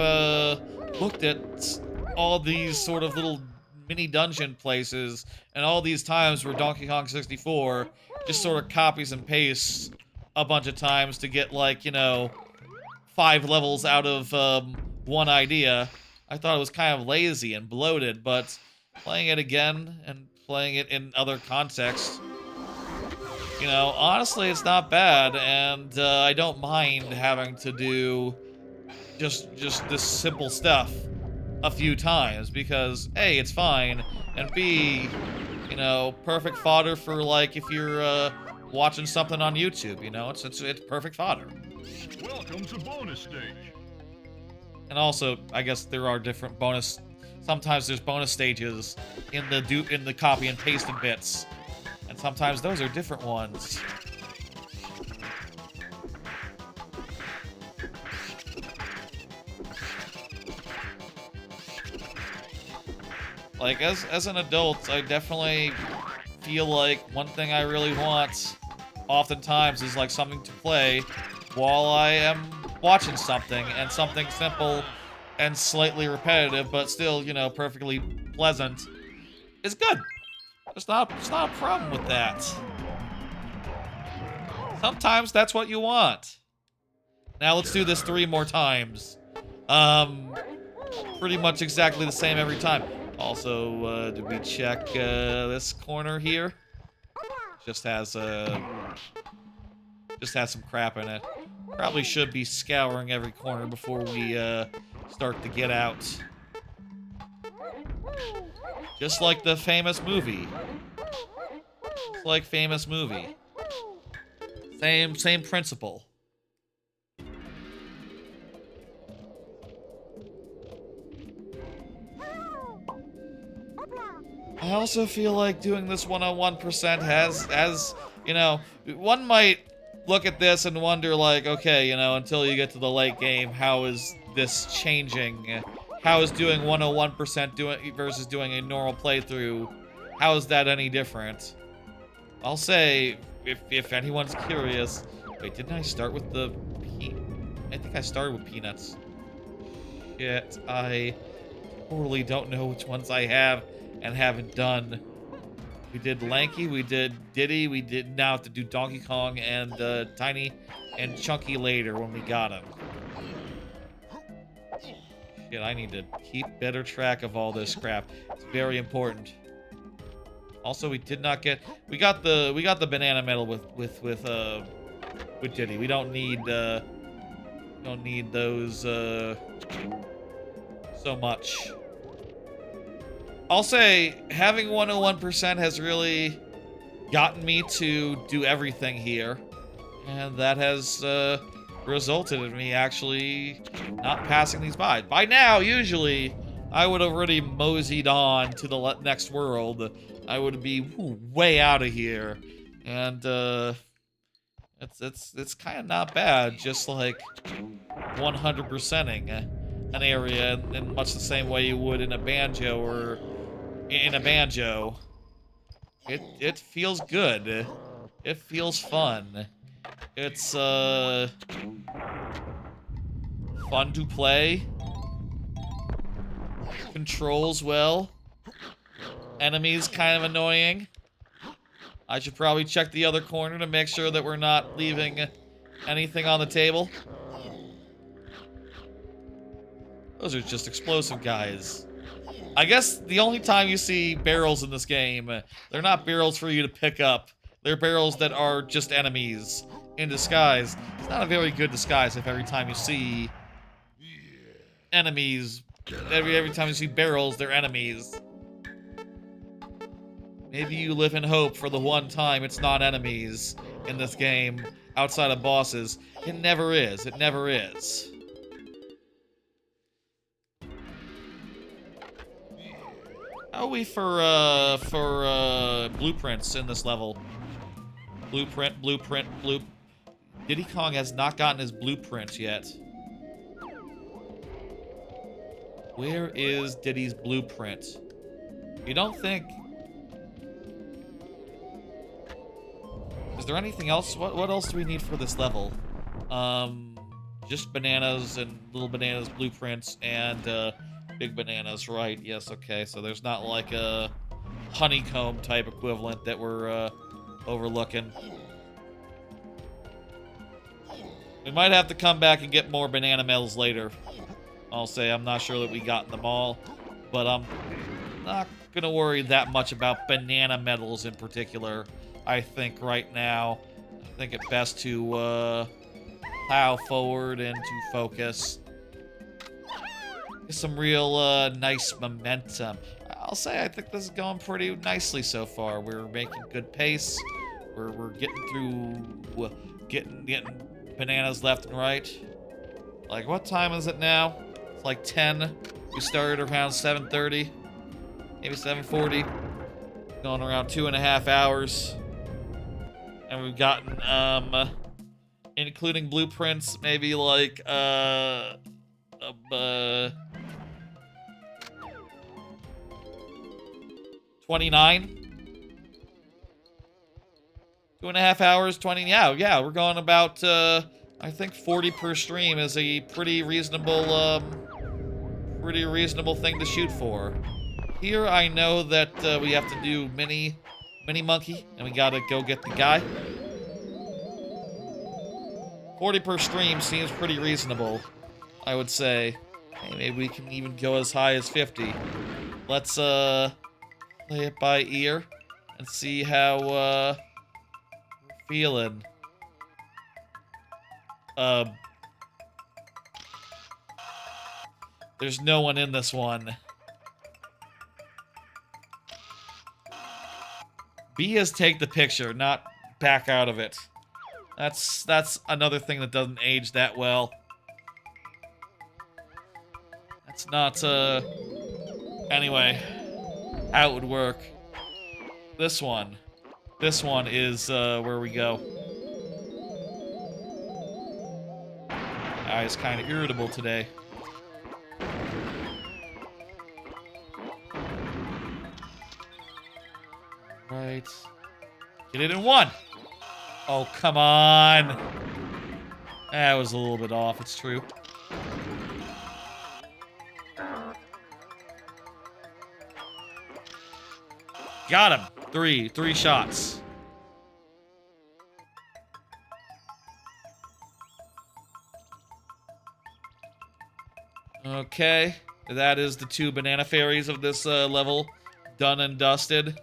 looked at all these sort of little mini dungeon places and all these times where Donkey Kong 64 just sort of copies and pastes a bunch of times to get, like, you know, 5 levels out of one idea. I thought it was kind of lazy and bloated, but playing it again and playing it in other contexts, you know, honestly, it's not bad, and I don't mind having to do just this simple stuff a few times, because A, it's fine, and B, you know, perfect fodder for, like, if you're watching something on YouTube, you know, it's perfect fodder. Welcome to bonus stage. And also, I guess there are different bonus. Sometimes there's bonus stages in the copy and pasting bits, and sometimes those are different ones. Like, as an adult, I definitely feel like one thing I really want oftentimes is, like, something to play while I am watching something, and something simple and slightly repetitive, but still, you know, perfectly pleasant is good. It's not a problem with that. Sometimes that's what you want. Now let's do this 3 more times. Pretty much exactly the same every time. Also, did we check this corner here? Just has some crap in it. Probably should be scouring every corner before we start to get out. Just like the famous movie. Just like famous movie. Same principle. I also feel like doing this 101% has, you know, one might look at this and wonder, like, okay, you know, until you get to the late game, how is this changing? How is doing 101% versus doing a normal playthrough, how is that any different? I'll say, if anyone's curious, wait, didn't I start with the I think I started with peanuts. Shit, I totally don't know which ones I have and haven't done. We did Lanky, we did Diddy, we did now have to do Donkey Kong and Tiny and Chunky later when we got him. Shit, I need to keep better track of all this crap. It's very important. Also, we did not get we got the banana medal with Diddy. We don't need those so much. I'll say having 101% has really gotten me to do everything here, and that has resulted in me actually not passing these by. By now, usually, I would have already moseyed on to the next world. I would be way out of here, and it's kind of not bad, just like 100%ing an area in much the same way you would in a banjo or in a banjo. It feels good. It feels fun. It's fun to play. Controls well. Enemies kind of annoying. I should probably check the other corner to make sure that we're not leaving anything on the table. Those are just explosive guys. I guess the only time you see barrels in this game, they're not barrels for you to pick up. They're barrels that are just enemies in disguise. It's not a very good disguise if every time you see enemies Every time you see barrels, they're enemies. Maybe you live in hope for the one time it's not enemies in this game, outside of bosses. It never is. It never is. How are we for blueprints in this level? Blueprint. Diddy Kong has not gotten his blueprint yet. Where is Diddy's blueprint? You don't think... Is there anything else? What else do we need for this level? Just bananas and little bananas blueprints and big bananas, right? Yes, okay. So there's not like a honeycomb type equivalent that we're overlooking. We might have to come back and get more banana medals later. I'll say I'm not sure that we got them all, but I'm not gonna worry that much about banana medals in particular. I think right now, I think it best to plow forward and to focus. Get some real nice momentum. I'll say I think this is going pretty nicely so far. We're making good pace. We're getting through, getting bananas left and right. Like, what time is it now? It's like 10. We started around 7:30, maybe 7:40. Going around 2.5 hours. And we've gotten, including blueprints, maybe like, 29? 2.5 hours, 20, yeah, we're going about, I think 40 per stream is a pretty reasonable thing to shoot for. Here I know that, we have to do mini monkey, and we gotta go get the guy. 40 per stream seems pretty reasonable, I would say. Hey, maybe we can even go as high as 50. Let's, play it by ear and see how, we're feeling. There's no one in this one. B is take the picture, not back out of it. That's another thing that doesn't age that well. That's not, anyway, how it would work. This one is, where we go. Guy's kind of irritable today. Right. Get it in one! Oh, come on! That was a little bit off, it's true. Got him! Three shots. Okay, that is the 2 banana fairies of this level done and dusted.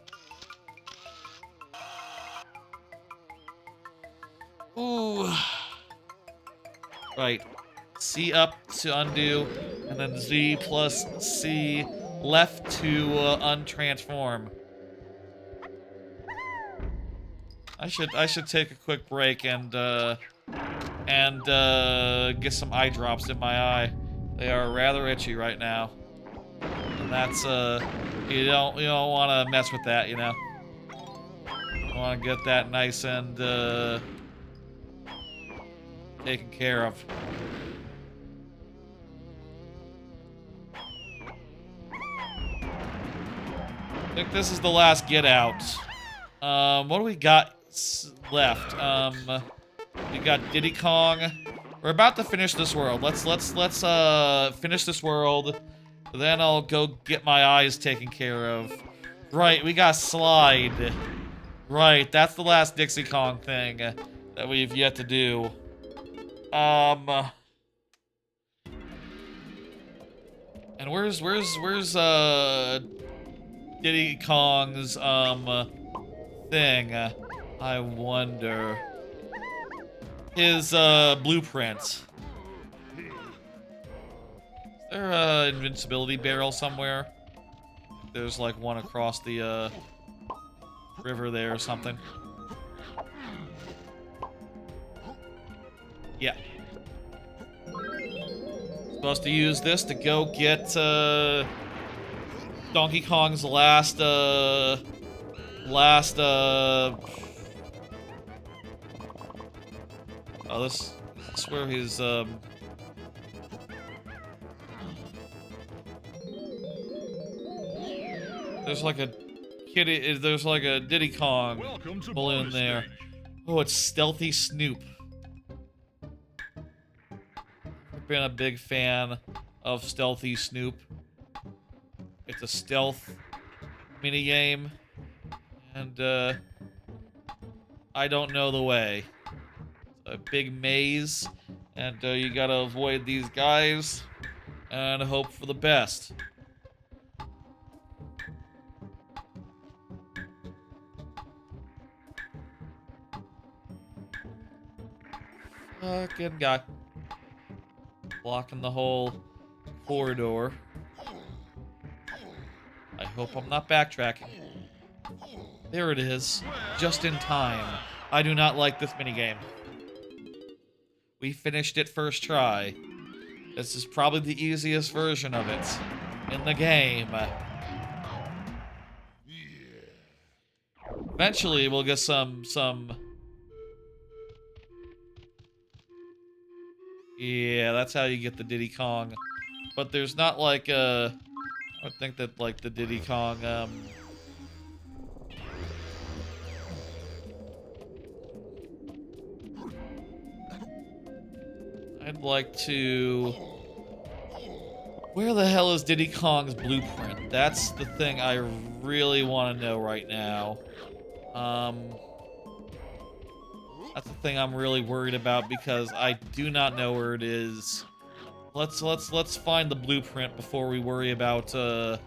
Ooh. Right. C up to undo, and then Z plus C left to untransform. I should take a quick break and get some eye drops in my eye. They are rather itchy right now. And that's you don't want to mess with that, you know. You want to get that nice and taken care of. I think this is the last get out. What do we got left? We got Diddy Kong. We're about to finish this world. Let's finish this world. Then I'll go get my eyes taken care of. Right, we got Slide. Right, that's the last Dixie Kong thing that we've yet to do. And where's Diddy Kong's thing? I wonder. His blueprint. Is there an invincibility barrel somewhere? There's like one across the river there or something. Yeah. Supposed to use this to go get Donkey Kong's last oh, this is where his there's like a kitty, there's like a Diddy Kong balloon there. Oh, it's Stealthy Snoop. I've been a big fan of Stealthy Snoop. It's a stealth minigame, and I don't know the way. It's a big maze, and you gotta avoid these guys and hope for the best. Fucking guy. Blocking the whole corridor. I hope I'm not backtracking. There it is. Just in time. I do not like this minigame. We finished it first try. This is probably the easiest version of it in the game. Eventually, we'll get some... Yeah, that's how you get the Diddy Kong. But there's not like I would think that like the Diddy Kong I'd like to... Where the hell is Diddy Kong's blueprint? That's the thing I really want to know right now. That's the thing I'm really worried about because I do not know where it is. Let's find the blueprint before we worry about let's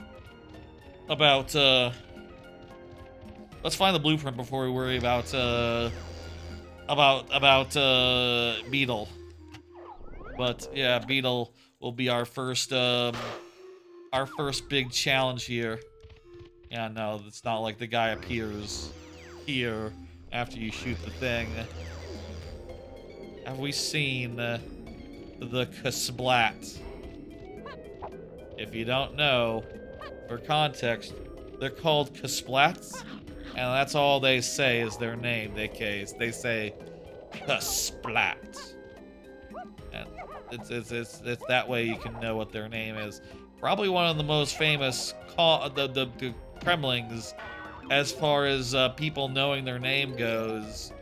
find the blueprint before we worry about Beetle. But yeah, Beetle will be our first big challenge here. Yeah, no, it's not like the guy appears here after you shoot the thing. Have we seen the Kasplat? If you don't know, for context, they're called Kasplats, and that's all they say is their name. They say Kasplat, and it's that way you can know what their name is. Probably one of the most famous the Kremlings as far as people knowing their name goes.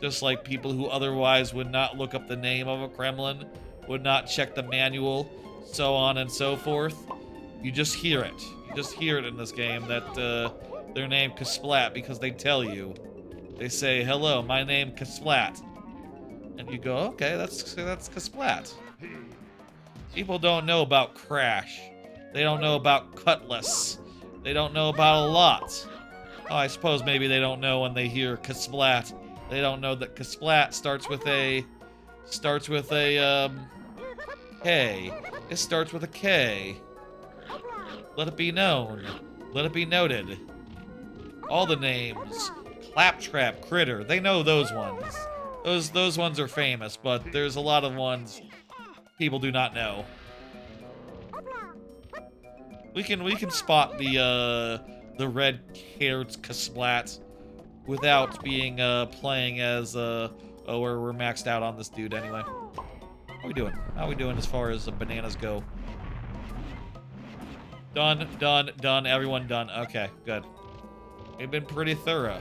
Just like people who otherwise would not look up the name of a Kremlin, would not check the manual, so on and so forth. You just hear it. You just hear it in this game that they're named Kasplat because they tell you. They say, "Hello, my name Kasplat," and you go, "Okay, that's Kasplat." People don't know about Crash. They don't know about Cutlass. They don't know about a lot. Oh, I suppose maybe they don't know when they hear Kasplat. They don't know that Kasplat starts with a K. It starts with a K. Let it be known. Let it be noted. All the names. Claptrap, Critter. They know those ones. Those ones are famous, but there's a lot of ones people do not know. We can spot the red-haired Kasplat without being playing as we're maxed out on this dude anyway. How we doing? How we doing as far as bananas go? Done, done, done. Everyone done. Okay, good. We've been pretty thorough.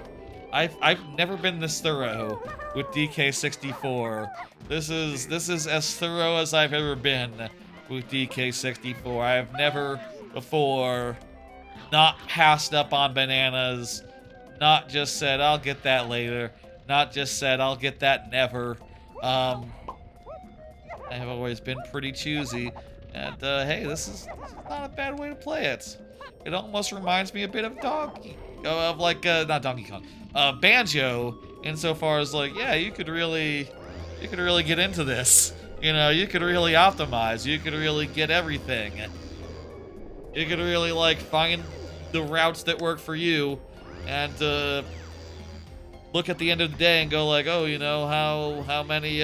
I've never been this thorough with DK64. This is as thorough as I've ever been with DK64. I have never before not passed up on bananas, not just said I'll get that later, not just said I'll get that never. I have always been pretty choosy, and hey, this is not a bad way to play it. It almost reminds me a bit of not Donkey Kong, Banjo, insofar as like, yeah, you could really get into this. You know, you could really optimize. You could really get everything. You could really, like, find the routes that work for you and look at the end of the day and go like, oh, you know, how many,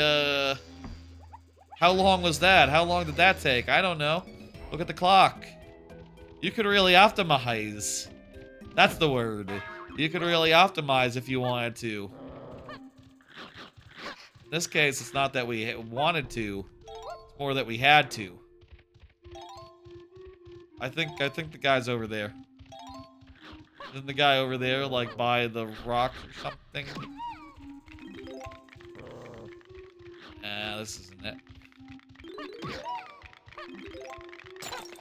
how long was that? How long did that take? I don't know. Look at the clock. You could really optimize. That's the word. You could really optimize if you wanted to. In this case, it's not that we wanted to. It's more that we had to. I think the guy's over there. Isn't the guy over there, like, by the rock or something? Nah, this isn't it.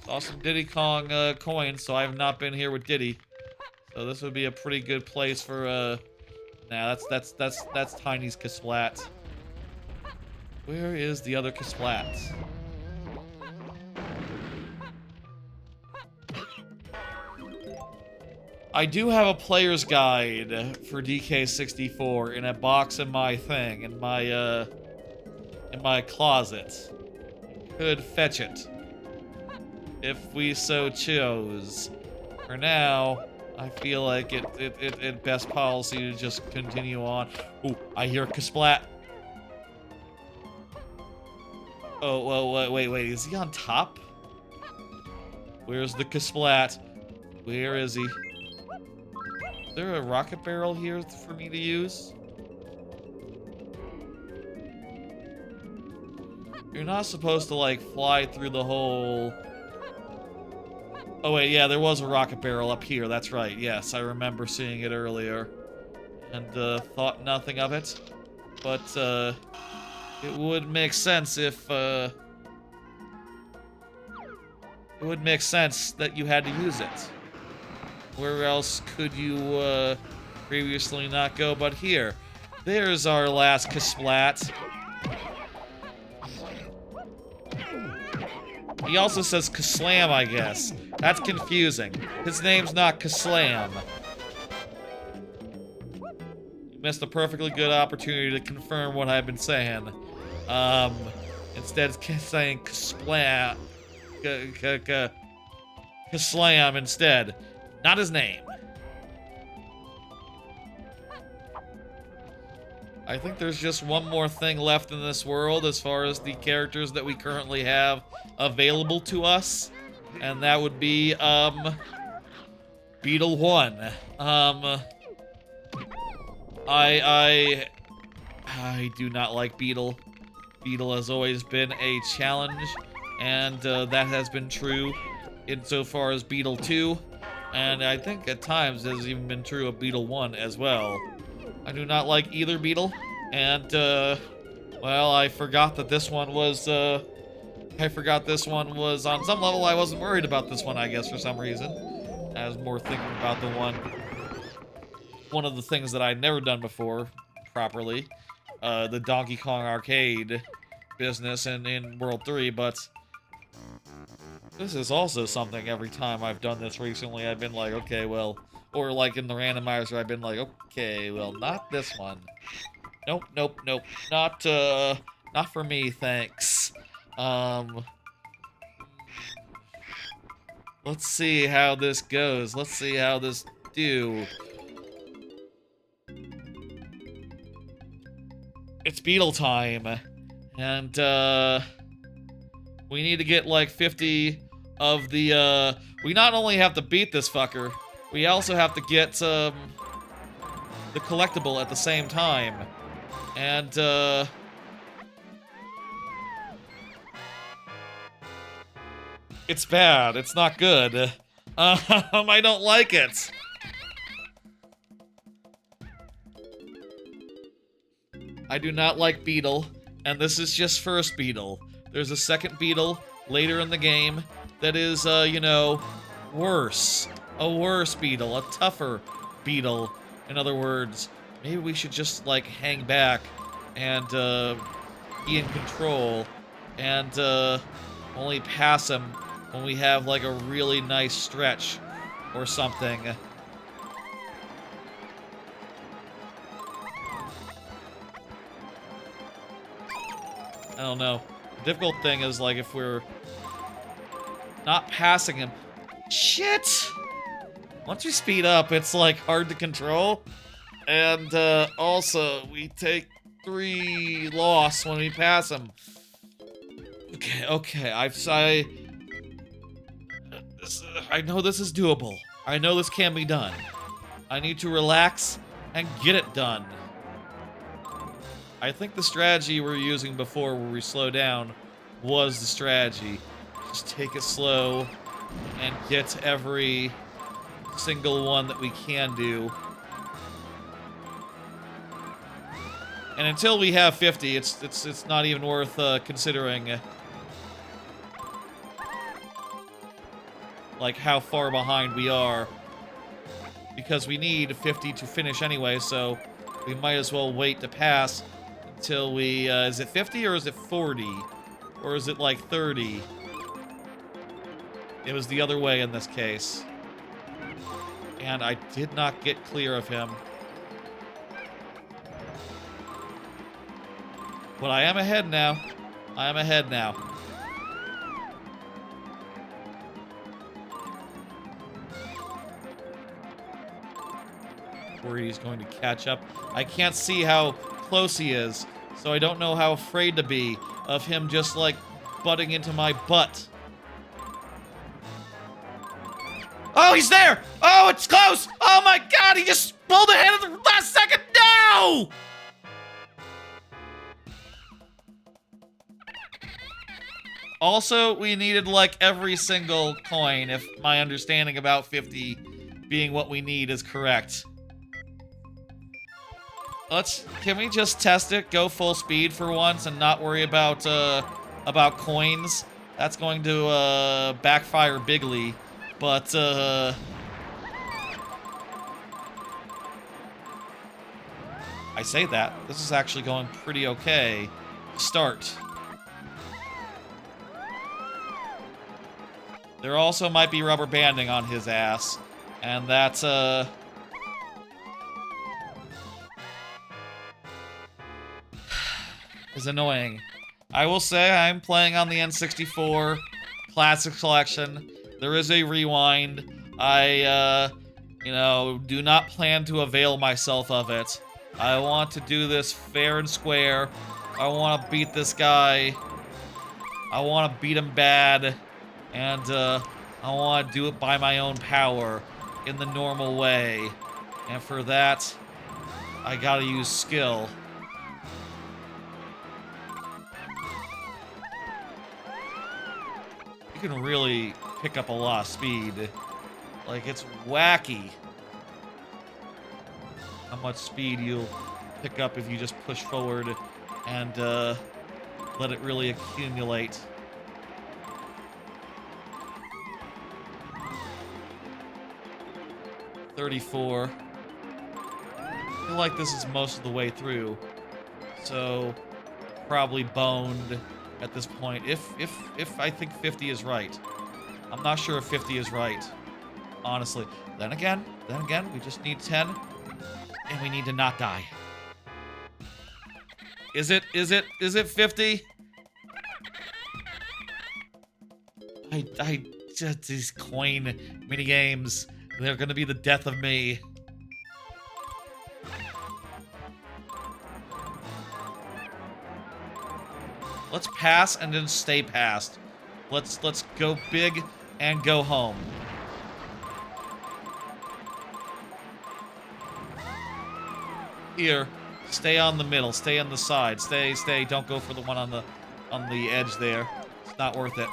Saw some Diddy Kong coins, so I have not been here with Diddy. So this would be a pretty good place for nah, that's Tiny's Kasplat. Where is the other Kasplat? I do have a player's guide for DK64 in a box in my thing, in my closet. Could fetch it. If we so chose. For now, I feel like it best policy to just continue on. Ooh, I hear Kasplat. Oh, well, wait, is he on top? Where's the Kasplat? Where is he? Is there a rocket barrel here for me to use? You're not supposed to, like, fly through the whole... Oh, wait, yeah, there was a rocket barrel up here. That's right. Yes, I remember seeing it earlier. And, thought nothing of it. But, it would make sense if, it would make sense that you had to use it. Where else could you, previously not go but here? There's our last Kasplat. He also says Kaslam, I guess. That's confusing. His name's not Kaslam. You missed a perfectly good opportunity to confirm what I've been saying. Instead of saying Kasplat. Kaslam instead. Not his name. I think there's just one more thing left in this world as far as the characters that we currently have available to us. And that would be, Beetle One. I do not like Beetle. Beetle has always been a challenge, and that has been true insofar as Beetle 2. And I think at times it has even been true of Beetle 1 as well. I do not like either Beetle, and, well, I forgot that this one was, on some level. I wasn't worried about this one, I guess, for some reason. I was more thinking about the one of the things that I'd never done before, properly. The Donkey Kong arcade business in World 3, but this is also something every time I've done this recently, I've been like, okay, well, or like in the randomizer, I've been like, okay, well, not this one. Nope, not for me, thanks. Let's see how this goes. Let's see how this do. It's Beetle time. And, we need to get, like, 50 of the, we not only have to beat this fucker, we also have to get, the collectible at the same time. And, it's bad. It's not good. I don't like it. I do not like Beetle, and this is just first Beetle. There's a second Beetle later in the game that is, you know, worse. A worse Beetle, a tougher Beetle. In other words, maybe we should just, like, hang back and, be in control and, only pass him when we have, like, a really nice stretch or something. I don't know. The difficult thing is, like, if we're not passing him. Shit! Once we speed up, it's, like, hard to control. And, also, we take 3 loss when we pass him. Okay, I know this is doable. I know this can be done. I need to relax and get it done. I think the strategy we were using before where we slow down was the strategy. Just take it slow and get every single one that we can do. And until we have 50, it's not even worth considering like how far behind we are, because we need 50 to finish anyway, so we might as well wait to pass until we, is it 50 or is it 40? Or is it like 30? It was the other way in this case. And I did not get clear of him. But I am ahead now. I am ahead now. Worried he's going to catch up. I can't see how close he is, so I don't know how afraid to be of him just, like, butting into my butt. Oh, he's there! Oh, it's close! Oh my god, he just pulled ahead at the last second! No! Also, we needed, like, every single coin, if my understanding about 50 being what we need is correct. Can we just test it, go full speed for once, and not worry about coins? That's going to, backfire bigly, but, I say that. This is actually going pretty okay. Start. There also might be rubber banding on his ass, and that's, is annoying. I will say I'm playing on the N64 Classic Collection. There is a rewind. I, you know, do not plan to avail myself of it. I want to do this fair and square. I want to beat this guy. I want to beat him bad. And, I want to do it by my own power in the normal way. And for that, I gotta use skill. You can really pick up a lot of speed. Like, it's wacky how much speed you'll pick up if you just push forward and let it really accumulate. $34. I feel like this is most of the way through, so probably boned at this point. If I think 50 is right. I'm not sure if 50 is right, honestly. Then again, we just need 10, and we need to not die. Is it 50? I just, these coin minigames, they're gonna be the death of me. Let's pass and then stay past. Let's go big and go home. Here, stay on the middle, stay on the side, stay, don't go for the one on the edge there. It's not worth it.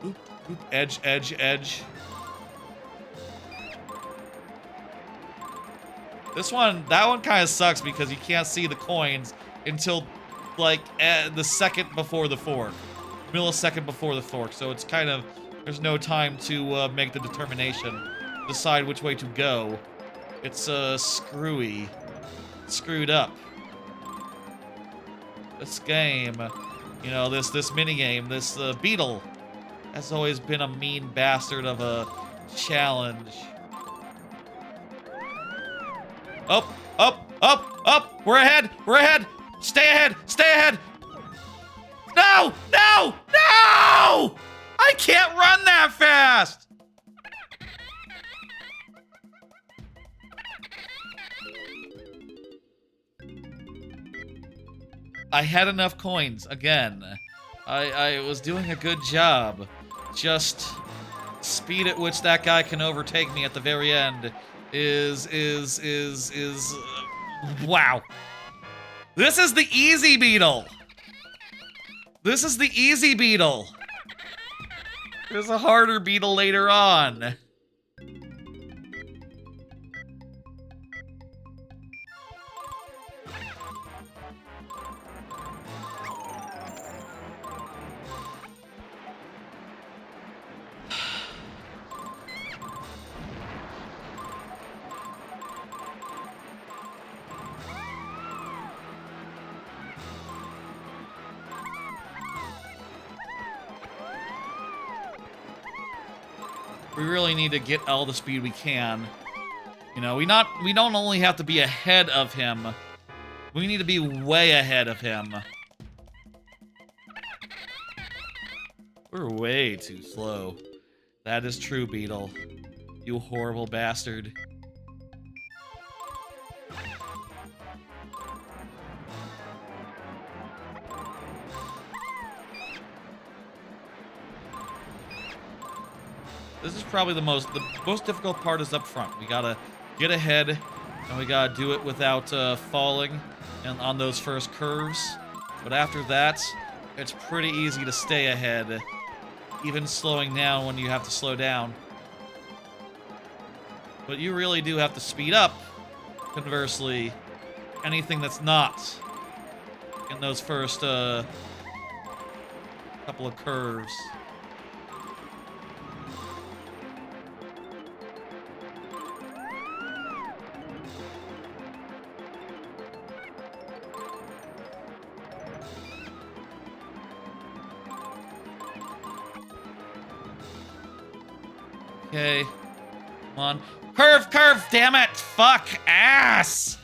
Oop, oop, edge, edge, edge. That one kind of sucks because you can't see the coins until, like, the second before the fork. Millisecond before the fork, so it's kind of, there's no time to make the determination, decide which way to go. It's, screwy. Screwed up. This game, you know, this minigame, this, Beetle, has always been a mean bastard of a challenge. Oh, Up! Up! We're ahead! We're ahead! Stay ahead! Stay ahead! No! No! No! I can't run that fast! I had enough coins, again. I was doing a good job. Just speed at which that guy can overtake me at the very end is wow. This is the easy Beetle. This is the easy Beetle. There's a harder Beetle later on. We really need to get all the speed we can. You know, we don't only have to be ahead of him. We need to be way ahead of him. We're way too slow. That is true, Beetle. You horrible bastard. This is probably the most difficult part is up front. We gotta get ahead, and we gotta do it without falling and on those first curves. But after that, it's pretty easy to stay ahead, even slowing down when you have to slow down. But you really do have to speed up, conversely, anything that's not in those first couple of curves. Okay, come on. Curve, curve, damn it! Fuck, ass!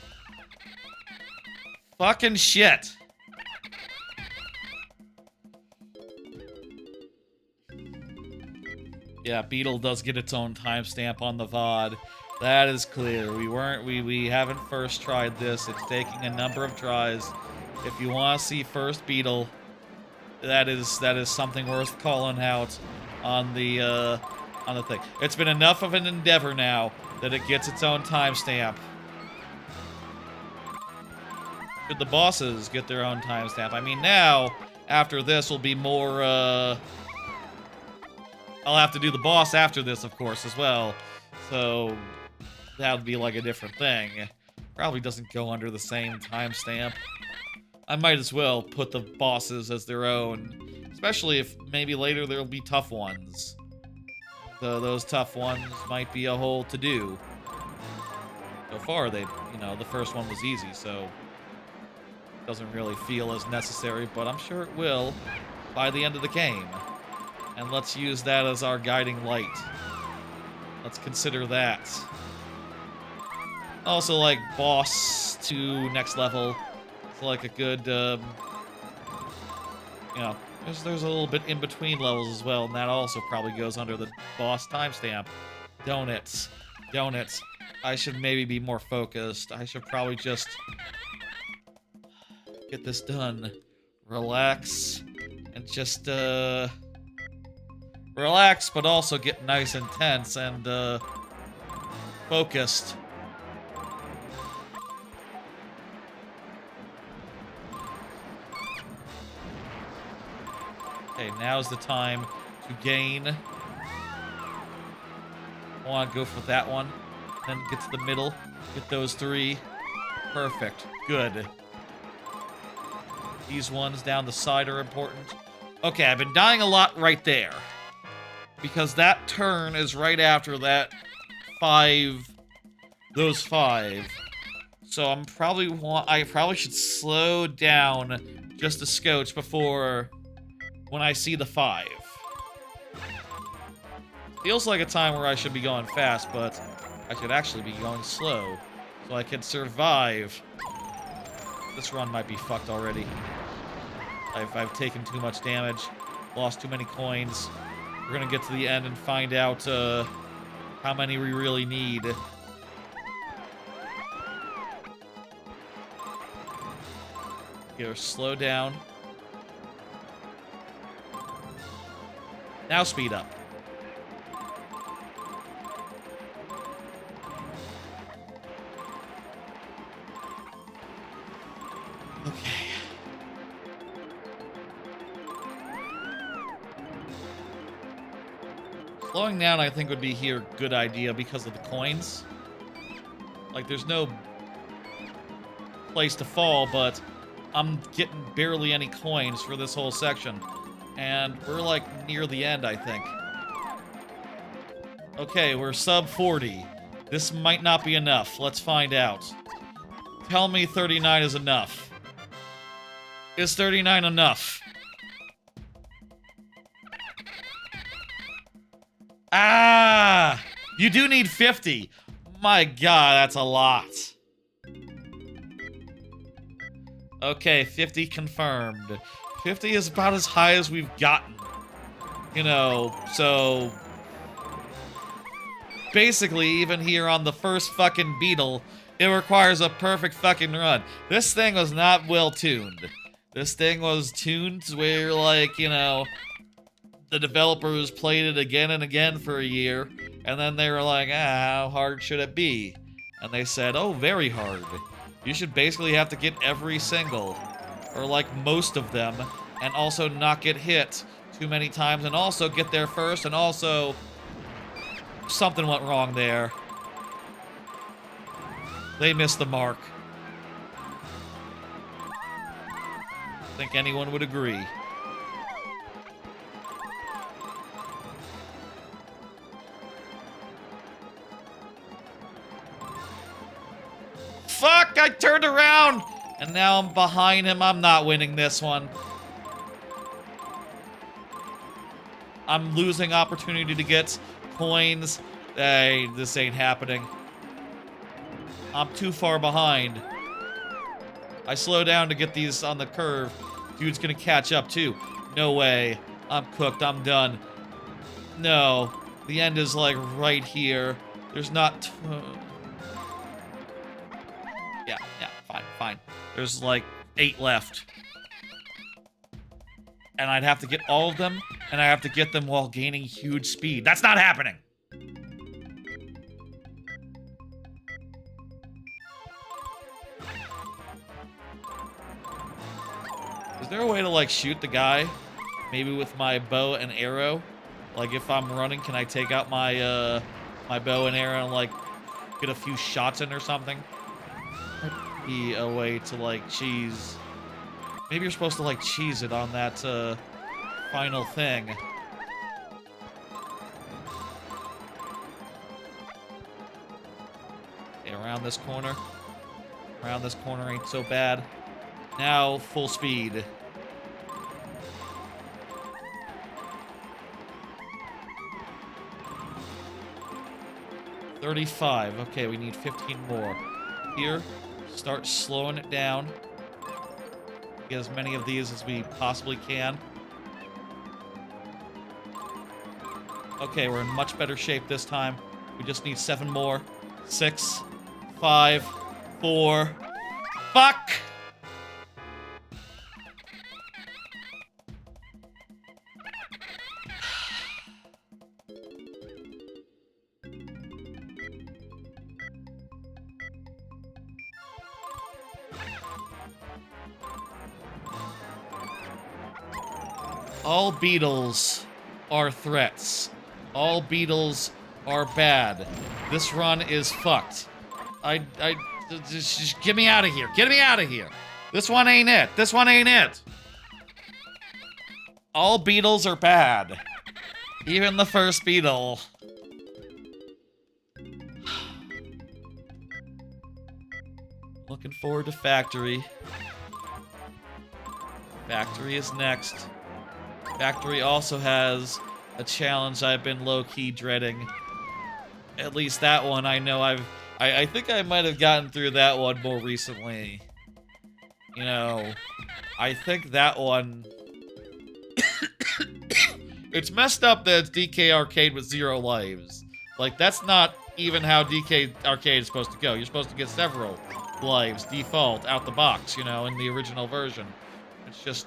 Fucking shit. Yeah, Beetle does get its own timestamp on the VOD. That is clear. We haven't first tried this. It's taking a number of tries. If you want to see first Beetle, that is something worth calling out on the thing. It's been enough of an endeavor now that it gets its own timestamp. Should the bosses get their own timestamp? I mean, now, after this will be more, I'll have to do the boss after this, of course, as well. So, that would be like a different thing. Probably doesn't go under the same timestamp. I might as well put the bosses as their own. Especially if maybe later there'll be tough ones. Those tough ones might be a whole to-do. So far, the first one was easy, so doesn't really feel as necessary, but I'm sure it will by the end of the game. And let's use that as our guiding light. Let's consider that. Also, like, boss to next level. It's like a good, you know, there's a little bit in between levels as well, and that also probably goes under the boss timestamp. Don't it? Don't it? I should maybe be more focused. I should probably just get this done. Relax. And just, relax, but also get nice and tense and, focused. Okay, now's the time to gain. I want to go for that one. Then get to the middle. Get those three. Perfect. Good. These ones down the side are important. Okay, I've been dying a lot right there. Because that turn is right after that those five. So I probably should slow down just a scotch before when I see the 5. Feels like a time where I should be going fast, but I should actually be going slow. so I can survive. This run might be fucked already. I've taken too much damage, lost too many coins. We're gonna get to the end and find out how many we really need. Here, slow down. Now speed up. Okay. Slowing down, I think, would be here a good idea because of the coins. Like, there's no place to fall, but I'm getting barely any coins for this whole section. And we're, like, near the end, I think. Okay, we're sub 40. This might not be enough. Let's find out. Tell me 39 is enough. Is 39 enough? Ah! You do need 50. My god, that's a lot. Okay, 50 confirmed. 50 is about as high as we've gotten. You know, so... basically, even here on the first fucking Beetle, it requires a perfect fucking run. This thing was not well tuned. This thing was tuned where, like, you know, the developers played it again and again for a year, and then they were like, how hard should it be? And they said, oh, very hard. You should basically have to get every single, or like most of them, and also not get hit too many times, and also get there first, and also something went wrong there. They missed the mark. I think anyone would agree. Fuck! I turned around! And now I'm behind him. I'm not winning this one. I'm losing opportunity to get coins. Hey, this ain't happening. I'm too far behind. I slow down to get these on the curve. Dude's gonna catch up too. No way. I'm cooked. I'm done. No. The end is like right here. There's not... yeah, fine. There's like 8 left. And I'd have to get all of them, and I have to get them while gaining huge speed. That's not happening! Is there a way to, like, shoot the guy? Maybe with my bow and arrow? Like, if I'm running, can I take out my, my bow and arrow and, like, get a few shots in or something? Might be a way to, like, cheese... Maybe you're supposed to, like, cheese it on that, final thing. Okay, around this corner. Around this corner ain't so bad. Now, full speed. $35. Okay, we need 15 more. Here, start slowing it down. Get as many of these as we possibly can. Okay, we're in much better shape this time. We just need 7 more. 6, 5, 4. Fuck! All beetles are threats. All beetles are bad. This run is fucked. Just get me out of here. Get me out of here. This one ain't it. This one ain't it. All beetles are bad. Even the first beetle. Looking forward to Factory. Factory is next. Factory also has a challenge I've been low-key dreading. At least that one I know I've I think I might have gotten through that one more recently. You know, I think that one... It's messed up that it's DK Arcade with 0 lives. Like, that's not even how DK Arcade is supposed to go. You're supposed to get several lives, default, out the box, you know, in the original version. It's just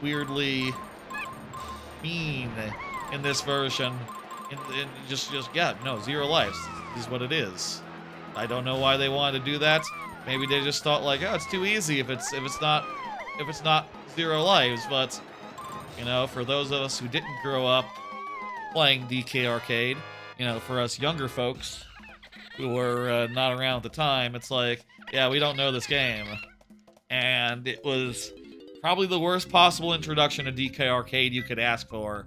weirdly mean in this version. Yeah, no, 0 lives is what it is. I don't know why they wanted to do that. Maybe they just thought like, oh, it's too easy if it's not 0 lives. But you know, for those of us who didn't grow up playing DK Arcade, you know, for us younger folks who were not around at the time, it's like, yeah, we don't know this game, and it was probably the worst possible introduction to DK Arcade you could ask for.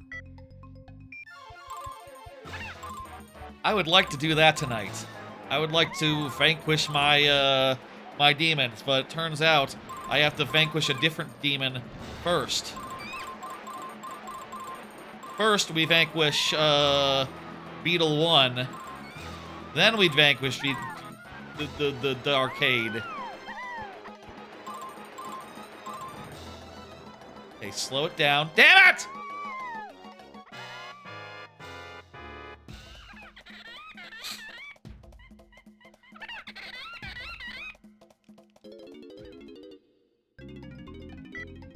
I would like to do that tonight. I would like to vanquish my my demons, but it turns out I have to vanquish a different demon first. First, we vanquish Beetle One. Then we'd vanquish the arcade. Okay, slow it down. Damn it!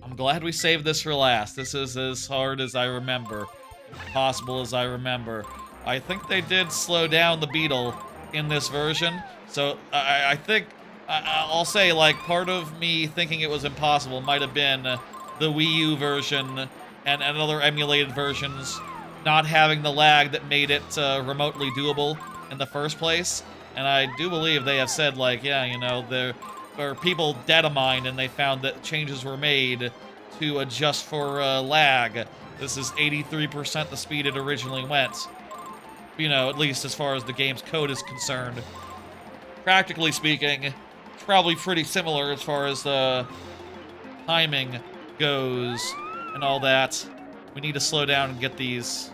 I'm glad we saved this for last. This is as hard as I remember. Possible as I remember. I think they did slow down the beetle in this version. So I think I'll say, like, part of me thinking it was impossible might have been the Wii U version and other emulated versions not having the lag that made it remotely doable in the first place. And I do believe they have said, like, yeah, you know, there are people data mined and they found that changes were made to adjust for lag. This is 83% the speed it originally went. You know, at least as far as the game's code is concerned. Practically speaking, it's probably pretty similar as far as the timing goes and all that. We need to slow down and get these.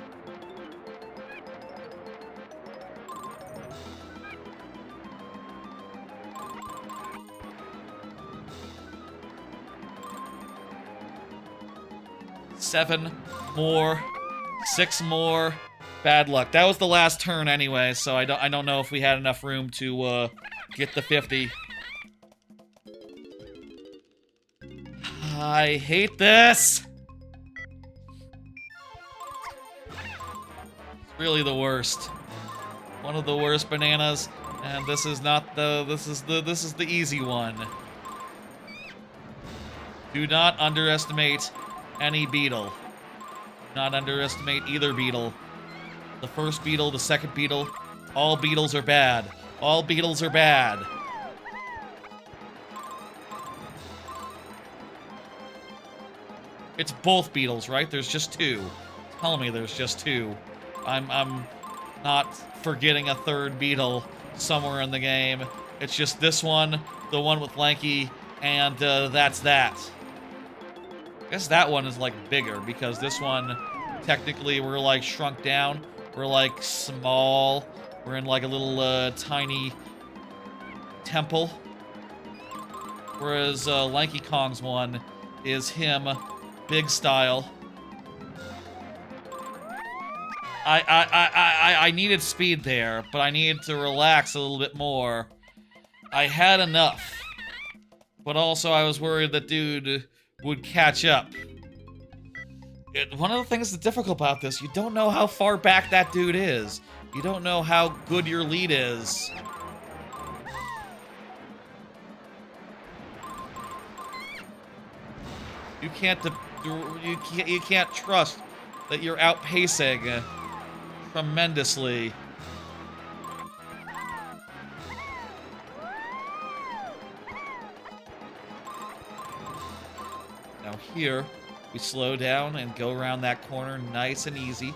Seven more, 6 more. Bad luck. That was the last turn anyway, so I don't know if we had enough room to get the 50. I hate this. It's really the worst. One of the worst bananas, and this is not the this is the easy one. Do not underestimate any beetle. Do not underestimate either beetle. The first beetle, the second beetle, all beetles are bad. All beetles are bad. It's both beetles, right? There's just 2. Tell me there's just 2. I'm not forgetting a third beetle somewhere in the game. It's just this one, the one with Lanky, and that's that. I guess that one is, like, bigger, because this one, technically, we're, like, shrunk down. We're, like, small. We're in, like, a little, tiny temple. Whereas, Lanky Kong's one is him, big style. I needed speed there, but I needed to relax a little bit more. I had enough. But also, I was worried that dude would catch up. One of the things that's difficult about this, you don't know how far back that dude is. You don't know how good your lead is. You can't trust that you're outpacing tremendously. Now here, we slow down and go around that corner nice and easy.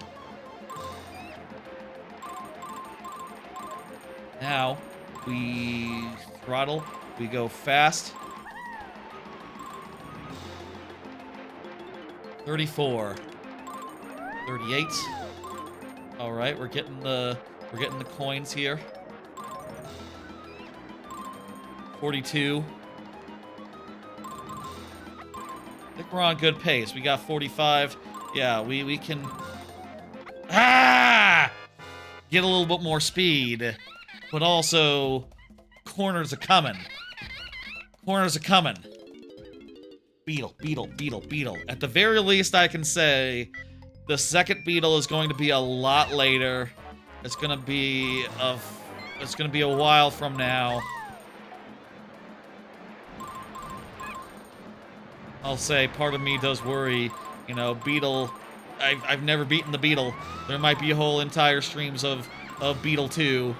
Now, we throttle, we go fast. 34. 38. All right, we're getting the coins here. 42. I think we're on good pace. We got 45. Yeah, we can... Ah! Get a little bit more speed. But also, corners are coming. Corners are coming. Beetle, Beetle, Beetle, Beetle. At the very least, I can say the second Beetle is going to be a lot later. It's gonna be a while from now. I'll say part of me does worry, you know, Beetle. I've never beaten the Beetle. There might be whole entire streams of Beetle 2.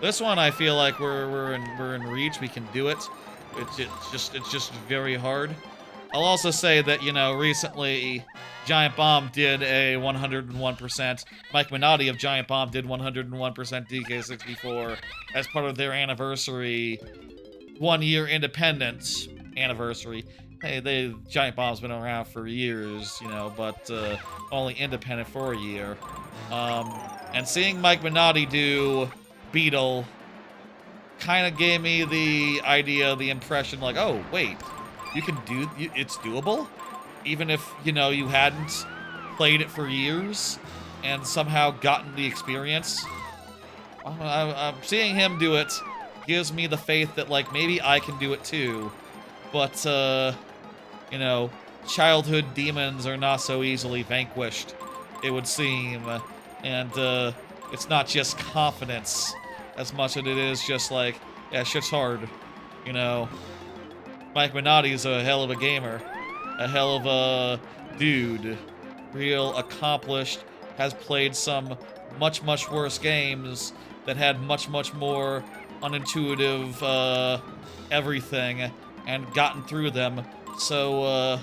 This one I feel like we're in reach. We can do it. It's just very hard. I'll also say that, you know, recently Giant Bomb did a 101%. Mike Minotti of Giant Bomb did 101% DK64 as part of their anniversary, 1-year independence anniversary. Hey, Giant Bomb's been around for years, you know, but only independent for a year. And seeing Mike Minotti do Beetle kind of gave me the idea, the impression, like, oh, wait, you can do, it's doable? Even if, you know, you hadn't played it for years and somehow gotten the experience. I'm seeing him do it gives me the faith that, like, maybe I can do it too. But, you know, childhood demons are not so easily vanquished, it would seem. And, it's not just confidence as much as it is just like, yeah, shit's hard, you know. Mike Minotti's a hell of a gamer, a hell of a dude, real accomplished, has played some much worse games that had much more unintuitive everything and gotten through them. So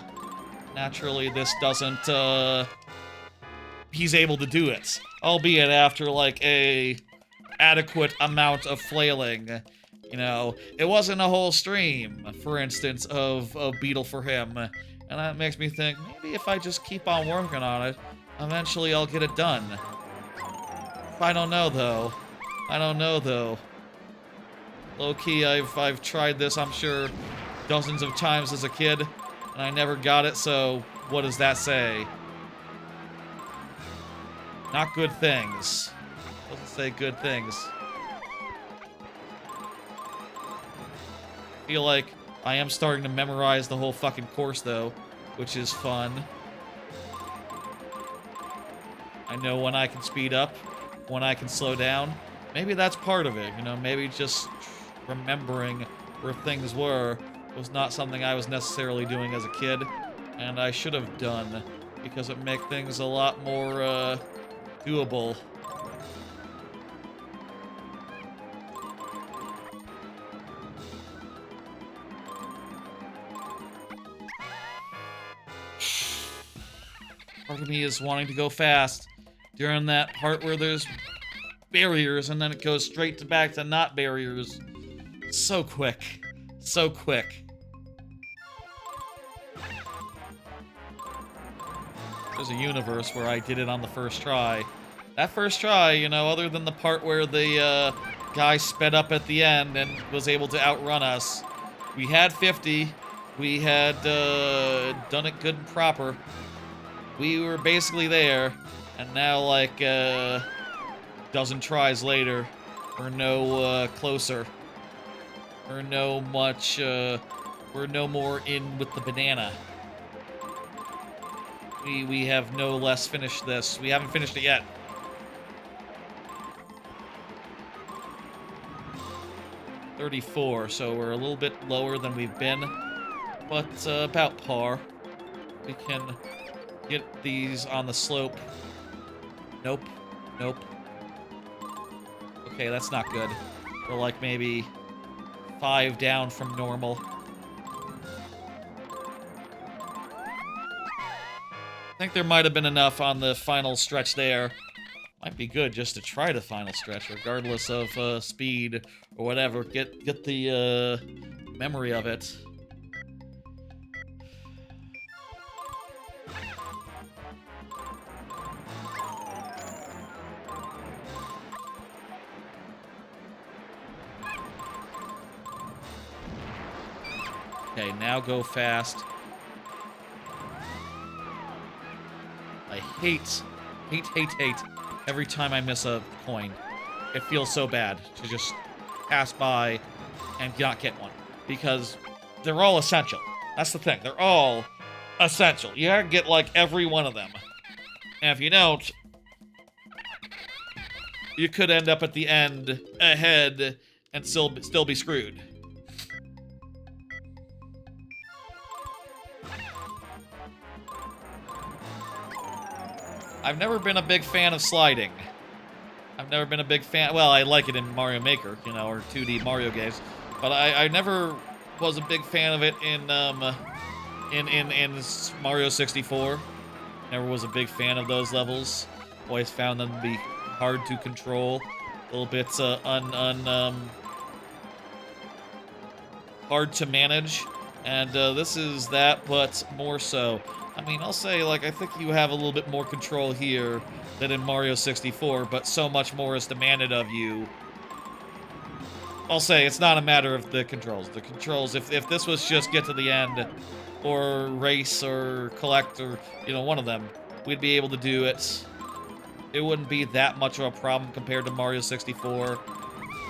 naturally this doesn't he's able to do it, albeit after like a adequate amount of flailing. You know, it wasn't a whole stream, for instance, of Beetle for him. And that makes me think, maybe if I just keep on working on it, eventually I'll get it done. I don't know, though. I don't know, though. Low-key, I've tried this, I'm sure, dozens of times as a kid, and I never got it, so what does that say? Not good things. Doesn't say good things. I feel like I am starting to memorize the whole fucking course, though, which is fun. I know when I can speed up, when I can slow down. Maybe that's part of it, you know, maybe just remembering where things were was not something I was necessarily doing as a kid, and I should have done, because it make things a lot more, doable. Part of me is wanting to go fast during that part where there's barriers and then it goes straight to back to not barriers. So quick. So quick. There's a universe where I did it on the first try. That first try, you know, other than the part where the guy sped up at the end and was able to outrun us, we had 50. We had done it good and proper. We were basically there, and now, like, dozen tries later, we're no closer. We're no more in with the banana. We have no less finished this. We haven't finished it yet. $34, so we're a little bit lower than we've been, but about par. We can get these on the slope. Nope. Nope. Okay, that's not good. We're like maybe 5 down from normal. I think there might have been enough on the final stretch there. Might be good just to try the final stretch, regardless of speed or whatever. Get the memory of it. Okay, now go fast. I hate every time I miss a coin. It feels so bad to just pass by and not get one. Because they're all essential. That's the thing. They're all essential. You gotta get, like, every one of them. And if you don't, you could end up at the end ahead and still be screwed. I've never been a big fan of sliding. I've never been a big fan. Well, I like it in Mario Maker, you know, or 2D Mario games, but I never was a big fan of it in Mario 64. Never was a big fan of those levels. Always found them to be hard to control, a little bit hard to manage, and this is that, but more so. I mean, I'll say, like, I think you have a little bit more control here than in Mario 64, but so much more is demanded of you. I'll say, it's not a matter of the controls. The controls, if this was just get to the end, or race, or collect, or, you know, one of them, we'd be able to do it. It wouldn't be that much of a problem compared to Mario 64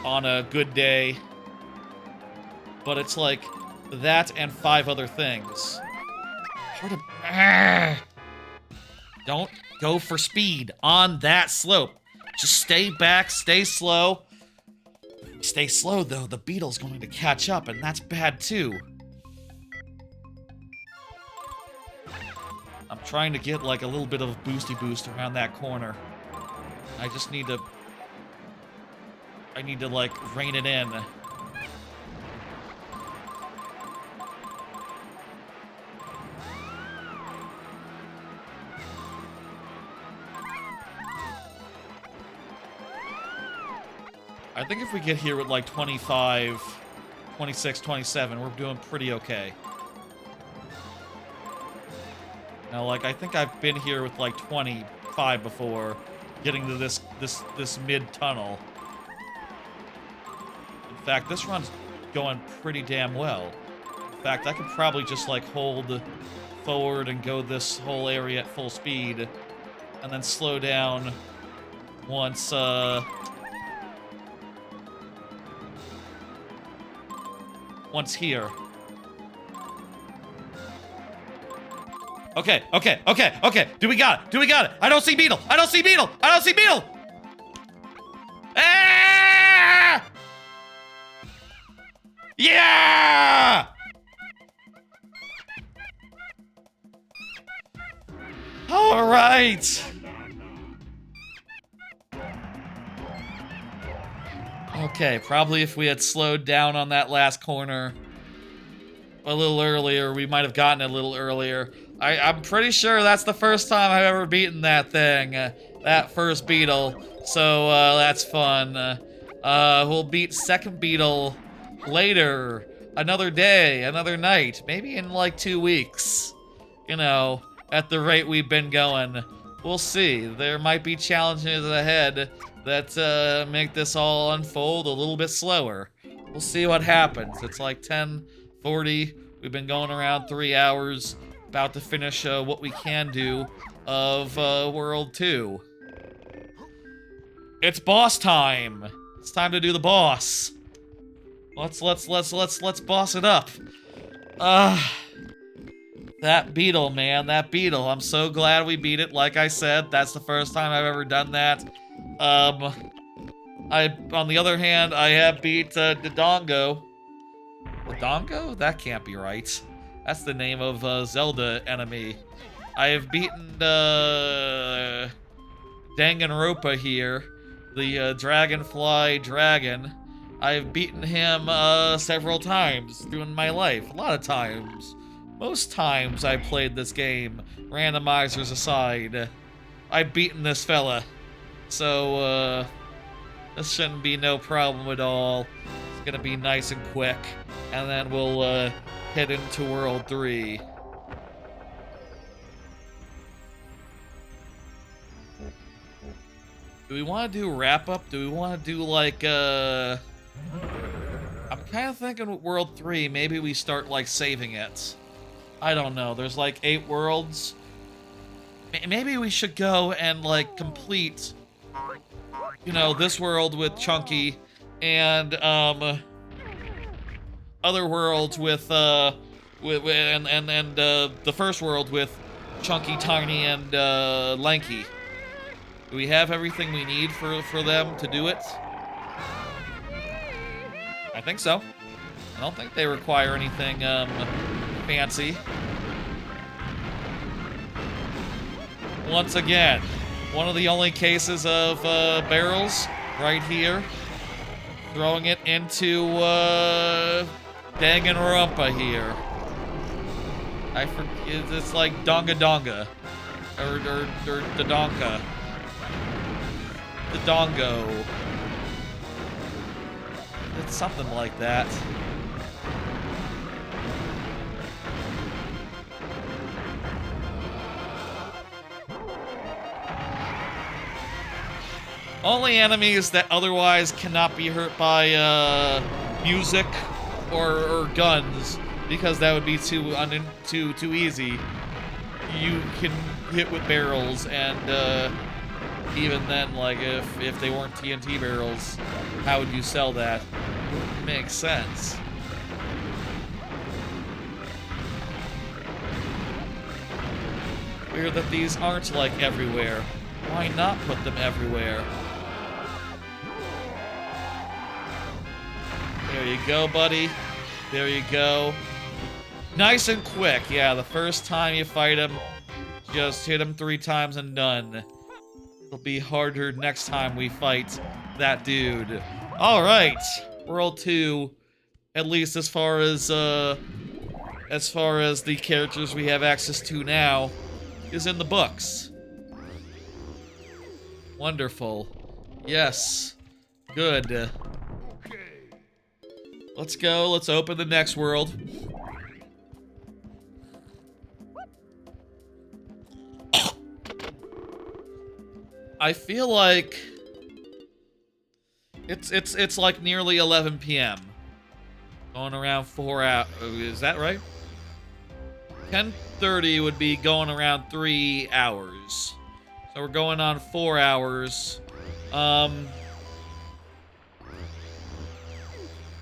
on a good day. But it's like that and 5 other things. Don't go for speed on that slope. Just stay back, stay slow. Stay slow, though. The Beetle's going to catch up, and that's bad, too. I'm trying to get, like, a little bit of a boosty boost around that corner. I just need to... I need to, like, rein it in. I think if we get here with like 25, 26, 27, we're doing pretty okay. Now, like, I think I've been here with like 25 before, getting to this mid-tunnel. In fact, this run's going pretty damn well. In fact, I could probably just like hold forward and go this whole area at full speed, and then slow down once, once here. Okay. Do we got it? I don't see Beetle. I don't see Beetle. Ah! Yeah! All right. Okay, probably if we had slowed down on that last corner a little earlier, we might have gotten it a little earlier. I'm pretty sure that's the first time I've ever beaten that thing, that first Beetle. So, that's fun. We'll beat second Beetle later, another day, another night, maybe in like 2 weeks. You know, at the rate we've been going. We'll see. There might be challenges ahead that make this all unfold a little bit slower. We'll see what happens. It's like 10:40. We've been going around 3 hours, about to finish what we can do of World 2. It's boss time. It's time to do the boss. Let's boss it up. That Beetle, man, that Beetle. I'm so glad we beat it. Like I said, that's the first time I've ever done that. On the other hand, I have beat Dodongo. Dodongo? That can't be right. That's the name of a Zelda enemy. I have beaten Danganronpa here, the dragonfly dragon. I've beaten him several times during my life. A lot of times. Most times I played this game, randomizers aside, I've beaten this fella. So, this shouldn't be no problem at all. It's gonna be nice and quick. And then we'll, head into World 3. Do we want to do wrap-up? Do we want to do, like, I I'm kind of thinking with World 3, maybe we start, like, saving it. I don't know. There's, like, 8 worlds. Maybe we should go and, like, complete, you know, this world with Chunky and, other worlds with, the first world with Chunky, Tiny, and, Lanky. Do we have everything we need for them to do it? I think so. I don't think they require anything, fancy. Once again, one of the only cases of, barrels right here. Throwing it into, Danganronpa here. I forget, it's like Donga Donga. Or the Donka. The Dongo. It's something like that. Only enemies that otherwise cannot be hurt by music or guns, because that would be too easy. You can hit with barrels, and even then, like if they weren't TNT barrels, how would you sell that? Makes sense. Weird that these aren't like everywhere. Why not put them everywhere? There you go, buddy. There you go. Nice and quick. Yeah, the first time you fight him, just hit him 3 times and done. It'll be harder next time we fight that dude. Alright. World 2, at least as far as the characters we have access to now, is in the books. Wonderful. Yes. Good. Let's go. Let's open the next world. I feel like it's like nearly 11 p.m. Going around 4 hours. Is that right? 10:30 would be going around 3 hours. So we're going on 4 hours.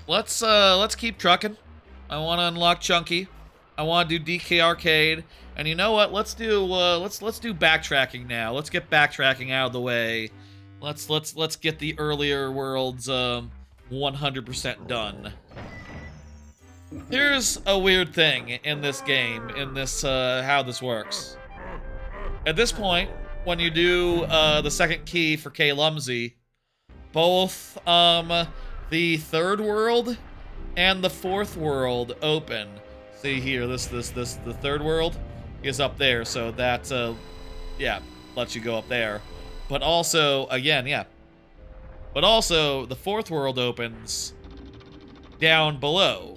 Let's keep trucking. I want to unlock Chunky. I want to do DK Arcade. And you know what? Let's do backtracking now. Let's get backtracking out of the way. Let's get the earlier worlds 100% done. Here's a weird thing in this game, in this how this works. At this point, when you do the second key for K Lumsy, both the third world and the fourth world open. See here, the third world is up there, so that yeah, lets you go up there. But also, again, yeah. But also, the fourth world opens down below.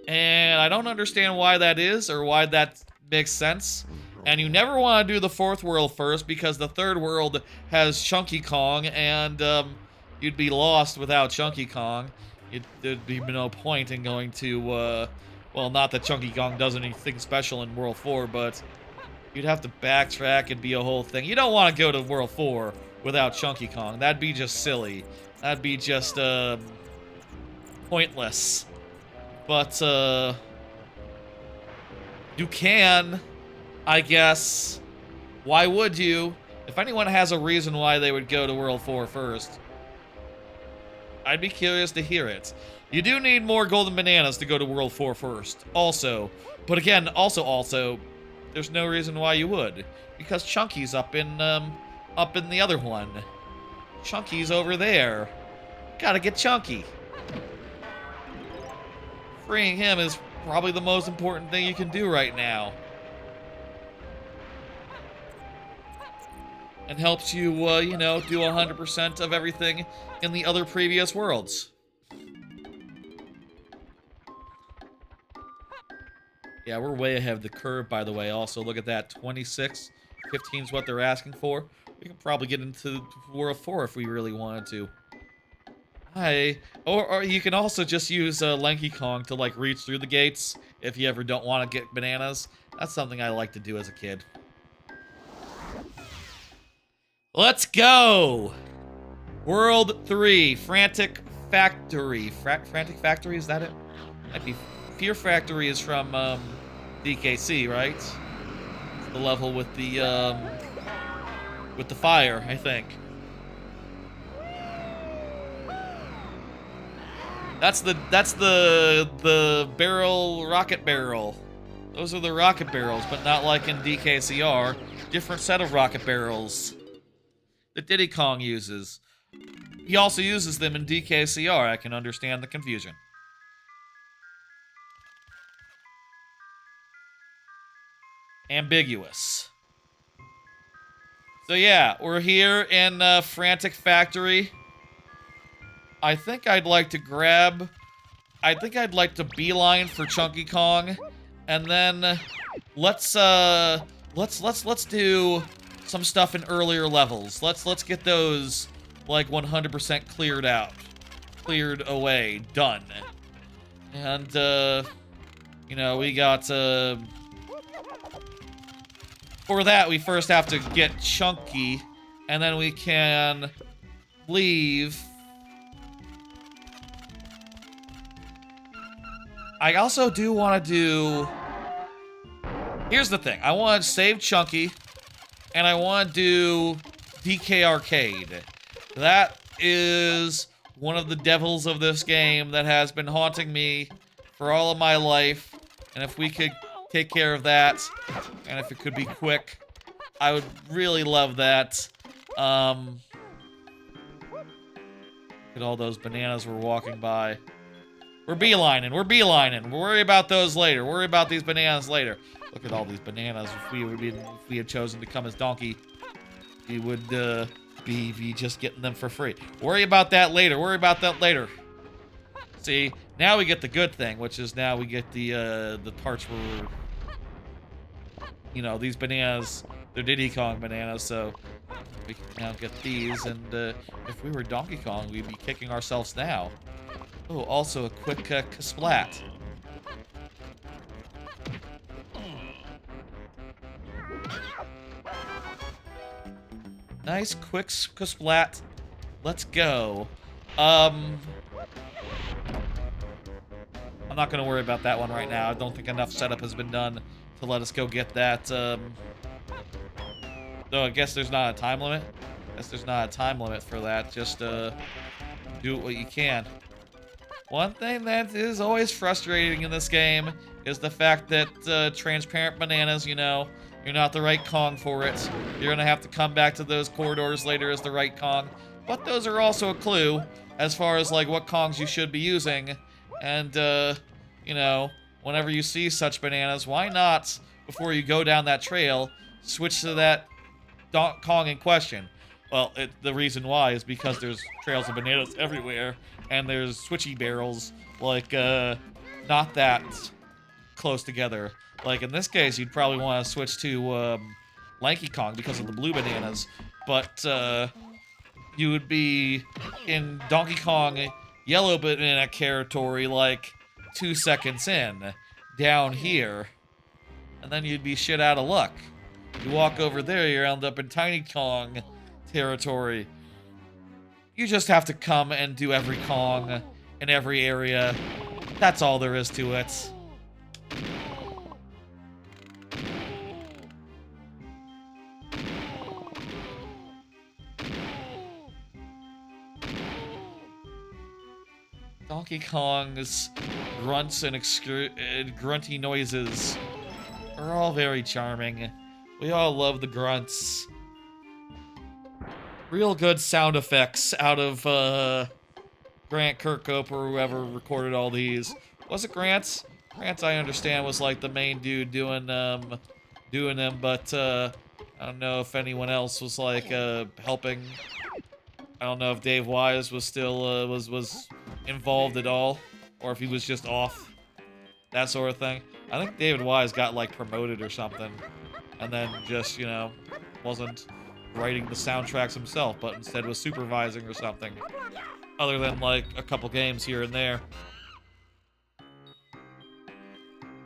And I don't understand why that is, or why that makes sense. And you never want to do the fourth world first, because the third world has Chunky Kong, and you'd be lost without Chunky Kong. There'd be no point in going to, well, not that Chunky Kong does anything special in World 4, but you'd have to backtrack and be a whole thing. You don't want to go to World 4 without Chunky Kong. That'd be just silly. That'd be just, pointless. But, you can, I guess. Why would you? If anyone has a reason why they would go to World 4 first, I'd be curious to hear it. You do need more golden bananas to go to World 4 first, also. But again, also, there's no reason why you would. Because Chunky's up in the other one. Chunky's over there. Gotta get Chunky. Freeing him is probably the most important thing you can do right now. And helps you, you know, do 100% of everything in the other previous worlds. Yeah, we're way ahead of the curve, by the way. Also, look at that. 26. 15 is what they're asking for. We can probably get into World 4 if we really wanted to. Or you can also just use Lanky Kong to like reach through the gates if you ever don't want to get bananas. That's something I like to do as a kid. Let's go! World 3, Frantic Factory. Frantic Factory, is that it? Might be. Fear Factory is from DKC, right? It's the level with the fire, I think. That's the barrel, rocket barrel. Those are the rocket barrels, but not like in DKCR. Different set of rocket barrels that Diddy Kong uses. He also uses them in DKCR. I can understand the confusion. Ambiguous. So yeah, we're here in Frantic Factory. I think I'd like to beeline for Chunky Kong, and then let's do some stuff in earlier levels. Let's get those like 100% cleared away, done. And you know, we got for that we first have to get Chunky, and then we can leave. I also do want to do... Here's the thing. I want to save Chunky, and I want to do DK Arcade. That is one of the devils of this game that has been haunting me for all of my life. And if we could take care of that, and if it could be quick, I would really love that. Look at all those bananas we're walking by. We're beelining. We'll worry about those later. Worry about these bananas later. Look at all these bananas. If we had chosen to come as Donkey, we would be just getting them for free. Worry about that later. See, now we get the good thing, which is now we get the parts where, you know, these bananas, they're Diddy Kong bananas, so we can now get these. And if we were Donkey Kong, we'd be kicking ourselves now. Oh, also a quick splat. Nice quick splat. Let's go. I'm not gonna worry about that one right now. I don't think enough setup has been done to let us go get that. Though I guess there's not a time limit. For that. Just do what you can. One thing that is always frustrating in this game is the fact that transparent bananas, you know, you're not the right Kong for it. You're gonna have to come back to those corridors later as the right Kong. But those are also a clue as far as like what Kongs you should be using. And you know, whenever you see such bananas, why not, before you go down that trail, switch to that Kong in question? Well, the reason why is because there's trails of bananas everywhere, and there's switchy barrels, like, not that close together. Like, in this case, you'd probably want to switch to, Lanky Kong because of the blue bananas, but, you would be in Donkey Kong yellow banana territory, like, 2 seconds in, down here, and then you'd be shit out of luck. You walk over there, you end up in Tiny Kong territory. You just have to come and do every Kong in every area. That's all there is to it. Donkey Kong's grunts and grunty noises are all very charming. We all love the grunts. Real good sound effects out of Grant Kirkhope or whoever recorded all these. Was it Grant? Grant, I understand, was like the main dude doing them, but I don't know if anyone else was like helping. I don't know if Dave Wise was still was involved at all, or if he was just off. That sort of thing. I think David Wise got like promoted or something, and then just, you know, wasn't writing the soundtracks himself, but instead was supervising or something. other than like a couple games here and there.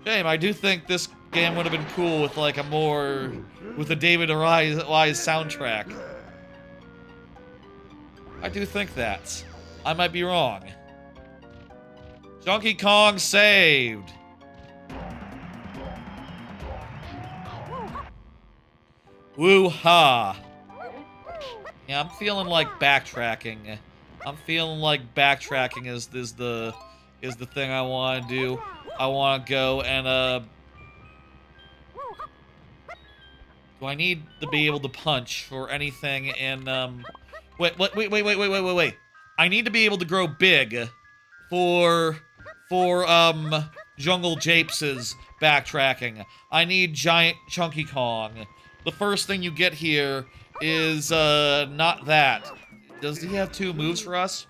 Shame, I do think this game would have been cool with like with a David Wise soundtrack. I do think that. I might be wrong. Donkey Kong saved. Woo-ha. Yeah, I'm feeling like backtracking. I'm feeling like backtracking is the thing I want to do. I want to go and do I need to be able to punch for anything in wait. I need to be able to grow big for Jungle Japes' backtracking. I need giant Chunky Kong. The first thing you get here is not that. Does he have 2 moves for us?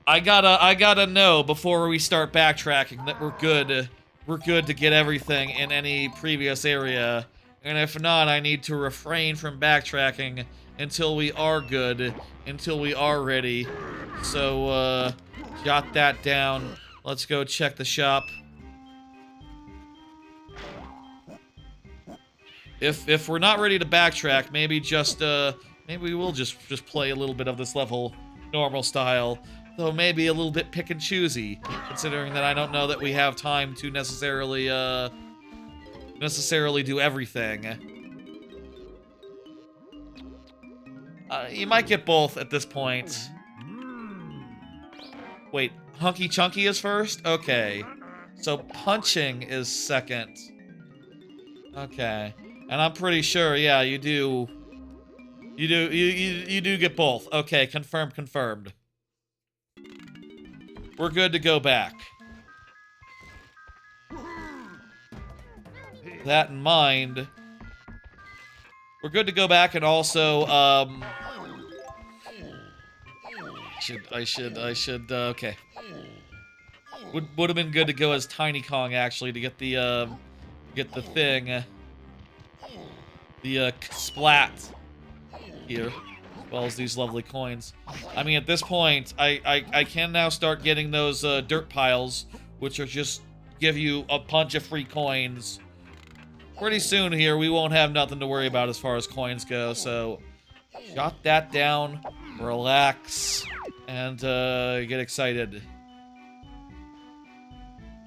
I gotta know before we start backtracking that we're good. We're good to get everything in any previous area. And if not, I need to refrain from backtracking until we are good, until we are ready. So, jot that down. Let's go check the shop. If we're not ready to backtrack, maybe maybe we will just play a little bit of this level normal style. Though maybe a little bit pick and choosy, considering that I don't know that we have time to necessarily do everything. You might get both at this point. Wait, Hunky Chunky is first? Okay. So punching is second. Okay. And I'm pretty sure, yeah, you do get both. Okay, confirmed. We're good to go back. That in mind, we're good to go back, and also, okay. Would have been good to go as Tiny Kong, actually, to get the thing, the splat here, as well as these lovely coins. I mean, at this point, I can now start getting those dirt piles, which are just give you a bunch of free coins. Pretty soon here, we won't have nothing to worry about as far as coins go, so jot that down, relax, and get excited.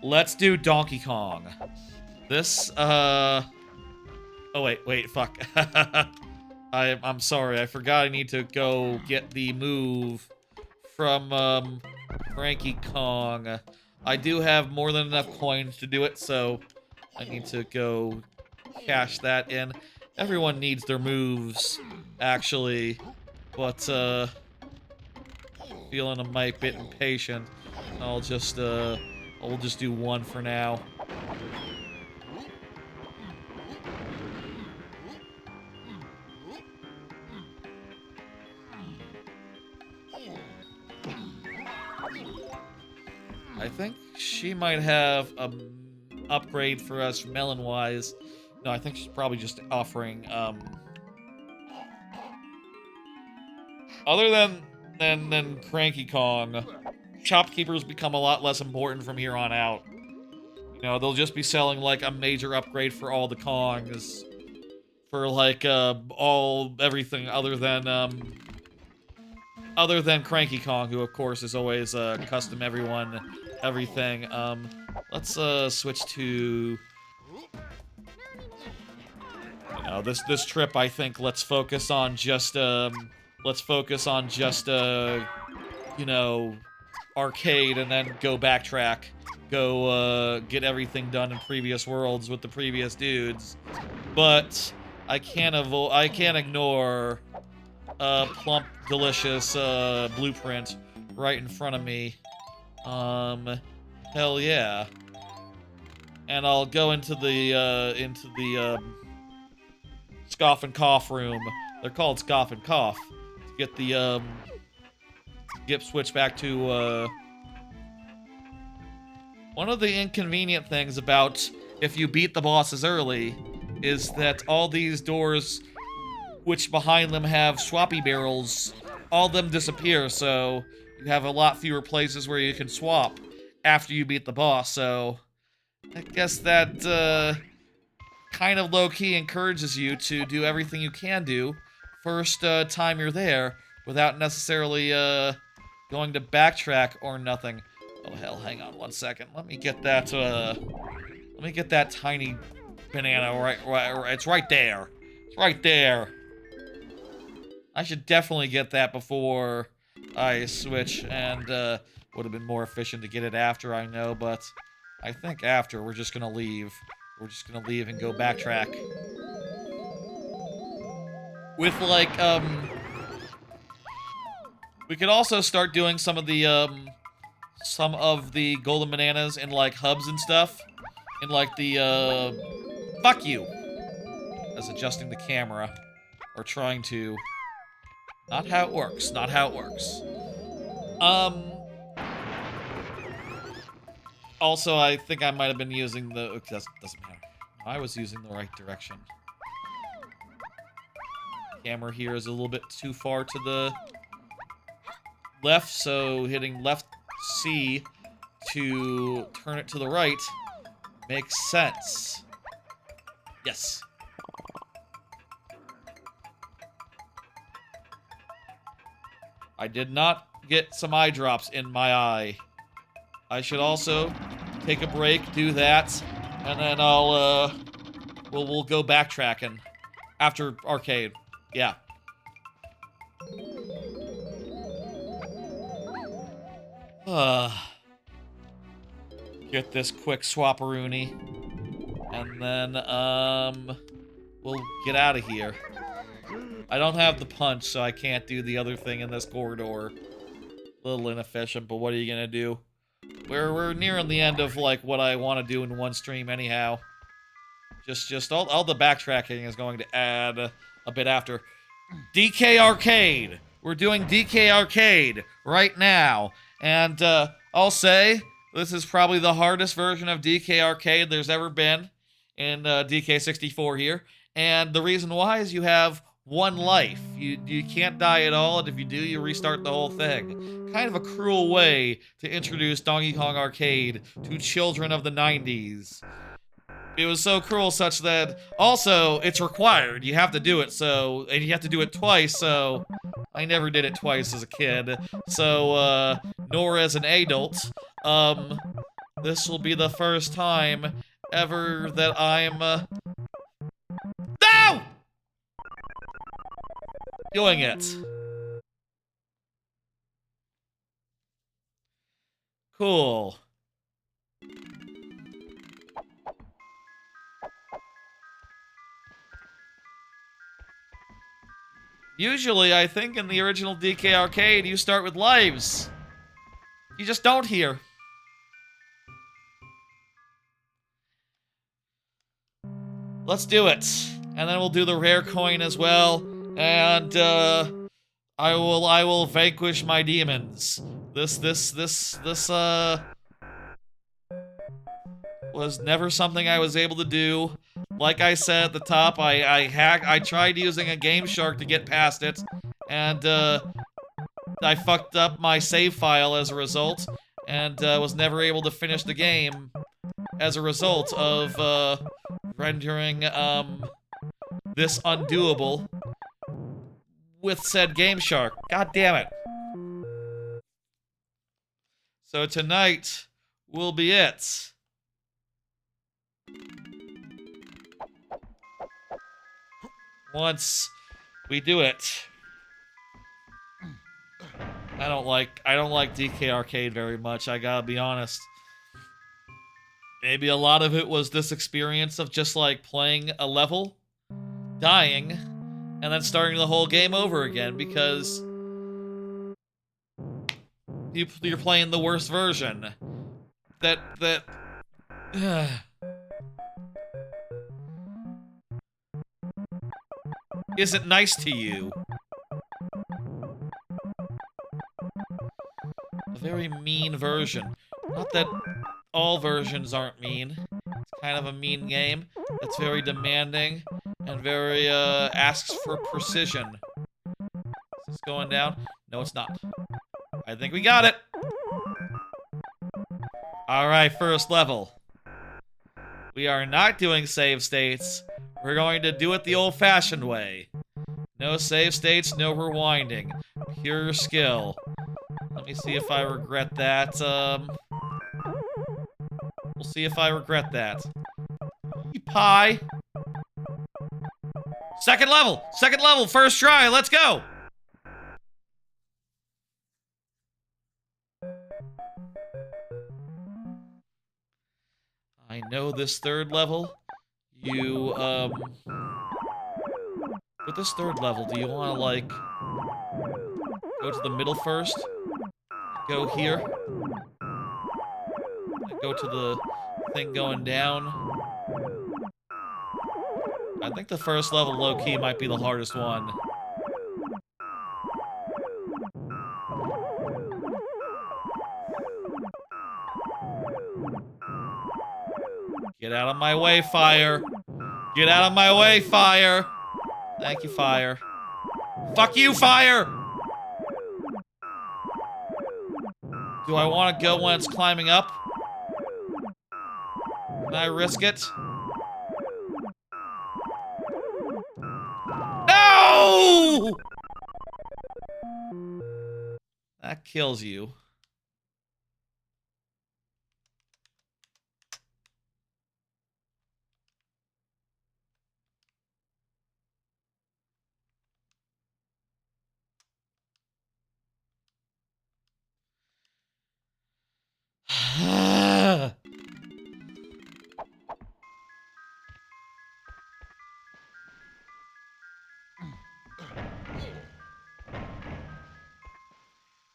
Let's do Donkey Kong. This, oh wait, fuck. I'm sorry, I forgot I need to go get the move from, Frankie Kong. I do have more than enough coins to do it, so I need to go cash that in. Everyone needs their moves, actually, but, feeling a mite bit impatient. I'll just do one for now. I think she might have an upgrade for us melon-wise. No, I think she's probably just offering, other than Cranky Kong, shopkeepers become a lot less important from here on out. You know, they'll just be selling, like, a major upgrade for all the Kongs. For, like, everything other than Cranky Kong, who, of course, is always, custom everything. Let's, switch to... You know, this trip, I think, let's focus on just, you know, arcade, and then go backtrack. Go, get everything done in previous worlds with the previous dudes. But I can't ignore plump, delicious, blueprint right in front of me. Hell yeah. And I'll go into the Scoff and Cough room. They're called Scoff and Cough. To get the, switch back to, one of the inconvenient things about if you beat the bosses early is that all these doors which behind them have swappy barrels, all of them disappear, so you have a lot fewer places where you can swap after you beat the boss, so I guess that kind of low-key encourages you to do everything you can do first time you're there without necessarily going to backtrack or nothing. Oh hell, hang on one second. Let me get that tiny banana right. It's right there. It's right there. I should definitely get that before I switch, and would have been more efficient to get it after, I know, but I think after we're just gonna leave. We're just gonna leave and go backtrack. With like we could also start doing some of the golden bananas in like hubs and stuff. In like the fuck you. As adjusting the camera. Or trying to. Not how it works. Not how it works. Also, I think I might have been using the. Doesn't matter. I was using the right direction. Camera here is a little bit too far to the left, so hitting left C to turn it to the right makes sense. Yes. I did not get some eye drops in my eye. I should also take a break, do that, and then we'll go backtracking after arcade. Yeah. Get this quick swapperoonie. And then, we'll get out of here. I don't have the punch, so I can't do the other thing in this corridor. A little inefficient, but what are you gonna do? We're nearing the end of, like, what I want to do in one stream anyhow. Just all the backtracking is going to add a bit after. DK Arcade! We're doing DK Arcade right now. And, I'll say, this is probably the hardest version of DK Arcade there's ever been in DK64 here. And the reason why is you have one life. You can't die at all, and if you do, you restart the whole thing. Kind of a cruel way to introduce Donkey Kong Arcade to children of the 90s. It was so cruel such that, also, it's required. You have to do it, so, and you have to do it twice, so, I never did it twice as a kid, so, nor as an adult. This will be the first time ever that I'm, No! Doing it. Cool. Usually, I think in the original DK Arcade, you start with lives. You just don't here. Let's do it. And then we'll do the rare coin as well. And, I will vanquish my demons. This, was never something I was able to do. Like I said at the top, I tried using a Game Shark to get past it, and, I fucked up my save file as a result, and, was never able to finish the game as a result of, rendering, this undoable with said Game Shark. God damn it. So tonight will be it. Once we do it. I don't like DK Arcade very much, I gotta be honest. Maybe a lot of it was this experience of just like playing a level, dying, and then starting the whole game over again because you're playing the worst version. That isn't nice to you. A very mean version. Not that all versions aren't mean. It's kind of a mean game. It's very demanding. and very, asks for precision. Is this going down? No, it's not. I think we got it! Alright, first level. We are not doing save states. We're going to do it the old-fashioned way. No save states, no rewinding. Pure skill. Let me see if I regret that. We'll see if I regret that. Pie. Second level! Second level, first try, let's go! I know this third level. You, with this third level, do you want to, like, go to the middle first? Go here? Go to the thing going down? I think the first level, low-key, might be the hardest one. Get out of my way, fire! Get out of my way, fire! Thank you, fire. Fuck you, fire! Do I want to go when it's climbing up? Can I risk it? No! That kills you.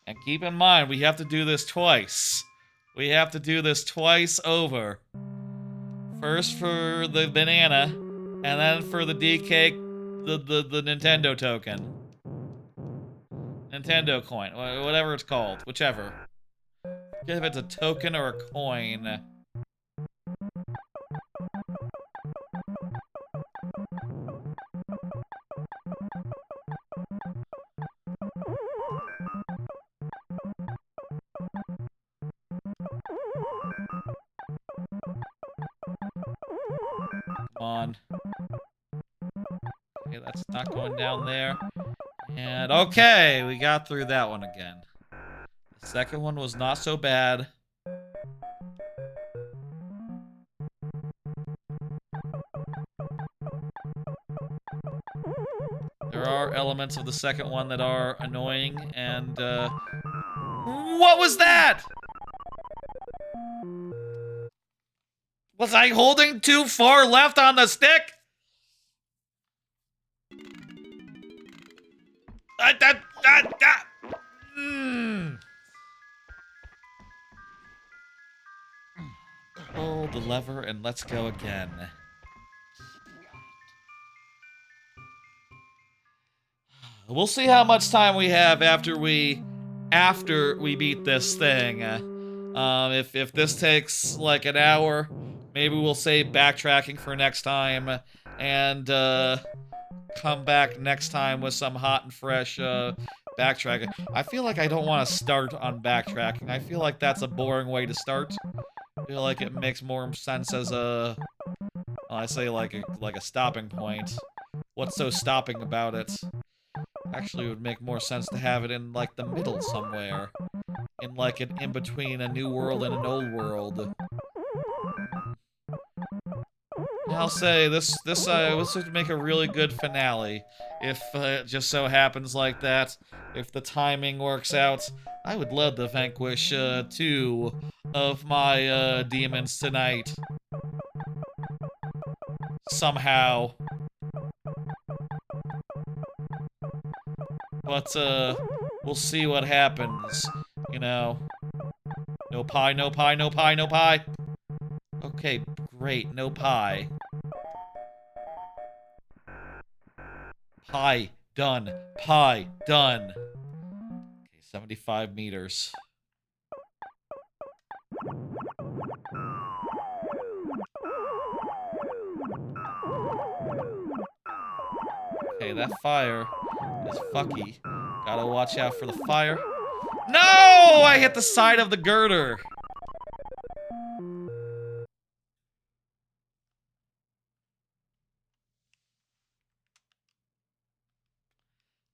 And keep in mind, we have to do this twice. We have to do this twice over. First for the banana, and then for the DK, the Nintendo token. Nintendo coin, whatever it's called, whichever. Forget if it's a token or a coin. Come on. Okay, that's not going down there. And okay, we got through that one again. The second one was not so bad. There are elements of the second one that are annoying, and, what was that? Was I holding too far left on the stick? Pull the lever and let's go again. We'll see how much time we have after we beat this thing. If this takes like an hour, maybe we'll save backtracking for next time and come back next time with some hot and fresh backtracking. I feel like I don't want to start on backtracking. I feel like that's a boring way to start. I feel like it makes more sense as a, well, I say like a stopping point. What's so stopping about it? Actually, it would make more sense to have it in like the middle somewhere, in like an in between a new world and an old world. I'll say this would make a really good finale if it just so happens like that. If the timing works out, I would love to vanquish 2 of my demons tonight. Somehow. But we'll see what happens. You know. No pie, no pie, no pie, no pie. Okay, great, no pie. Pie, done. Pie, done. Okay, 75 meters. Okay, that fire is fucky. Gotta watch out for the fire. No! I hit the side of the girder.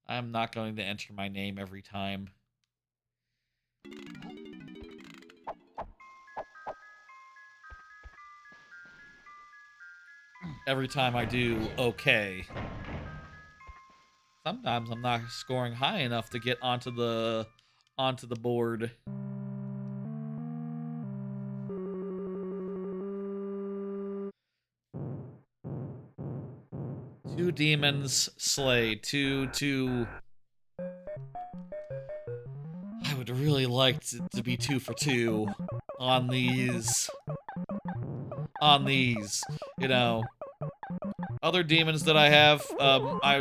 I'm not going to enter my name every time. Every time I do okay. Sometimes I'm not scoring high enough to get onto the board. Two demons slayed. Two. I would really like to be 2 for 2 on these. You know. Other demons that I have, I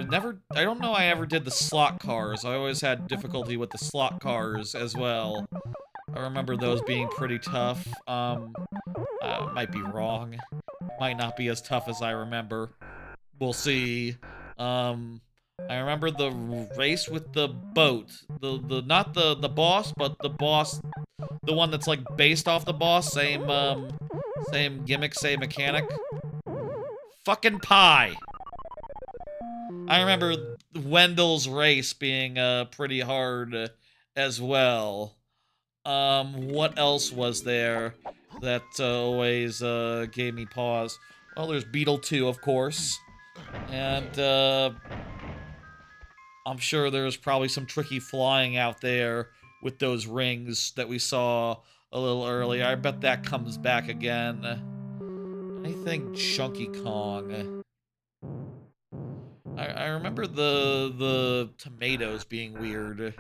don't know I ever did the slot cars. I always had difficulty with the slot cars as well. I remember those being pretty tough. Might be wrong. Might not be as tough as I remember. We'll see. I remember the race with the boat. Not the boss, but the boss, the one that's like based off the boss. Same gimmick, same mechanic. Fucking pie. I remember Wendell's race being pretty hard as well. What else was there that always gave me pause? Well, there's Beetle 2, of course. And I'm sure there's probably some tricky flying out there with those rings that we saw a little earlier. I bet that comes back again. Anything Chunky Kong. I remember the tomatoes being weird.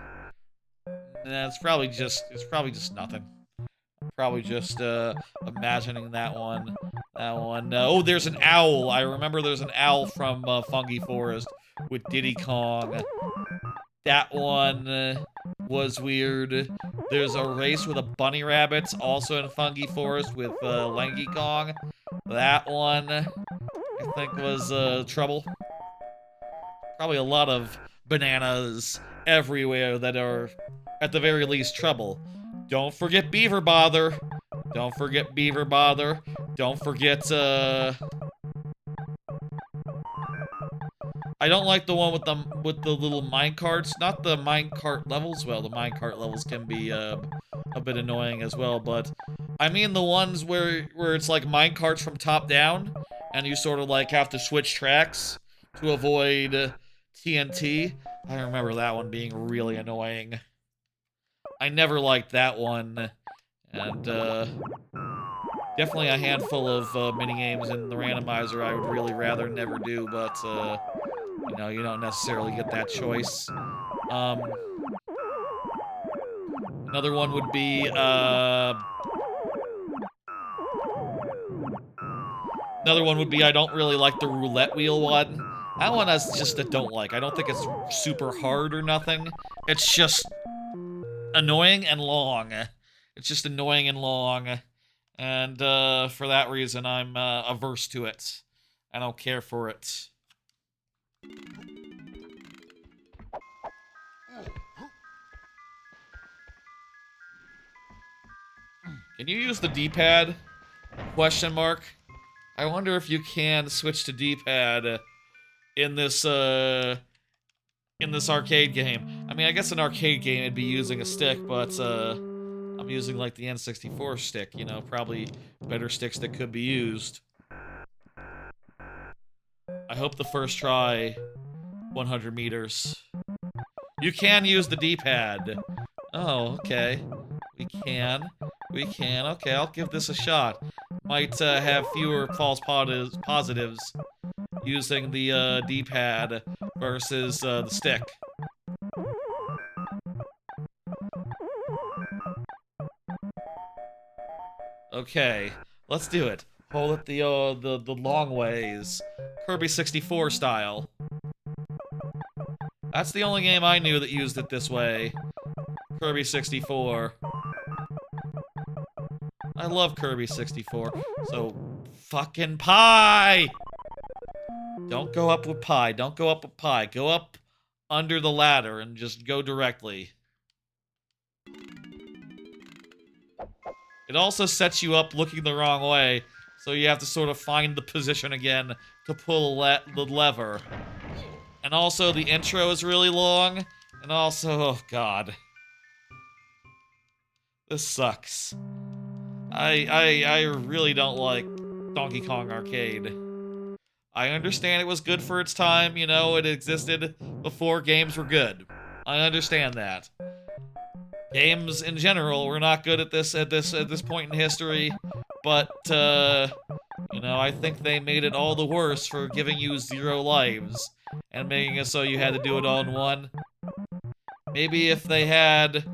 Nah, it's probably just nothing. Probably just imagining that one. Oh, there's an owl. I remember there's an owl from Fungi Forest with Diddy Kong. That one was weird. There's a race with a bunny rabbits also in Fungi Forest with Lanky Kong. That one I think was trouble. Probably a lot of bananas everywhere that are, at the very least, trouble. Don't forget Beaver Bother. Don't forget Beaver Bother. Don't forget, I don't like the one with the little minecarts. Not the minecart levels. Well, the minecart levels can be a bit annoying as well, but I mean the ones where it's like minecarts from top down, and you sort of like have to switch tracks to avoid TNT. I remember that one being really annoying. I never liked that one, and definitely a handful of minigames in the randomizer I would really rather never do, but you know, you don't necessarily get that choice. Another one would be I don't really like the roulette wheel one. That one is just a don't like. I don't think it's super hard or nothing. It's just annoying and long. It's just annoying and long. And for that reason, I'm averse to it. I don't care for it. Can you use the D-pad? Question mark. I wonder if you can switch to D-pad in this arcade game. I mean, I guess an arcade game it'd be using a stick, but I'm using like the N64 stick, you know, probably better sticks that could be used. I hope the first try 100 meters. You can use the D-pad. Oh, okay. We can. Okay, I'll give this a shot. Might have fewer false positives using the D-pad versus the stick. Okay, let's do it. Hold it the long ways. Kirby 64 style. That's the only game I knew that used it this way. Kirby 64. I love Kirby 64. So, fucking pie! Don't go up with pie. Don't go up with pie. Go up under the ladder and just go directly. It also sets you up looking the wrong way, so you have to sort of find the position again to pull the lever. And also, the intro is really long, and also, oh god. This sucks. I really don't like Donkey Kong Arcade. I understand it was good for its time, you know, it existed before games were good. I understand that. Games in general were not good at this point in history, but you know, I think they made it all the worse for giving you 0 lives and making it so you had to do it all in one. Maybe if they had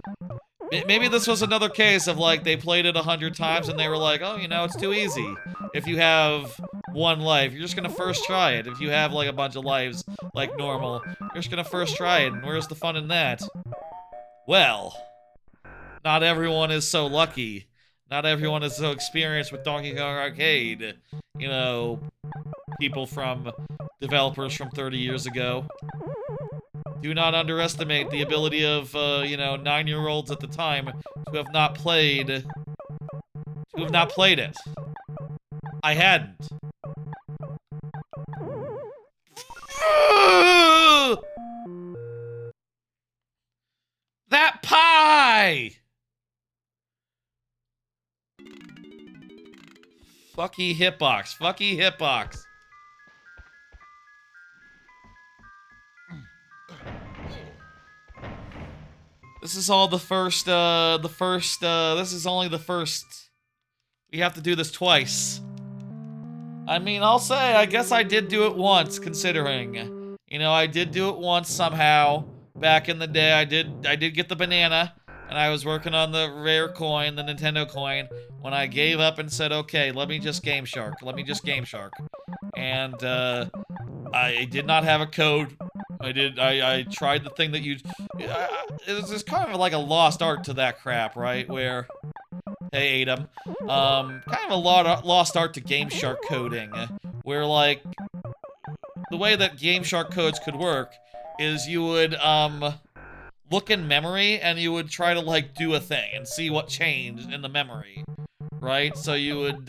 maybe this was another case of like they played it 100 times and they were like, oh, you know, it's too easy. If you have 1 life, you're just gonna first try it. If you have like a bunch of lives like normal, you're just gonna first try it, and where's the fun in that? Well, not everyone is so lucky. Not everyone is so experienced with Donkey Kong Arcade. You know, people from developers from 30 years ago. Do not underestimate the ability of, you know, 9-year-olds at the time to have not played it. I hadn't. That pie! Fucky hitbox. Fucky hitbox. This is all the first, this is only the first. We have to do this twice. I mean, I'll say, I guess I did do it once, considering. You know, I did do it once somehow. Back in the day, I did get the banana, and I was working on the rare coin, the Nintendo coin, when I gave up and said, okay, let me just Game Shark. And, I did not have a code. I tried the thing that you... It was kind of like a lost art to that crap, right? Where... Hey, Adam. Kind of a lost art to Game Shark coding, where, like, the way that Game Shark codes could work is you would, look in memory and you would try to, like, do a thing and see what changed in the memory, right? So you would,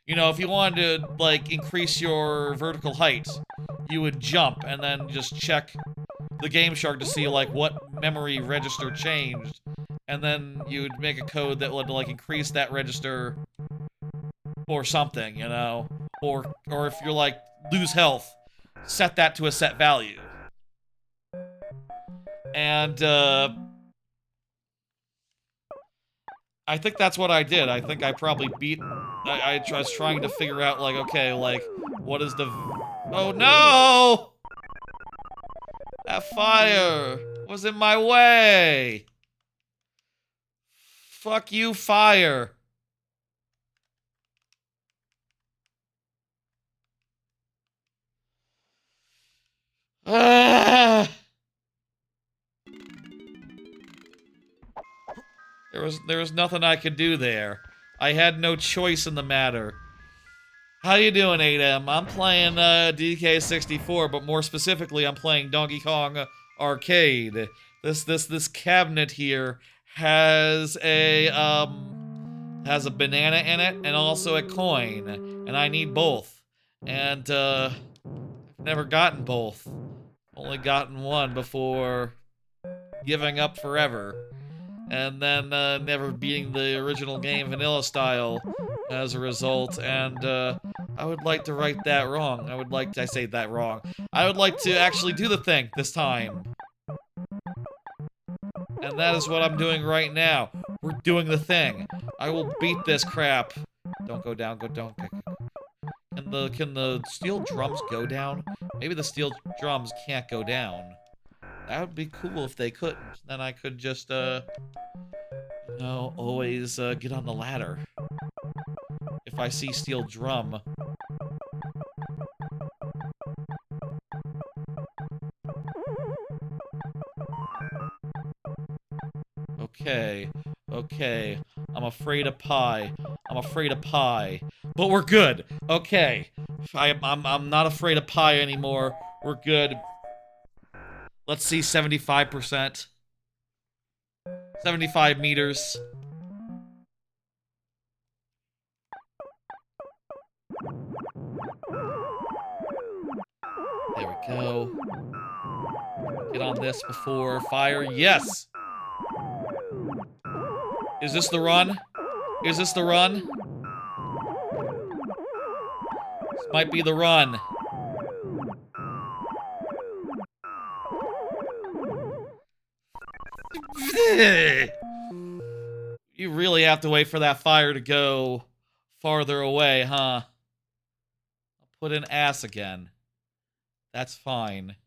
you know, if you wanted to, like, increase your vertical height, you would jump and then just check the Game Shark to see, like, what memory register changed. And then you'd make a code that would, like, increase that register or something, you know? Or if you're, like, lose health, set that to a set value. And, I think that's what I did. I think I probably beat... I was trying to figure out, like, okay, like, what is the... Oh, no! That fire was in my way! Fuck you, fire. Ah! There was nothing I could do there. I had no choice in the matter. How you doing, 8M? I'm playing DK64, but more specifically, I'm playing Donkey Kong Arcade. This cabinet here has a banana in it and also a coin, and I need both. And I've never gotten both. Only gotten one before giving up forever. And then never beating the original game vanilla style as a result, and I would like to right that wrong. I would like to actually do the thing this time. And that is what I'm doing right now. We're doing the thing. I will beat this crap. Don't go down, don't. Can the steel drums go down? Maybe the steel drums can't go down. That would be cool if they couldn't. Then I could just, you know, always get on the ladder. If I see steel drum. Okay. I'm afraid of pie. I'm afraid of pie. But we're good. Okay. I'm not afraid of pie anymore. We're good. Let's see 75%. 75 meters. There we go. Get on this before fire. Yes! Is this the run? Is this the run? This might be the run. You really have to wait for that fire to go farther away, huh? I'll put in ass again. That's fine.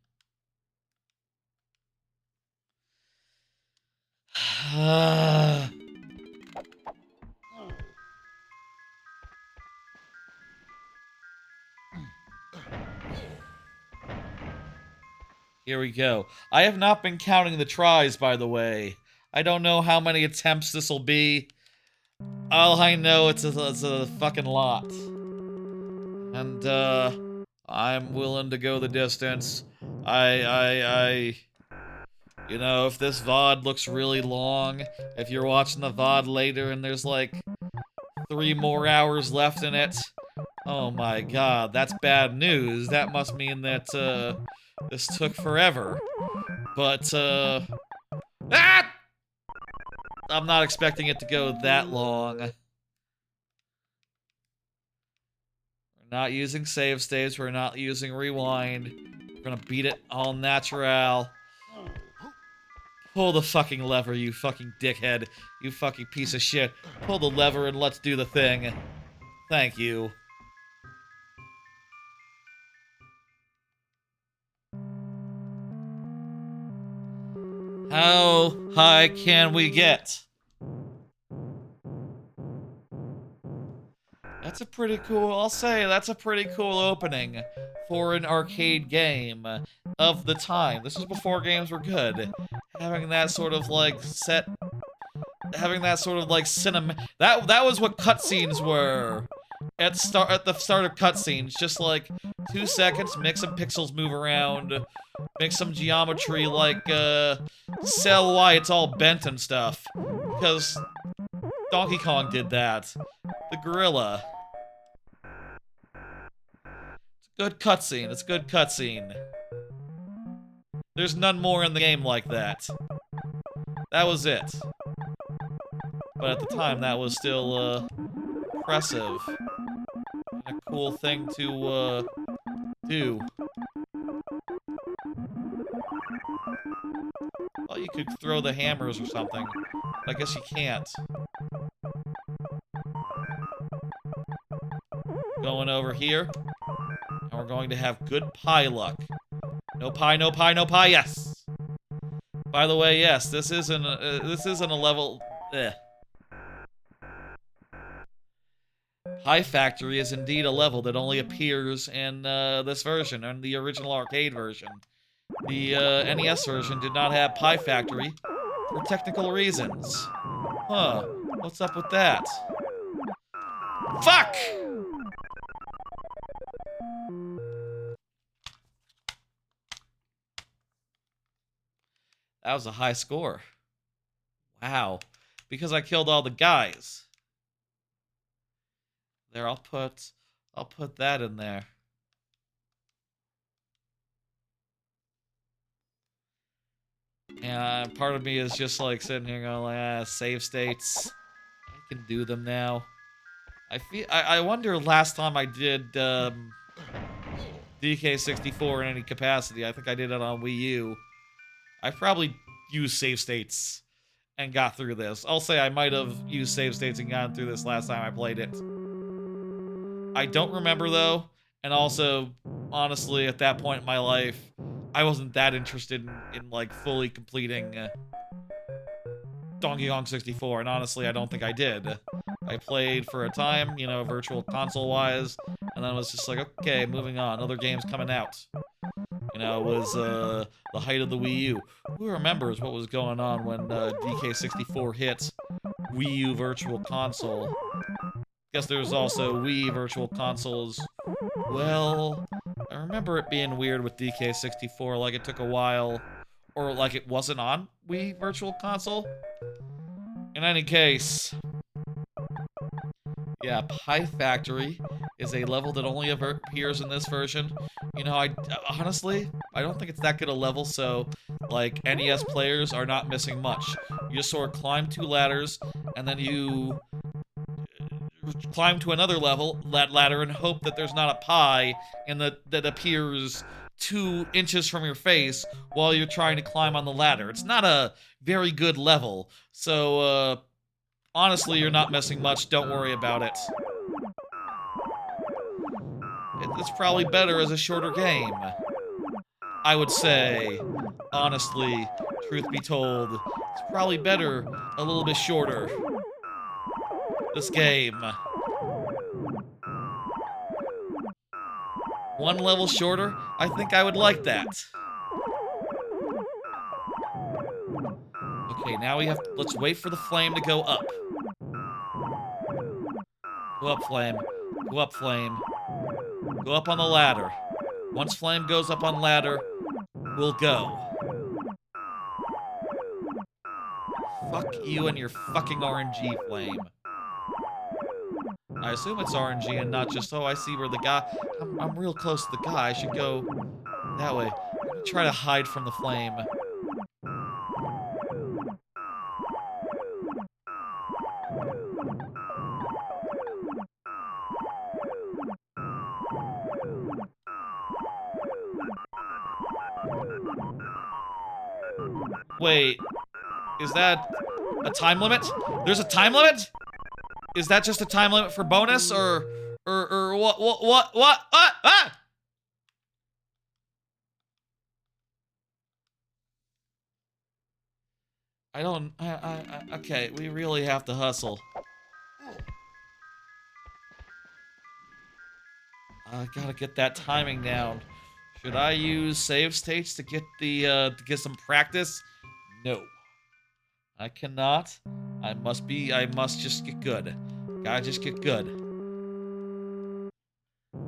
Here we go. I have not been counting the tries, by the way. I don't know how many attempts this will be. All I know, it's a fucking lot. And, I'm willing to go the distance. You know, if this VOD looks really long, if you're watching the VOD later and there's like 3 more hours left in it, oh my god, that's bad news. That must mean that, this took forever. But, ah! I'm not expecting it to go that long. We're not using save states, we're not using rewind. We're gonna beat it all natural. Pull the fucking lever, you fucking dickhead. You fucking piece of shit. Pull the lever and let's do the thing. Thank you. How high can we get? That's a pretty cool, I'll say, that's a pretty cool opening for an arcade game of the time. This was before games were good. Having that sort of like having that sort of like that was what cutscenes were. At the start of cutscenes, just like 2 seconds, make some pixels move around, make some geometry like sell why it's all bent and stuff. Because Donkey Kong did that. The gorilla. It's a good cutscene. It's a good cutscene. There's none more in the game like that. That was it. But at the time, that was still impressive. And a cool thing to do. Well, you could throw the hammers or something. I guess you can't. Going over here. And we're going to have good pie luck. No pie, no pie, no pie, yes! By the way, yes, this isn't a level... Pie Factory is indeed a level that only appears in this version, in the original arcade version. The NES version did not have Pie Factory for technical reasons. Huh, what's up with that? Fuck! That was a high score. Wow. Because I killed all the guys. There, I'll put that in there. And part of me is just like sitting here going like, save states. I can do them now. I wonder last time I did DK64 in any capacity. I think I did it on Wii U. I probably used save states and got through this. I'll say I might have used save states and gotten through this last time I played it. I don't remember though, and also, honestly, at that point in my life, I wasn't that interested in like fully completing Donkey Kong 64, and honestly, I don't think I did. I played for a time, you know, virtual console-wise, and then was just like, okay, moving on, other games coming out. You know, it was the height of the Wii U. Who remembers what was going on when DK64 hit Wii U Virtual Console. Guess there's also Wii Virtual Consoles. Well, I remember it being weird with DK64, like it took a while, or like it wasn't on Wii Virtual Console. In any case, yeah, Pie Factory is a level that only ever appears in this version. You know, honestly, I don't think it's that good a level, so, like, NES players are not missing much. You just sort of climb 2 ladders, and then you climb to another level, that ladder, and hope that there's not a pie that appears 2 inches from your face while you're trying to climb on the ladder. It's not a very good level, so, honestly, you're not missing much. Don't worry about it. It's probably better as a shorter game, I would say. Honestly, truth be told, it's probably better a little bit shorter. This game. 1 level shorter, I think I would like that. Okay, now we have to, let's wait for the flame to go up. Go up, flame. Go up, flame. Go up on the ladder. Once flame goes up on ladder, we'll go. Fuck you and your fucking RNG, flame. I assume it's RNG and not just, oh, I see where the guy... I'm real close to the guy. I should go that way. I'm gonna try to hide from the flame. Wait, is that a time limit? There's a time limit? Is that just a time limit for bonus, or what? Ah! I don't, okay, we really have to hustle. I gotta get that timing down. Should I use save states to get the, to get some practice? No. I cannot. I must just get good. Gotta just get good.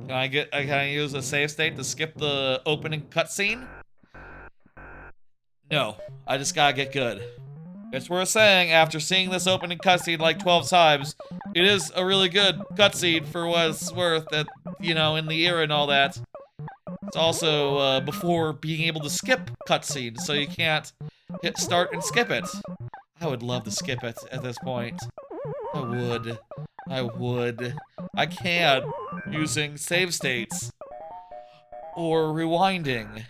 Can I use a save state to skip the opening cutscene? No. I just gotta get good. It's worth saying, after seeing this opening cutscene like 12 times, it is a really good cutscene for what it's worth, that, you know, in the era and all that. It's also, before being able to skip cutscenes, so you can't hit start and skip it. I would love to skip it at this point. I would. I can't, using save states. Or rewinding.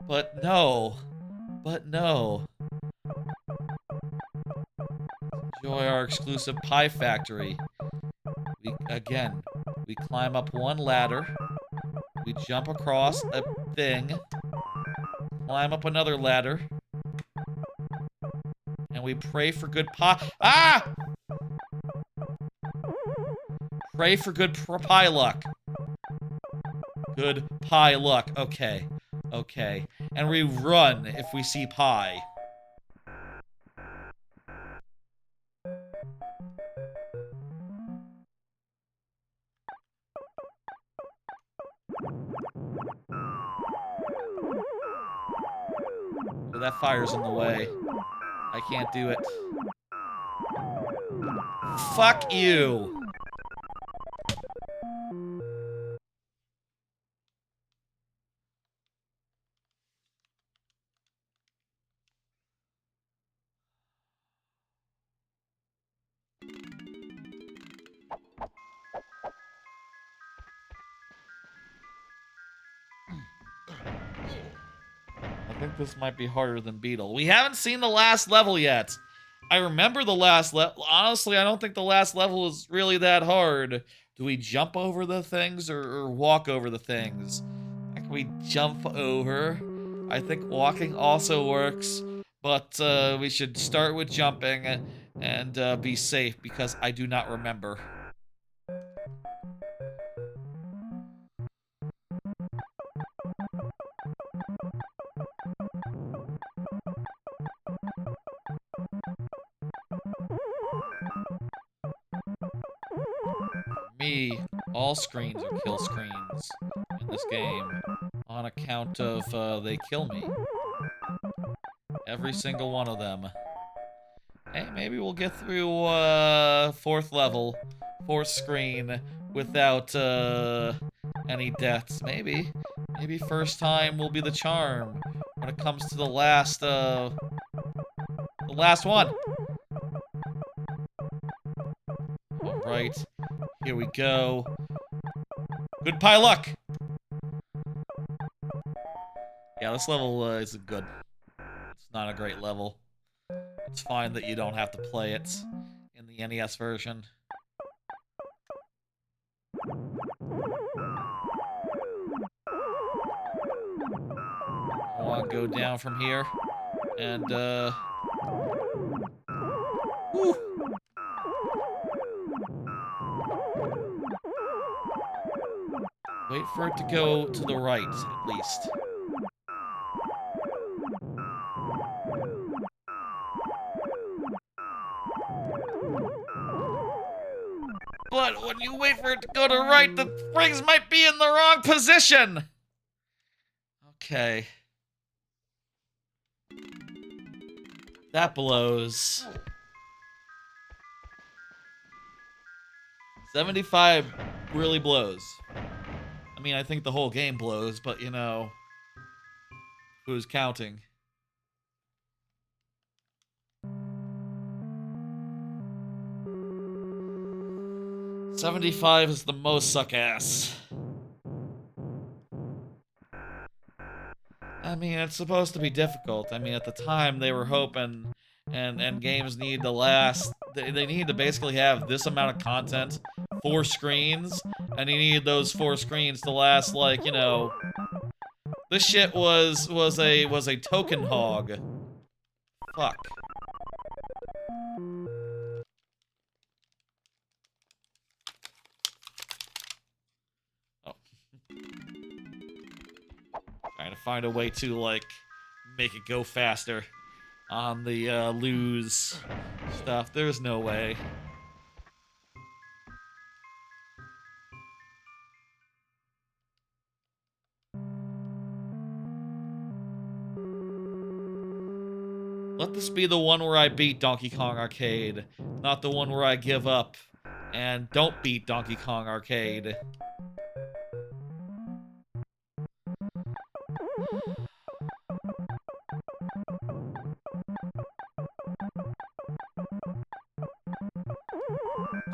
But no. Enjoy our exclusive Pie Factory. We climb up 1 ladder. We jump across a thing. Climb up another ladder. And we pray for good pie. Ah! Pray for good pie luck. Good pie luck. Okay. And we run if we see pie. Oh, that fire's in the way. I can't do it. Fuck you! I think this might be harder than Beetle. We haven't seen the last level yet. I remember the last level. Honestly, I don't think the last level is really that hard. Do we jump over the things or walk over the things? I think we jump over. I think walking also works, but we should start with jumping and be safe because I do not remember. me, all screens are kill screens in this game on account of they kill me. Every single one of them. Hey, maybe we'll get through 4th level, 4th screen without any deaths. Maybe. Maybe first time will be the charm when it comes to the last one. Alright, here we go. Good pie luck! Yeah, this level isn't good. It's not a great level. It's fine that you don't have to play it in the NES version. I want to go down from here and whew. Wait for it to go to the right, at least. But when you wait for it to go to right, the rings might be in the wrong position! Okay. That blows. 75 really blows. I mean, I think the whole game blows, but you know, who's counting? $75 is the most suck-ass. I mean, it's supposed to be difficult. I mean, at the time, they were hoping, and games need to last, they need to basically have this amount of content, 4 screens, and you need those 4 screens to last, like, you know, this shit was a token hog. Fuck. Oh. Trying to find a way to, like, make it go faster on the lose stuff. There's no way. Let this be the one where I beat Donkey Kong Arcade, not the one where I give up and don't beat Donkey Kong Arcade.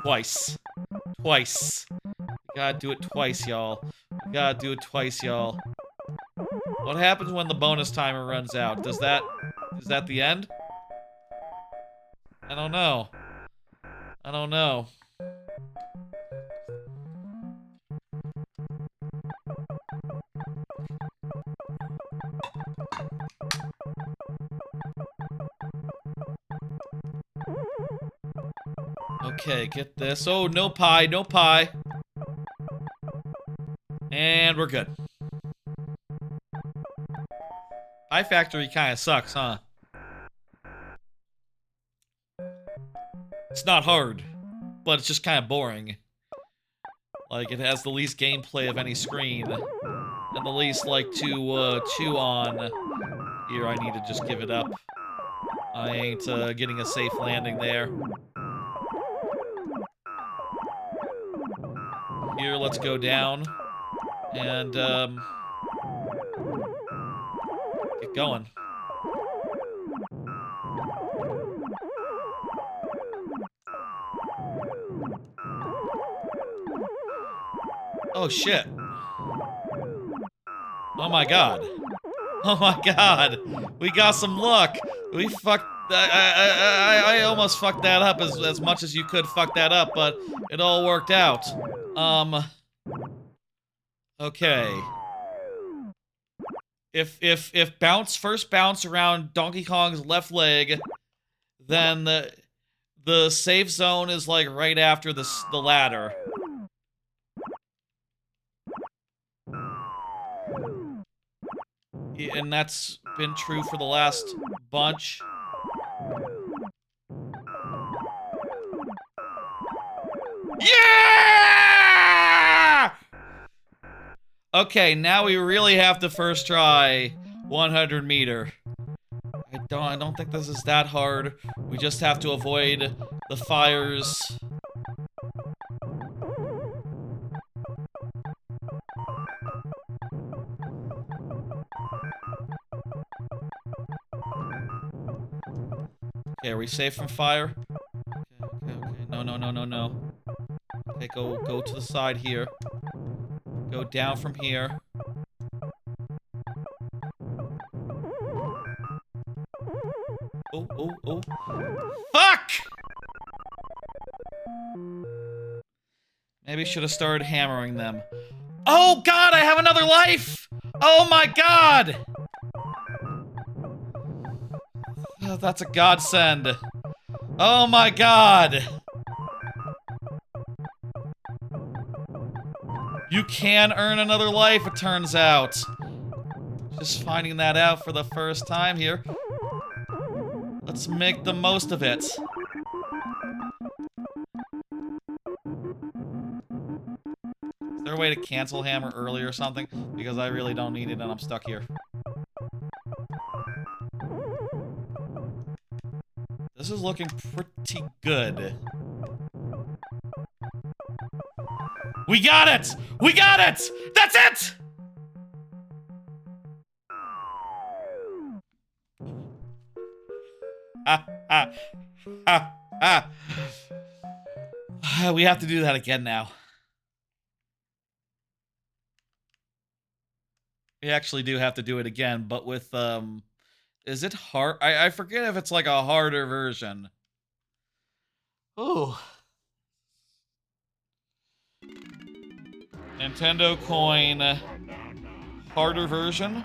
Twice. Twice. We gotta do it twice, y'all. We gotta do it twice, y'all. What happens when the bonus timer runs out? Is that the end? I don't know. I don't know. Okay, get this. Oh, no pie, no pie. And we're good. Pie Factory kind of sucks, huh? It's not hard, but it's just kind of boring. Like, it has the least gameplay of any screen, and the least, like, to chew on. Here, I need to just give it up. I ain't getting a safe landing there. Here, let's go down, and, get going. Oh, shit. Oh, my God. Oh, my God. We got some luck. We fucked... I almost fucked that up as much as you could fuck that up, but it all worked out. Okay. If first bounce around Donkey Kong's left leg, then the safe zone is, like, right after the ladder. And that's been true for the last bunch. Yeah! Okay, now we really have to first try 100 meter. I don't think this is that hard. We just have to avoid the fires. Okay, are we safe from fire? Okay. No. Okay, go to the side here. Go down from here. Oh. Fuck! Maybe should have started hammering them. Oh god, I have another life! Oh my god! Oh, that's a godsend. Oh my god! You can earn another life, it turns out. Just finding that out for the first time here. Let's make the most of it. Is there a way to cancel hammer early or something? Because I really don't need it and I'm stuck here. This is looking pretty good. We got it! We got it! That's it! We have to do that again now. We actually do have to do it again, but with, is it hard? I forget if it's like a harder version. Ooh. Nintendo coin, harder version.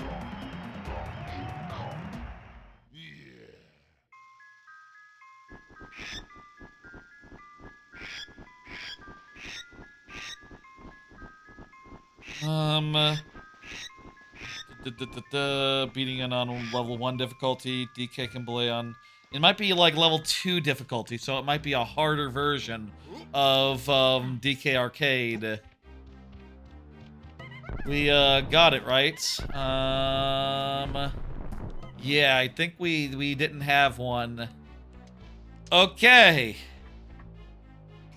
Beating it on level 1 difficulty. DK can play on. It might be like level 2 difficulty, so it might be a harder version of DK Arcade. We got it right. Yeah, I think we didn't have one. Okay.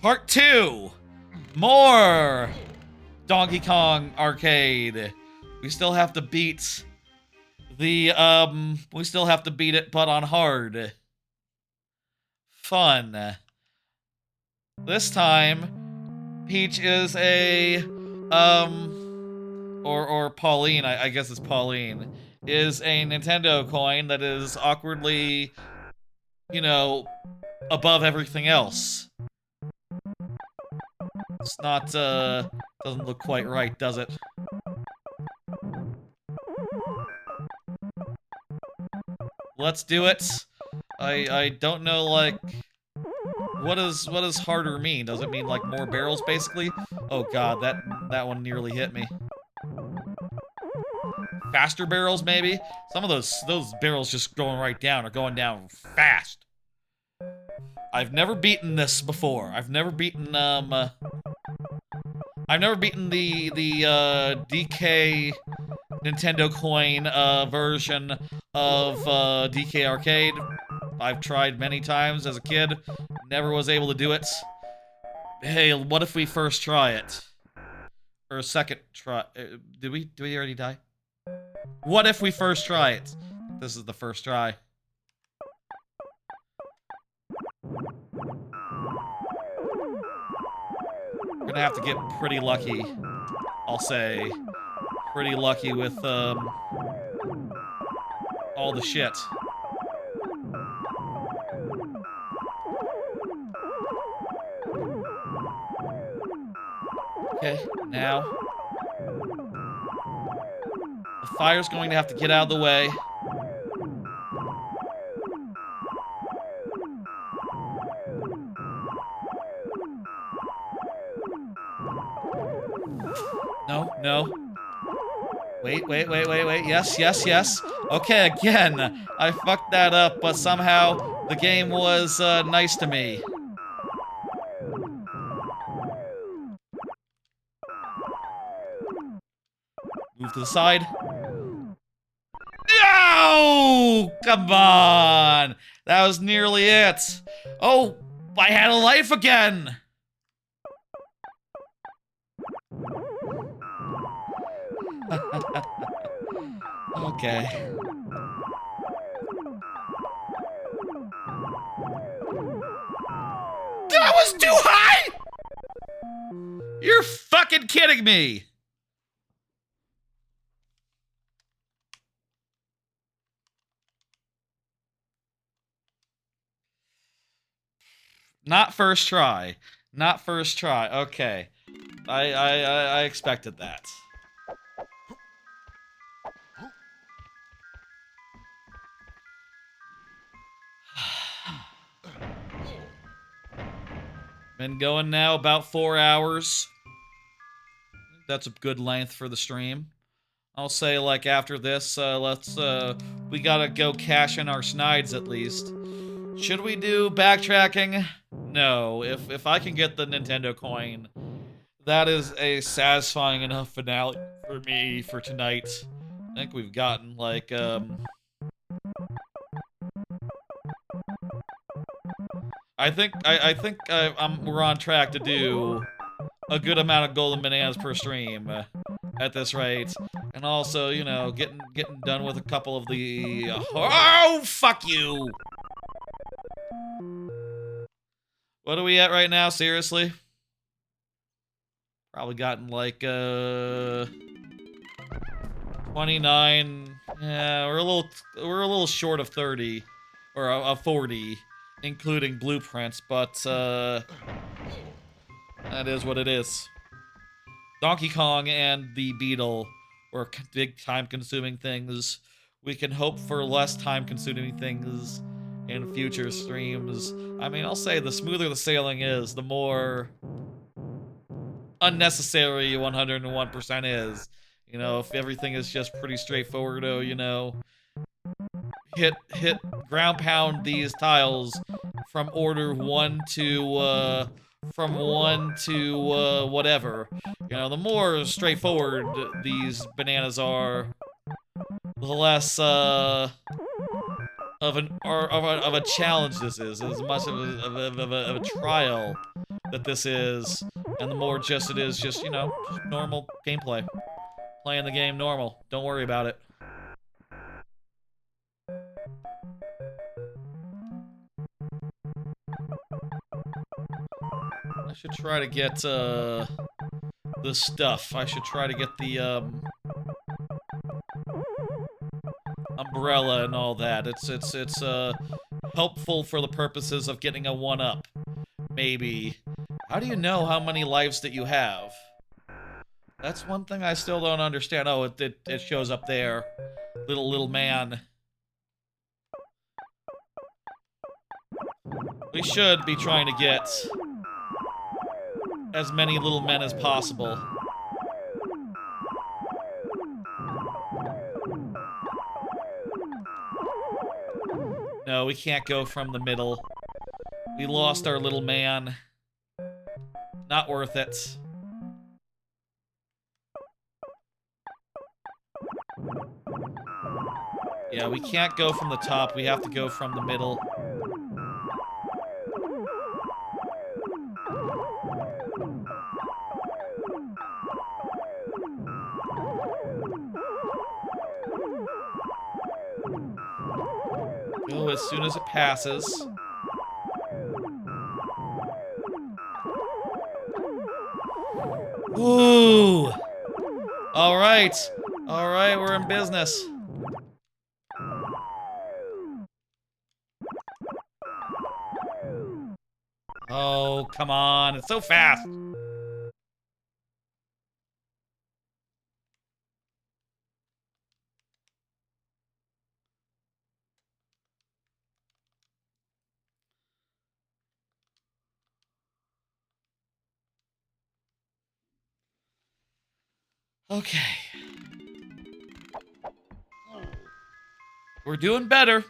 Part 2. More Donkey Kong Arcade. We still have to beat the, we still have to beat it, but on hard. Fun. This time, Peach is a, or Pauline, I guess it's Pauline, is a Nintendo coin that is awkwardly, you know, above everything else. It's not, doesn't look quite right, does it? Let's do it. I don't know, like, what does harder mean? Does it mean like more barrels, basically? Oh god, that one nearly hit me. Faster barrels, maybe? Some of those barrels just going right down are going down fast. I've never beaten this before. I've never beaten the DK Nintendo coin version of DK Arcade. I've tried many times as a kid, never was able to do it. Hey, what if we first try it? Or a second try? Did we already die? What if we first try it? This is the first try. We're gonna have to get pretty lucky, I'll say. Pretty lucky with, all the shit. Okay, now. The fire's going to have to get out of the way. No. Wait. Yes. Okay, again. I fucked that up, but somehow the game was nice to me. Move to the side. No! Come on! That was nearly it. Oh, I had a life again! Okay. That was too high! You're fucking kidding me! Not first try. Not first try. Okay. I expected that. Been going now about 4 hours. That's a good length for the stream. I'll say, like, after this, we gotta go cash in our snides at least. Should we do backtracking? No. If I can get the Nintendo coin, that is a satisfying enough finale for me for tonight. I think we've gotten, like, I think we're on track to do a good amount of golden bananas per stream at this rate, and also, you know, getting done with a couple of the oh, fuck you. What are we at right now? Seriously, probably gotten like 29. Yeah, we're a little short of 30 or a 40. Including blueprints, but that is what it is. Donkey Kong and the Beetle were big time-consuming things. We can hope for less time-consuming things in future streams. I mean, I'll say the smoother the sailing is, the more unnecessary 101% is. You know, if everything is just pretty straightforward, oh, you know, hit ground pound these tiles from order 1 to whatever. You know, the more straightforward these bananas are, the less of a challenge this is. As much of a trial that this is, and the more just it is just, you know, just normal gameplay. Playing the game normal. Don't worry about it. I should try to get, the stuff. I should try to get the, umbrella and all that. It's helpful for the purposes of getting a 1-up. Maybe. How do you know how many lives that you have? That's one thing I still don't understand. Oh, it shows up there. Little man. We should be trying to get as many little men as possible. No, we can't go from the middle. We lost our little man. Not worth it. Yeah, we can't go from the top. We have to go from the middle. Go as soon as it passes. Ooh! Alright. Alright, we're in business. Oh, come on. It's so fast. Okay. We're doing better.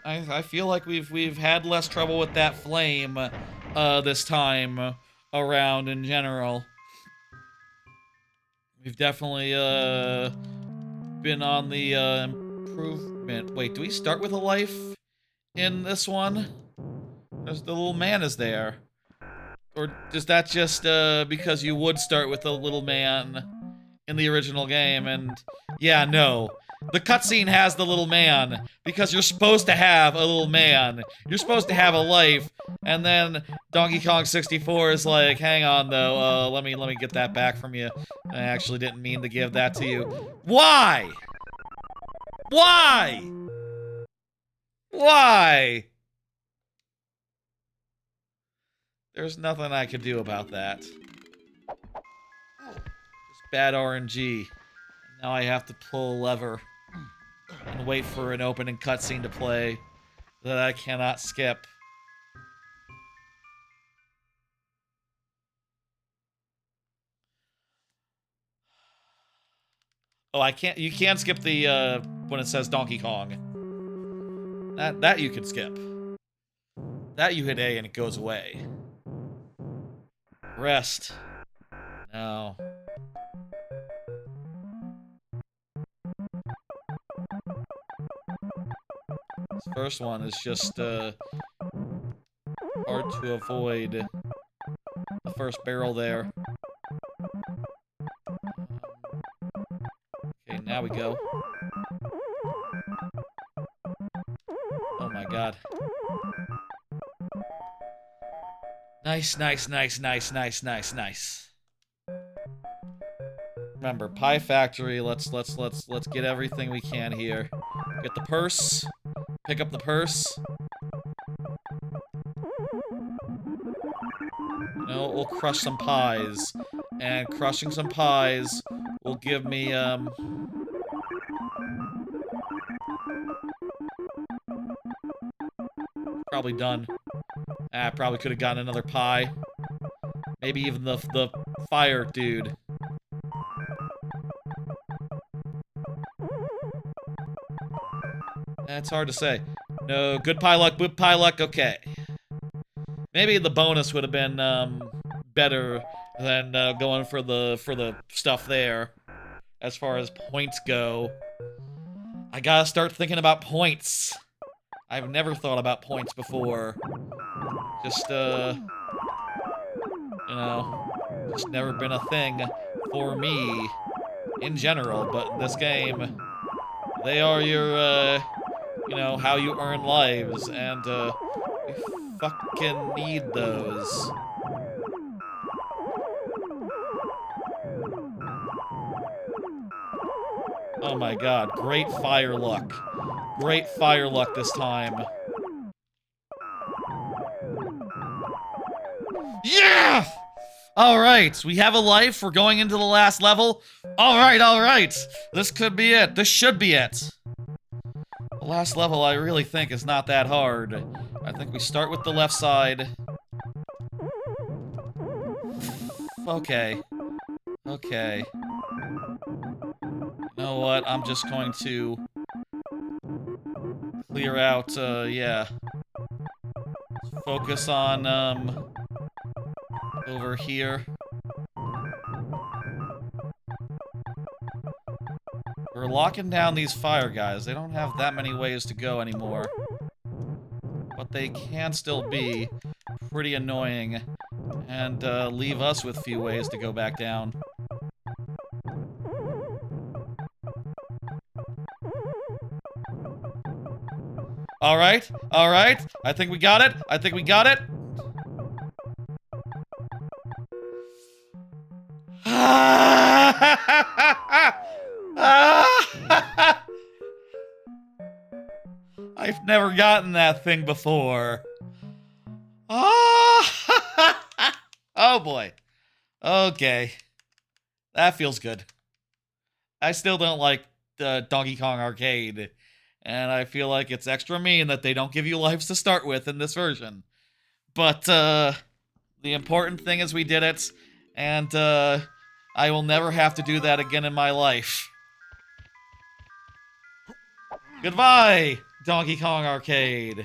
I feel like we've had less trouble with that flame this time around in general. We've definitely been on the improvement. Wait, do we start with a life in this one? There's the little man is there. Or is that just because you would start with a little man in the original game? And yeah, no. The cutscene has the little man because you're supposed to have a little man. You're supposed to have a life, and then Donkey Kong 64 is like, "Hang on, though. Let me get that back from you. I actually didn't mean to give that to you. Why? Why? Why?" There's nothing I can do about that. Just bad RNG. Now I have to pull a lever and wait for an opening cutscene to play that I cannot skip. Oh, I can't. You can skip the when it says Donkey Kong. That you can skip. That you hit A and it goes away. Rest. No. This first one is just hard to avoid. The first barrel there. Okay, now we go. Oh my god. Nice, nice, nice, nice, nice, nice, nice. Remember, Pie Factory, let's get everything we can here. Get the purse. Pick up the purse. No, we'll crush some pies. And crushing some pies will give me, probably done. Ah, probably could have gotten another pie. Maybe even the fire dude. That's hard to say. No, good pie luck, okay. Maybe the bonus would have been, better than, going for the stuff there. As far as points go. I gotta start thinking about points. I've never thought about points before. Just, you know, just never been a thing for me in general, but in this game, they are your, you know, how you earn lives, and, you fucking need those. Oh my god, great fire luck. Great fire luck this time. Yeah! Alright, we have a life. We're going into the last level. Alright. This could be it. This should be it. The last level I really think is not that hard. I think we start with the left side. Okay. Okay. You know what? I'm just going to clear out, yeah. Focus on, over here. We're locking down these fire guys. They don't have that many ways to go anymore. But they can still be pretty annoying and leave us with few ways to go back down. Alright. I think we got it. I've never gotten that thing before. Oh boy. Okay. That feels good. I still don't like Donkey Kong Arcade. And I feel like it's extra mean that they don't give you lives to start with in this version. But, the important thing is we did it. And, I will never have to do that again in my life. Goodbye, Donkey Kong Arcade.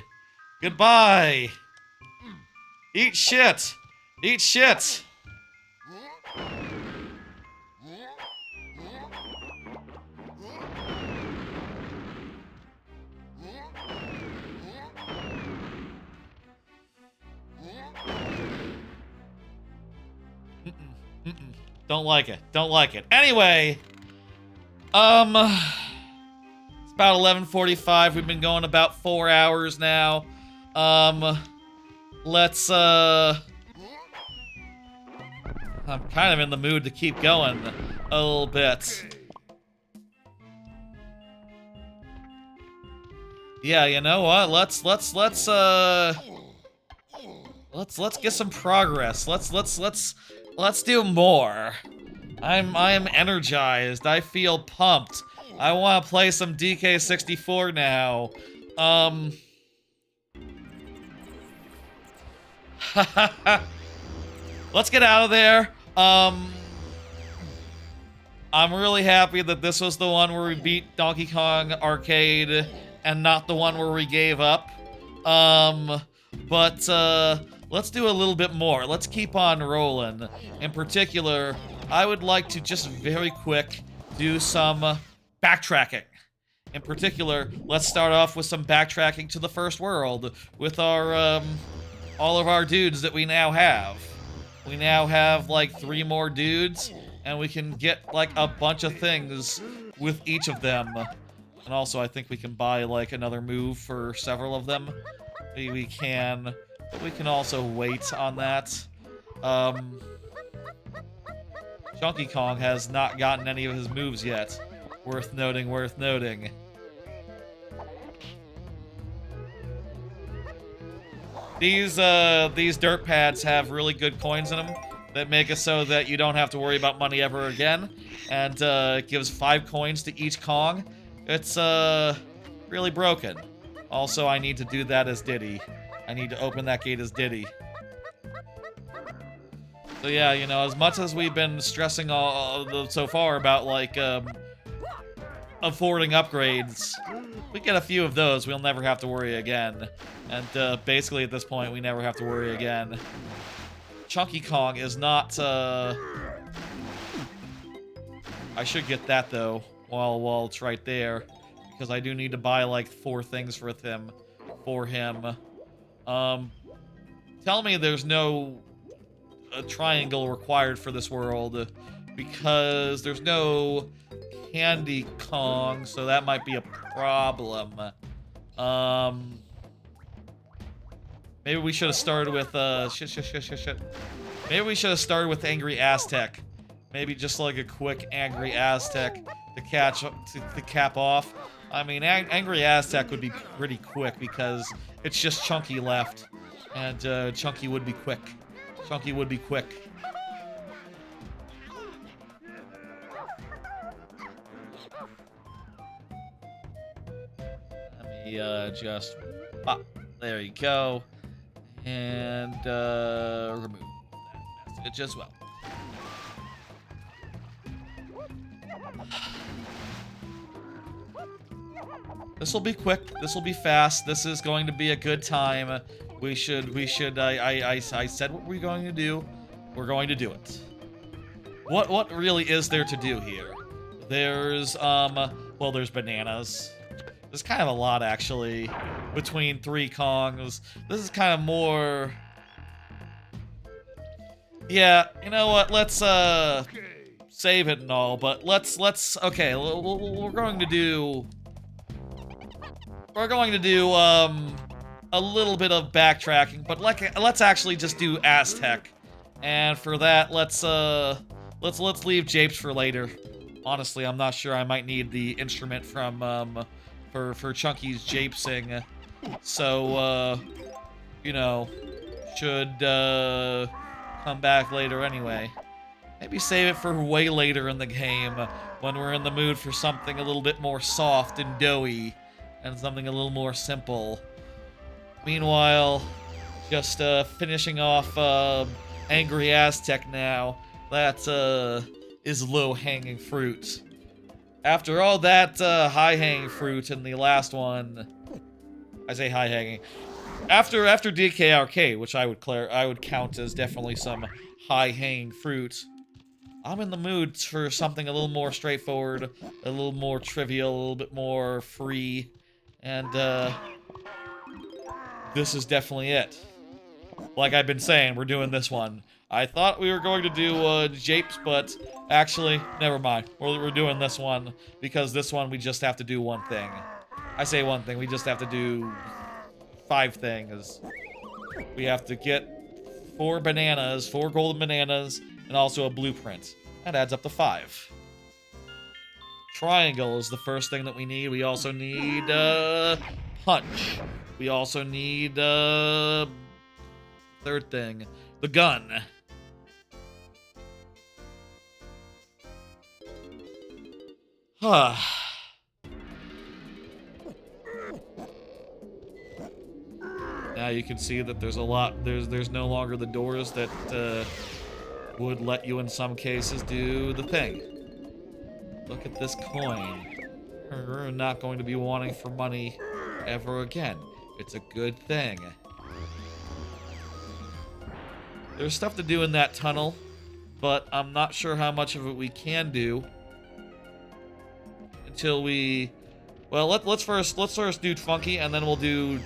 Goodbye. Eat shit. Don't like it. Don't like it. Anyway, it's about 11:45. We've been going about 4 hours now. Let's, I'm kind of in the mood to keep going a little bit. Yeah, you know what? Let's get some progress. Let's do more. I am energized. I feel pumped. I want to play some DK64 now. Let's get out of there. I'm really happy that this was the one where we beat Donkey Kong Arcade and not the one where we gave up. But let's do a little bit more. Let's keep on rolling. In particular, I would like to just very quick do some backtracking. In particular, let's start off with some backtracking to the first world with our, all of our dudes that we now have. We now have, like, 3 more dudes, and we can get, like, a bunch of things with each of them. And also, I think we can buy, like, another move for several of them. We can, but we can also wait on that. Donkey Kong has not gotten any of his moves yet. Worth noting, worth noting. These dirt pads have really good coins in them that make it so that you don't have to worry about money ever again. And it gives 5 coins to each Kong. It's really broken. Also, I need to do that as Diddy. I need to open that gate as Diddy. So yeah, you know, as much as we've been stressing so far about, like, affording upgrades, if we get a few of those, we'll never have to worry again. And basically at this point, we never have to worry again. Chunky Kong is not, I should get that, though, while it's right there. Because I do need to buy, like, 4 things for him. Tell me there's no triangle required for this world. Because there's no Candy Kong, so that might be a problem. Maybe we should have started with, shit. Maybe we should have started with Angry Aztec. Maybe just like a quick Angry Aztec to cap off. I mean, Angry Aztec would be pretty quick because it's just Chunky left. And Chunky would be quick. Chunky would be quick. Let me just pop. There you go. And remove that message as well. This will be quick. This will be fast. This is going to be a good time. I said what we're going to do. We're going to do it. What really is there to do here? There's, well, there's bananas. There's kind of a lot, actually, between 3 Kongs. This is kind of more... Yeah, you know what? Let's, save it and all, but let's, okay, we're going to do... We're going to do, a little bit of backtracking, but let's actually just do Aztec. And for that, let's leave Japes for later. Honestly, I'm not sure. I might need the instrument from, for Chunky's Japesing. So, you know, should, come back later anyway. Maybe save it for way later in the game, when we're in the mood for something a little bit more soft and doughy. And something a little more simple. Meanwhile, just finishing off Angry Aztec now. That is low-hanging fruit. After all that high-hanging fruit in the last one, I say high-hanging. After DK Arcade, which I would count as definitely some high-hanging fruit, I'm in the mood for something a little more straightforward, a little more trivial, a little bit more free. And, this is definitely it. Like I've been saying, we're doing this one. I thought we were going to do Japes, but actually, never mind. We're doing this one because this one we just have to do one thing. I say one thing, we just have to do 5 things. We have to get 4 bananas, 4 golden bananas, and also a blueprint. That adds up to 5. Triangle is the first thing that we need. We also need punch. We also need third thing, the gun. Huh. Now you can see that there's a lot. There's no longer the doors that would let you in some cases do the thing. Look at this coin. We're not going to be wanting for money ever again. It's a good thing. There's stuff to do in that tunnel, but I'm not sure how much of it we can do until we. Well, let's first do funky, and then we'll do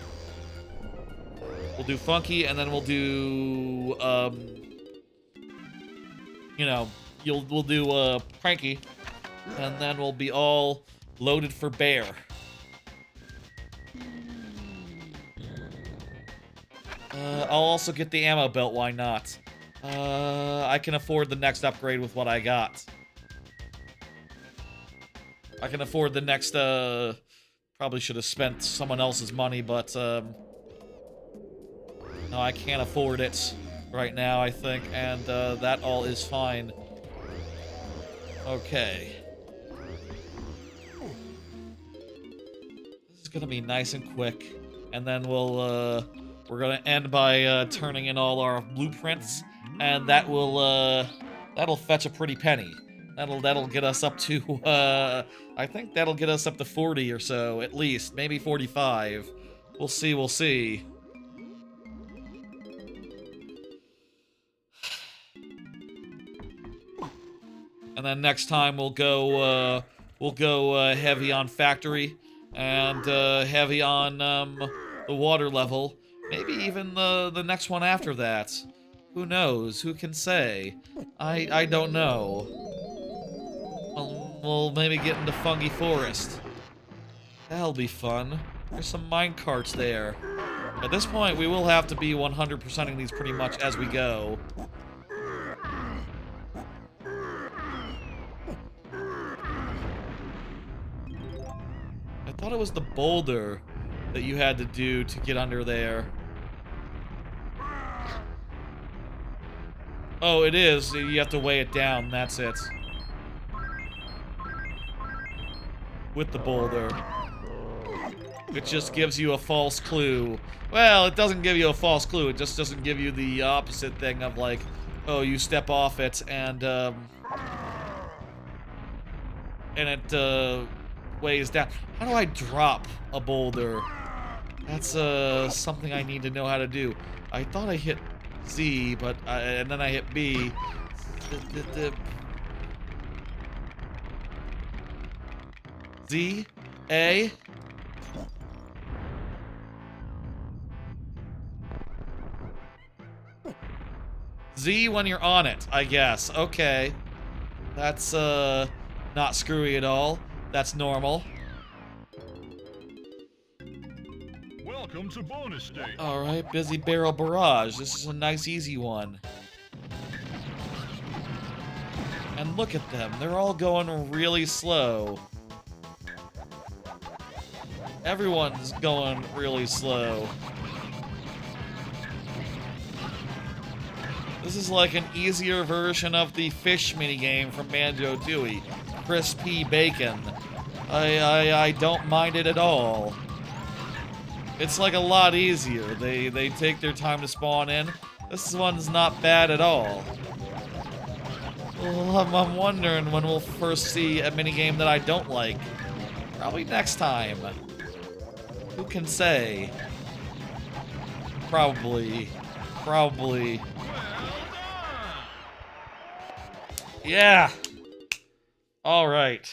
funky, and then we'll do you know, we'll do pranky, and then we'll be all loaded for bear. I'll also get the ammo belt, why not? I can afford the next upgrade with what I got. I can afford the next, probably should have spent someone else's money, but, no, I can't afford it right now, I think, and, that all is fine. Okay. This is gonna be nice and quick, and then we're gonna end by, turning in all our blueprints, and that will, that'll fetch a pretty penny. That'll get us up to, I think that'll get us up to 40 or so, at least. Maybe 45. We'll see, we'll see. And then next time we'll go heavy on factory, and, heavy on, the water level. Maybe even the next one after that. Who knows? Who can say? I don't know. We'll maybe get into Fungi Forest. That'll be fun. There's some mine carts there. At this point, we will have to be 100%ing these pretty much as we go. I thought it was the boulder that you had to do to get under there. Oh, it is. You have to weigh it down. That's it. With the boulder. It just gives you a false clue. Well, it doesn't give you a false clue. It just doesn't give you the opposite thing of like, oh, you step off it and it weighs down. How do I drop a boulder? That's something I need to know how to do. I thought I hit Z, but and then I hit B. Z, A. Z when you're on it, I guess. Okay. That's not screwy at all. That's normal. Welcome to bonus stage. Alright, Busy Barrel Barrage. This is a nice, easy one. And look at them. They're all going really slow. Everyone's going really slow. This is like an easier version of the fish minigame from Banjo-Tooie. Crispy bacon. I don't mind it at all. It's like a lot easier. They take their time to spawn in. This one's not bad at all. Well, I'm wondering when we'll first see a minigame that I don't like. Probably next time. Who can say? Probably. Probably. Yeah. All right.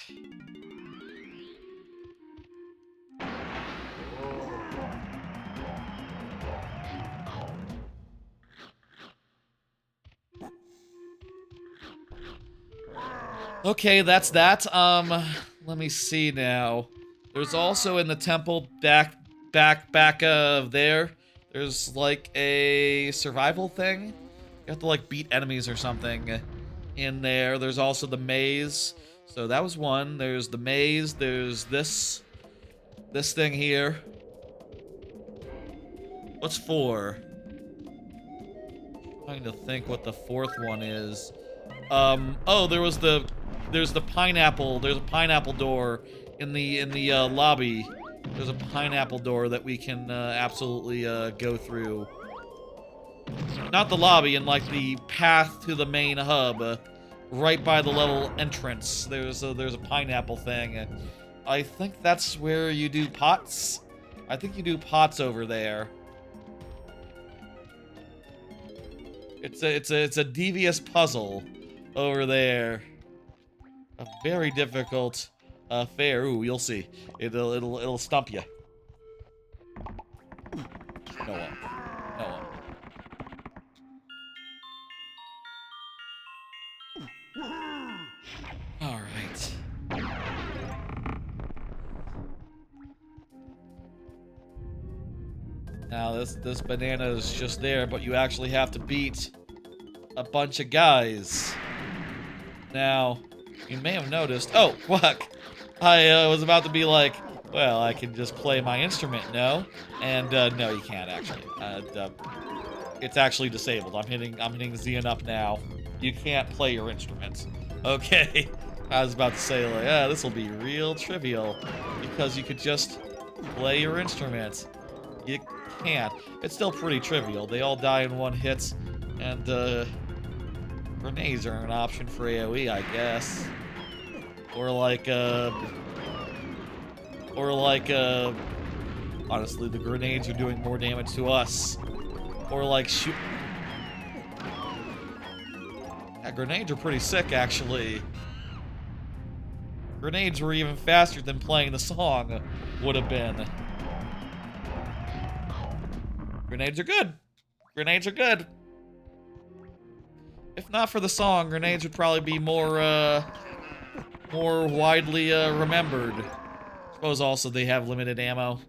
Okay, that's that. Let me see now. There's also in the temple back of there. There's like a survival thing. You have to like beat enemies or something in there. There's also the maze. So that was one. There's the maze. There's this thing here. What's 4? Trying to think what the 4th one is. Oh, there's the pineapple. There's a pineapple door in the lobby. There's a pineapple door that we can absolutely go through. Not the lobby, in like the path to the main hub, right by the level entrance. There's a pineapple thing. I think that's where you do pots. I think you do pots over there. It's a devious puzzle over there. A very difficult affair. Ooh, you'll see. It'll stump you. No one. No one. All right. Now this banana is just there, but you actually have to beat a bunch of guys. Now, you may have noticed. Oh, fuck! I was about to be like, well, I can just play my instrument, no? And no, you can't actually. It's actually disabled. I'm hitting Z and up now. You can't play your instrument. Okay. I was about to say like, this will be real trivial because you could just play your instrument. You can't. It's still pretty trivial. They all die in one hit, and grenades are an option for AoE, I guess. Or like honestly, the grenades are doing more damage to us. Or like shoot. Yeah, grenades are pretty sick, actually. Grenades were even faster than playing the song would have been. Grenades are good. Grenades are good. If not for the song, grenades would probably be more widely remembered. Suppose also they have limited ammo.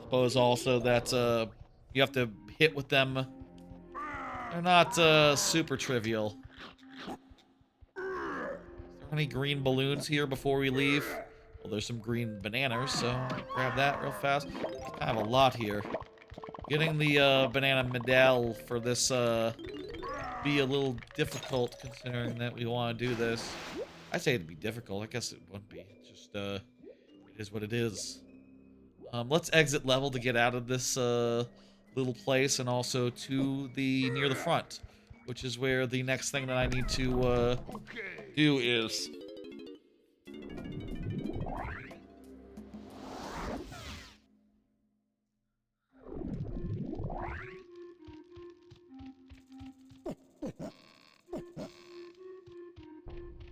Suppose also that you have to hit with them. They're not super trivial. Is there any green balloons here before we leave? Well, there's some green bananas, so grab that real fast. There's kind of a lot here. Getting the banana medal for this be a little difficult, considering that we want to do this. I say it'd be difficult. I guess it wouldn't be. It's just it is what it is. Let's exit level to get out of this little place, and also to the near the front, which is where the next thing that I need to do is.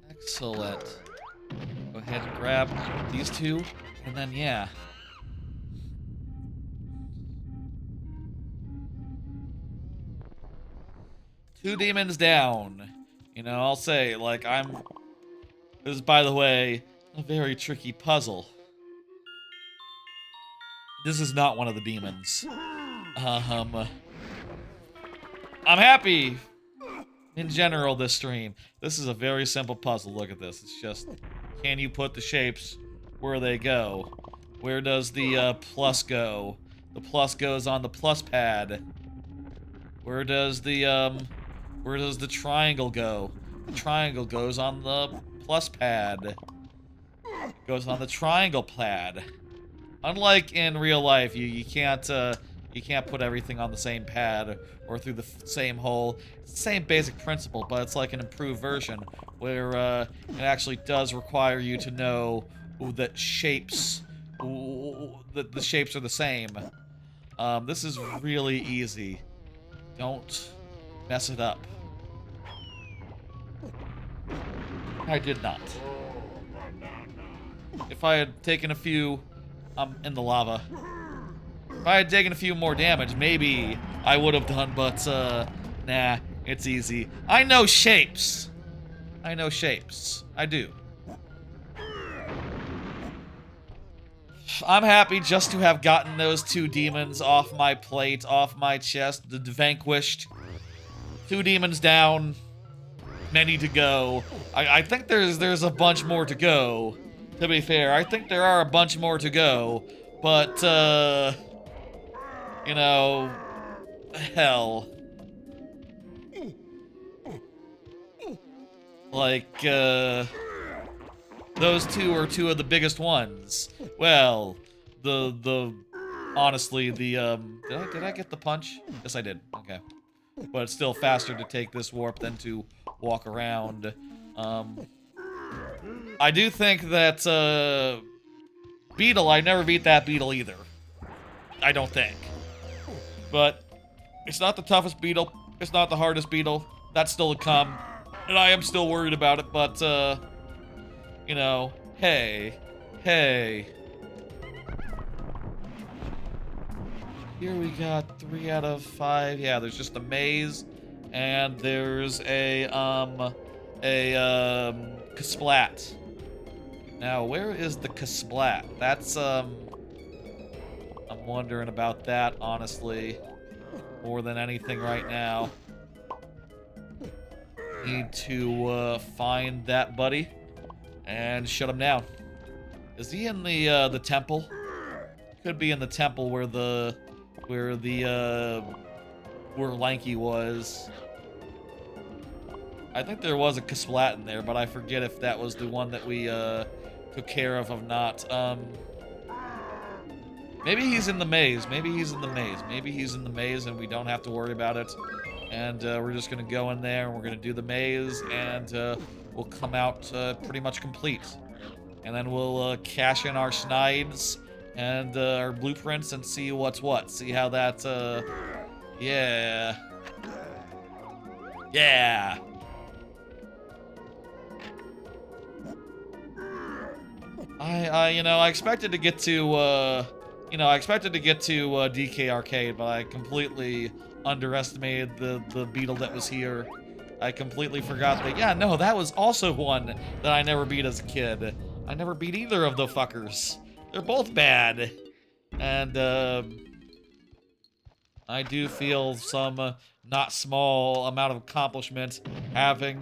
Excellent. Go ahead and grab these two, and then yeah. Two demons down. You know, I'll say, like, this is, by the way, a very tricky puzzle. This is not one of the demons. I'm happy in general this stream. This is a very simple puzzle. Look at this. It's just, can you put the shapes where they go? Where does the plus go? The plus goes on the plus pad. Where does the triangle go? The triangle goes on the plus pad. It goes on the triangle pad. Unlike in real life, you can't put everything on the same pad or through the same hole. It's the same basic principle, but it's like an improved version where it actually does require you to know that shapes, the shapes are the same. This is really easy. Don't mess it up. I did not. If I had taken a few, in the lava. If I had taken a few more damage, maybe I would have done, but, nah, it's easy. I know shapes. I know shapes. I do. I'm happy just to have gotten those 2 demons off my plate, off my chest, vanquished. 2 demons down, many to go. I think there's a bunch more to go, to be fair. I think there are a bunch more to go, but, you know, hell. Like, those 2 are 2 of the biggest ones. Well, honestly, did I get the punch? Yes, I did. Okay. But it's still faster to take this warp than to walk around. I do think that, Beetle, I never beat that Beetle either. I don't think. But it's not the toughest Beetle. It's not the hardest Beetle. That's still to come. And I am still worried about it, but, you know, hey. Here we got 3 out of 5. Yeah, there's just a maze, and there's a Kasplat. Now, where is the Kasplat? That's, I'm wondering about that, honestly, more than anything right now. Need to, find that buddy and shut him down. Is he in the temple? Could be in the temple where Lanky was. I think there was a Kasplat in there, but I forget if that was the one that we took care of not. Maybe he's in the maze. Maybe he's in the maze and we don't have to worry about it. And we're just gonna go in there and we're gonna do the maze and we'll come out pretty much complete. And then we'll cash in our schnides and our blueprints and see what's what. See how that, yeah. Yeah. I expected to get to, DK Arcade, but I completely underestimated the Beetle that was here. I completely forgot that, yeah, no, that was also one that I never beat as a kid. I never beat either of the fuckers. They're both bad. And, I do feel some not small amount of accomplishment having,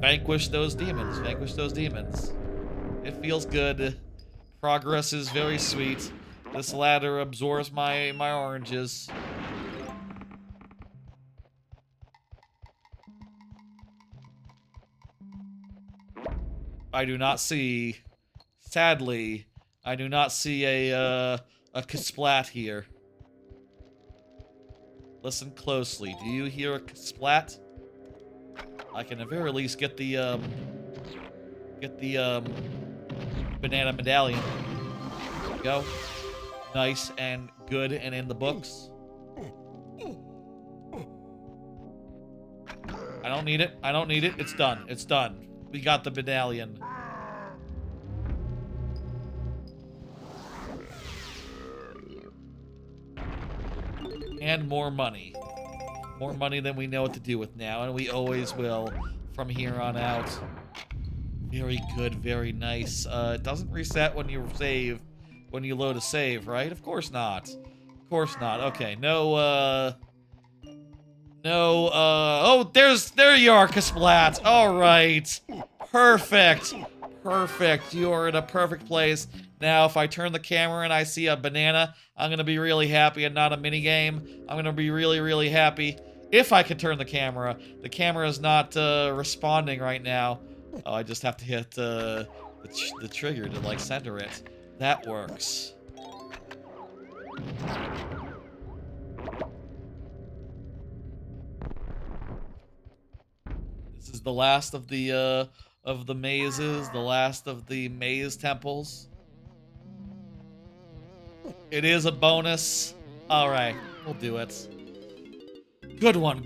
vanquished those demons. It feels good. Progress is very sweet. This ladder absorbs my oranges. I do not see, sadly, I do not see a Kasplat here. Listen closely. Do you hear a Kasplat? I can at the very least get the banana medallion. There we go. Nice and good and in the books. I don't need it. It's done. We got the medallion. And more money. More money than we know what to do with now, and we always will from here on out. Very good, very nice. It doesn't reset when you save, when you load a save, right? Of course not. Okay, oh, there you are, Kasplat. All right. Perfect. You are in a perfect place. Now, if I turn the camera and I see a banana, I'm gonna be really happy and not a minigame. I'm gonna be really, really happy. If I can turn the camera. The camera is not responding right now. Oh, I just have to hit the trigger to, like, center it. That works. This is the last of the mazes, the last of the maze temples. It is a bonus. All right, we'll do it. Good one.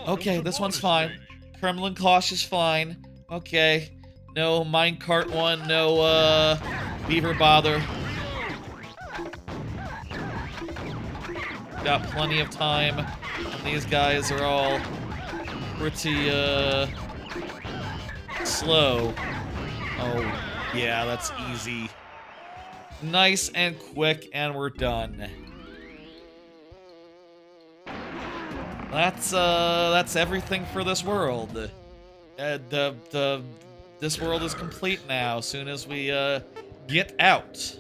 Okay, this one's fine. Kremlin Kosh is fine. Okay. No minecart one, no, beaver bother. Got plenty of time. And these guys are all pretty, slow. Oh, yeah, that's easy. Nice and quick, and we're done. That's everything for this world. This world is complete now. Soon as we get out.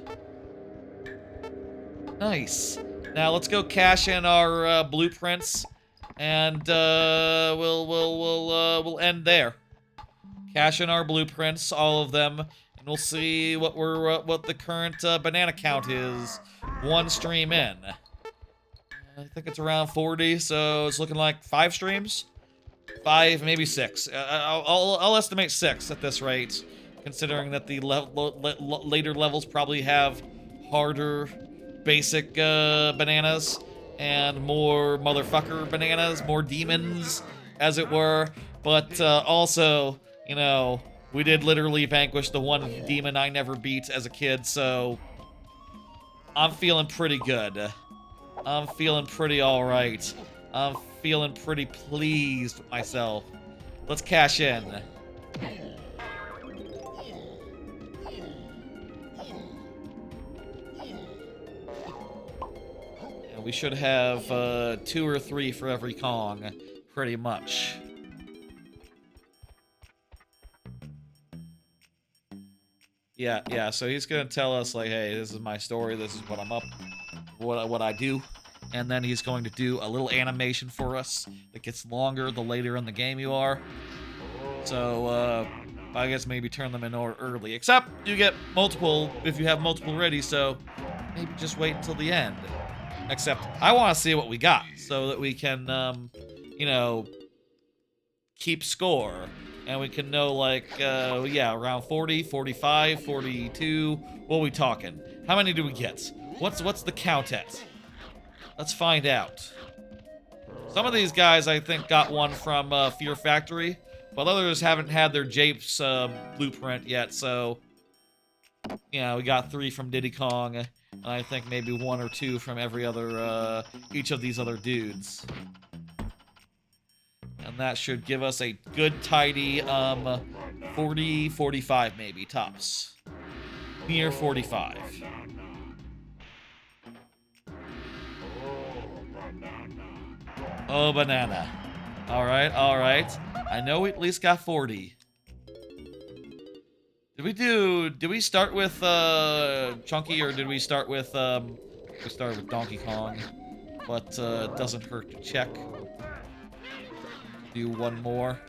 Nice. Now let's go cash in our blueprints, and we'll end there. Cash in our blueprints, all of them, and we'll see what the current banana count is. One stream in. I think it's around 40, so it's looking like 5 streams. 5, maybe 6. I'll estimate 6 at this rate, considering that the later levels probably have harder basic bananas and more motherfucker bananas, more demons, as it were. But also, you know, we did literally vanquish the one demon I never beat as a kid, so I'm feeling pretty good. I'm feeling pretty alright. I'm feeling pretty pleased with myself. Let's cash in. And we should have 2 or 3 for every Kong, pretty much. Yeah, so he's gonna tell us, like, hey, this is my story, this is what I'm up, what I do. And then he's going to do a little animation for us that gets longer the later in the game you are. So, I guess maybe turn them in order early. Except, you get multiple if you have multiple ready, so maybe just wait until the end. Except, I want to see what we got, so that we can, you know, keep score. And we can know, like, yeah, around 40, 45, 42, what are we talking? How many do we get? What's the count at? Let's find out. Some of these guys, I think, got one from Fear Factory, but others haven't had their Japes blueprint yet, so... Yeah, we got 3 from Diddy Kong, and I think maybe 1 or 2 from every other, each of these other dudes. And that should give us a good, tidy, 40, 45 maybe, tops. Near 45. Oh, banana. Alright. I know we at least got 40. Did we start with, Chunky, or did we start with, we started with Donkey Kong? But, it doesn't hurt to check. Do one more.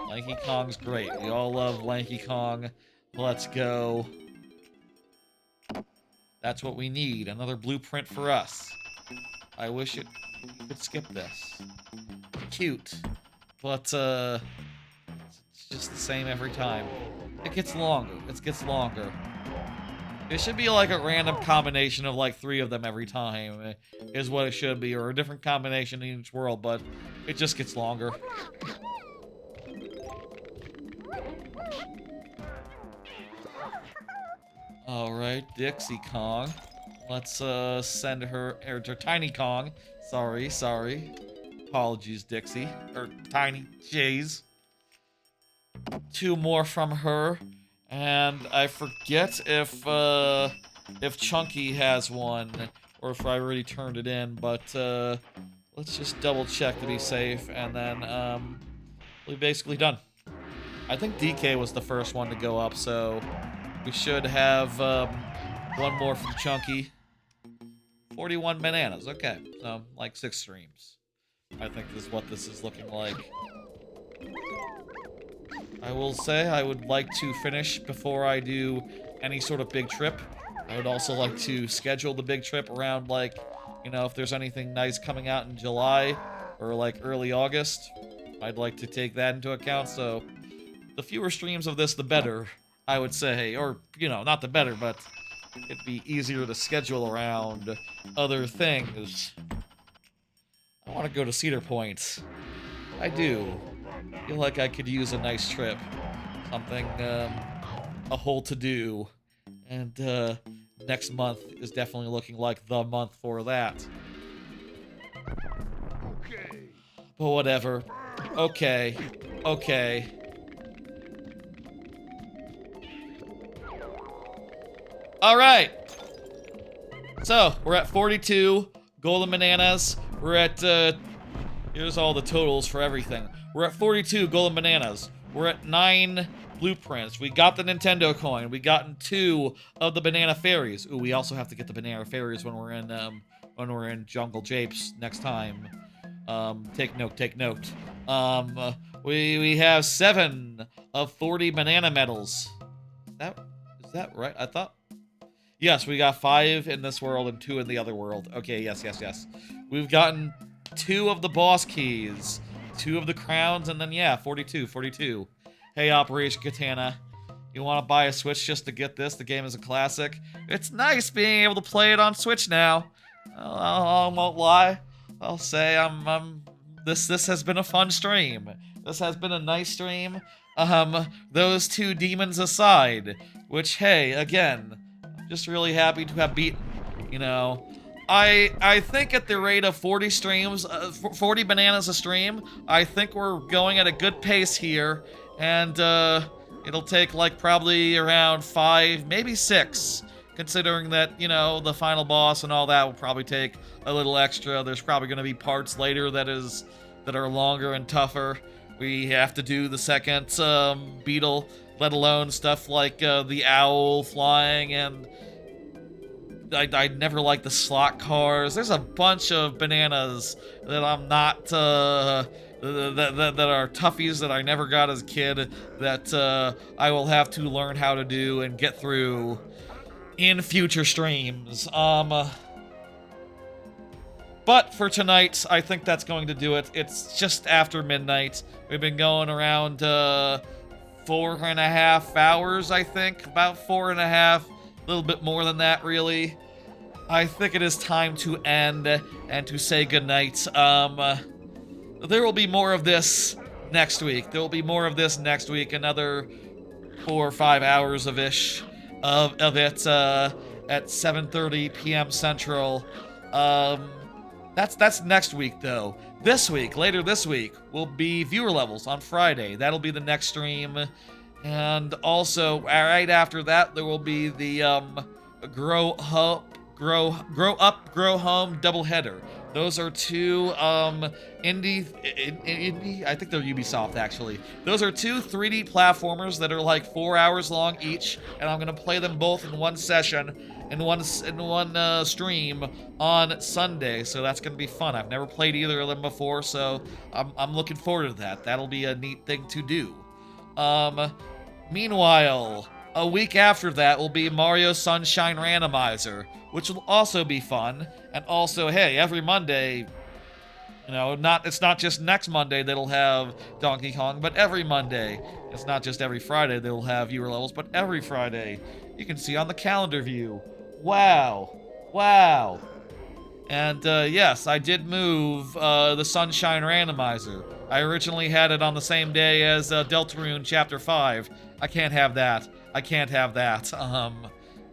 Lanky Kong's great. We all love Lanky Kong. Let's go. That's what we need. Another blueprint for us. I wish you could skip this. Cute. But, it's just the same every time. It gets longer. It gets longer. It should be like a random combination of like 3 of them every time, is what it should be, or a different combination in each world, but it just gets longer. Alright, Dixie Kong. Let's send her, or Tiny Kong. Sorry. Apologies, Dixie. Or Tiny, jeez. 2 more from her. And I forget if Chunky has one, or if I already turned it in, but let's just double check to be safe, and then we're basically done. I think DK was the first one to go up, so we should have 1 more from Chunky. 41 bananas, okay, so like 6 streams. I think this is what this is looking like. I will say I would like to finish before I do any sort of big trip. I would also like to schedule the big trip around, like, you know, if there's anything nice coming out in July or like early August. I'd like to take that into account, so the fewer streams of this, the better, I would say. Or, you know, not the better, but it'd be easier to schedule around other things. I want to go to Cedar Point. I do. Feel like I could use a nice trip. Something, a whole to-do. And, next month is definitely looking like the month for that. But whatever. Okay. All right. So, we're at 42 golden bananas. We're at, here's all the totals for everything. We're at 42 golden bananas. We're at 9 blueprints. We got the Nintendo coin. We gotten 2 of the banana fairies. Ooh, we also have to get the banana fairies when we're in Jungle Japes next time. Take note, take note. We have 7 of 40 banana medals. Is that right? I thought. Yes, we got 5 in this world and 2 in the other world. Okay, yes. We've gotten 2 of the boss keys, 2 of the crowns, and then, yeah, 42. Hey, Operation Katana, you want to buy a Switch just to get this? The game is a classic. It's nice being able to play it on Switch now. I won't lie. I'll say this has been a fun stream. This has been a nice stream. Those 2 demons aside, which, hey, again, just really happy to have beaten, you know. I think at the rate of 40 streams, 40 bananas a stream, I think we're going at a good pace here, and it'll take like probably around 5, maybe 6, considering that, you know, the final boss and all that will probably take a little extra. There's probably going to be parts later that are longer and tougher. We have to do the second beetle, let alone stuff like the owl flying, and I never liked the slot cars. There's a bunch of bananas that I'm not that are toughies that I never got as a kid that I will have to learn how to do and get through in future streams. But for tonight, I think that's going to do it. It's just after midnight. We've been going around 4.5 hours, I think. About 4.5, a little bit more than that, really. I think it is time to end and to say goodnight. There will be more of this next week. There will be more of this next week. Another 4 or 5 hours of it at 7:30 p.m. Central. That's next week, though. Later this week, will be viewer levels on Friday. That'll be the next stream. And also, right after that, there will be the Grow Up, Grow Home doubleheader. Those are 2 indie, I think they're Ubisoft, actually. Those are 2 3D platformers that are like 4 hours long each, and I'm gonna play them both in one session, in one stream on Sunday, so that's gonna be fun. I've never played either of them before, so I'm looking forward to that. That'll be a neat thing to do. Meanwhile, a week after that will be Mario Sunshine Randomizer, which will also be fun. And also, hey, every Monday, you know, it's not just next Monday that'll have Donkey Kong, but every Monday. It's not just every Friday they'll have viewer levels, but every Friday. You can see on the calendar view. Wow. And yes, I did move the Sunshine Randomizer. I originally had it on the same day as Deltarune Chapter 5. I can't have that.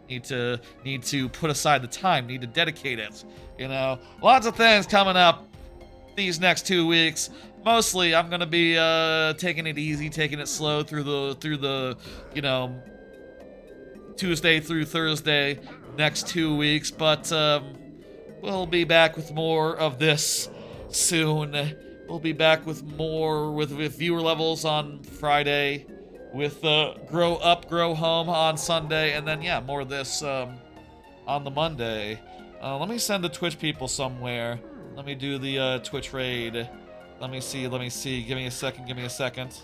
Need to put aside the time, need to dedicate it. You know, lots of things coming up these next 2 weeks. Mostly, I'm gonna be taking it easy, taking it slow through the you know, Tuesday through Thursday next 2 weeks. But we'll be back with more of this soon. We'll be back with more with viewer levels on Friday, with Grow Up, Grow Home on Sunday, and then, yeah, more of this on the Monday. Let me send the Twitch people somewhere. Let me do the Twitch raid. Let me see. Give me a second.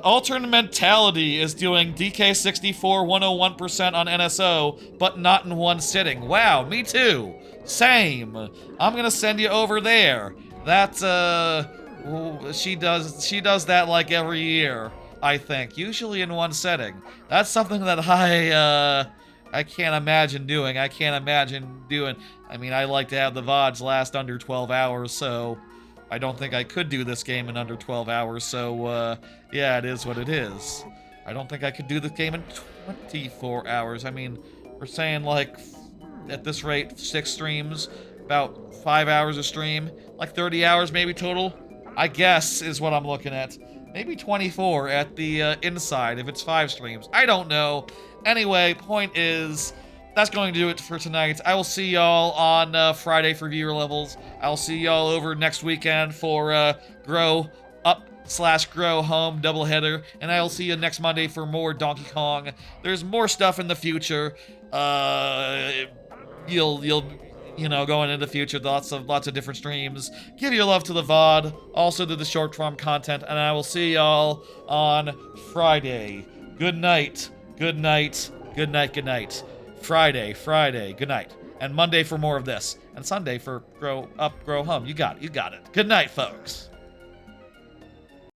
Alternate Mentality is doing DK64 101% on NSO, but not in one sitting. Wow, me too. Same. I'm gonna send you over there. That's she does that like every year, I think. Usually in one setting. That's something that I can't imagine doing. I mean, I like to have the VODs last under 12 hours, so I don't think I could do this game in under 12 hours, so, yeah, it is what it is. I don't think I could do this game in 24 hours. I mean, we're saying, like, at this rate, 6 streams, about 5 hours a stream, like 30 hours maybe total. I guess is what I'm looking at. Maybe 24 at the inside if it's 5 streams. I don't know. Anyway, point is, that's going to do it for tonight. I will see y'all on Friday for viewer levels. I'll see y'all over next weekend for Grow Up / Grow Home doubleheader. And I will see you next Monday for more Donkey Kong. There's more stuff in the future. You'll going into the future, lots of different streams. Give your love to the VOD, also to the short form content, and I will see y'all on Friday. Good night, good night, good night, good night. Friday, good night. And Monday for more of this. And Sunday for Grow Up, Grow Home. You got it. Good night, folks.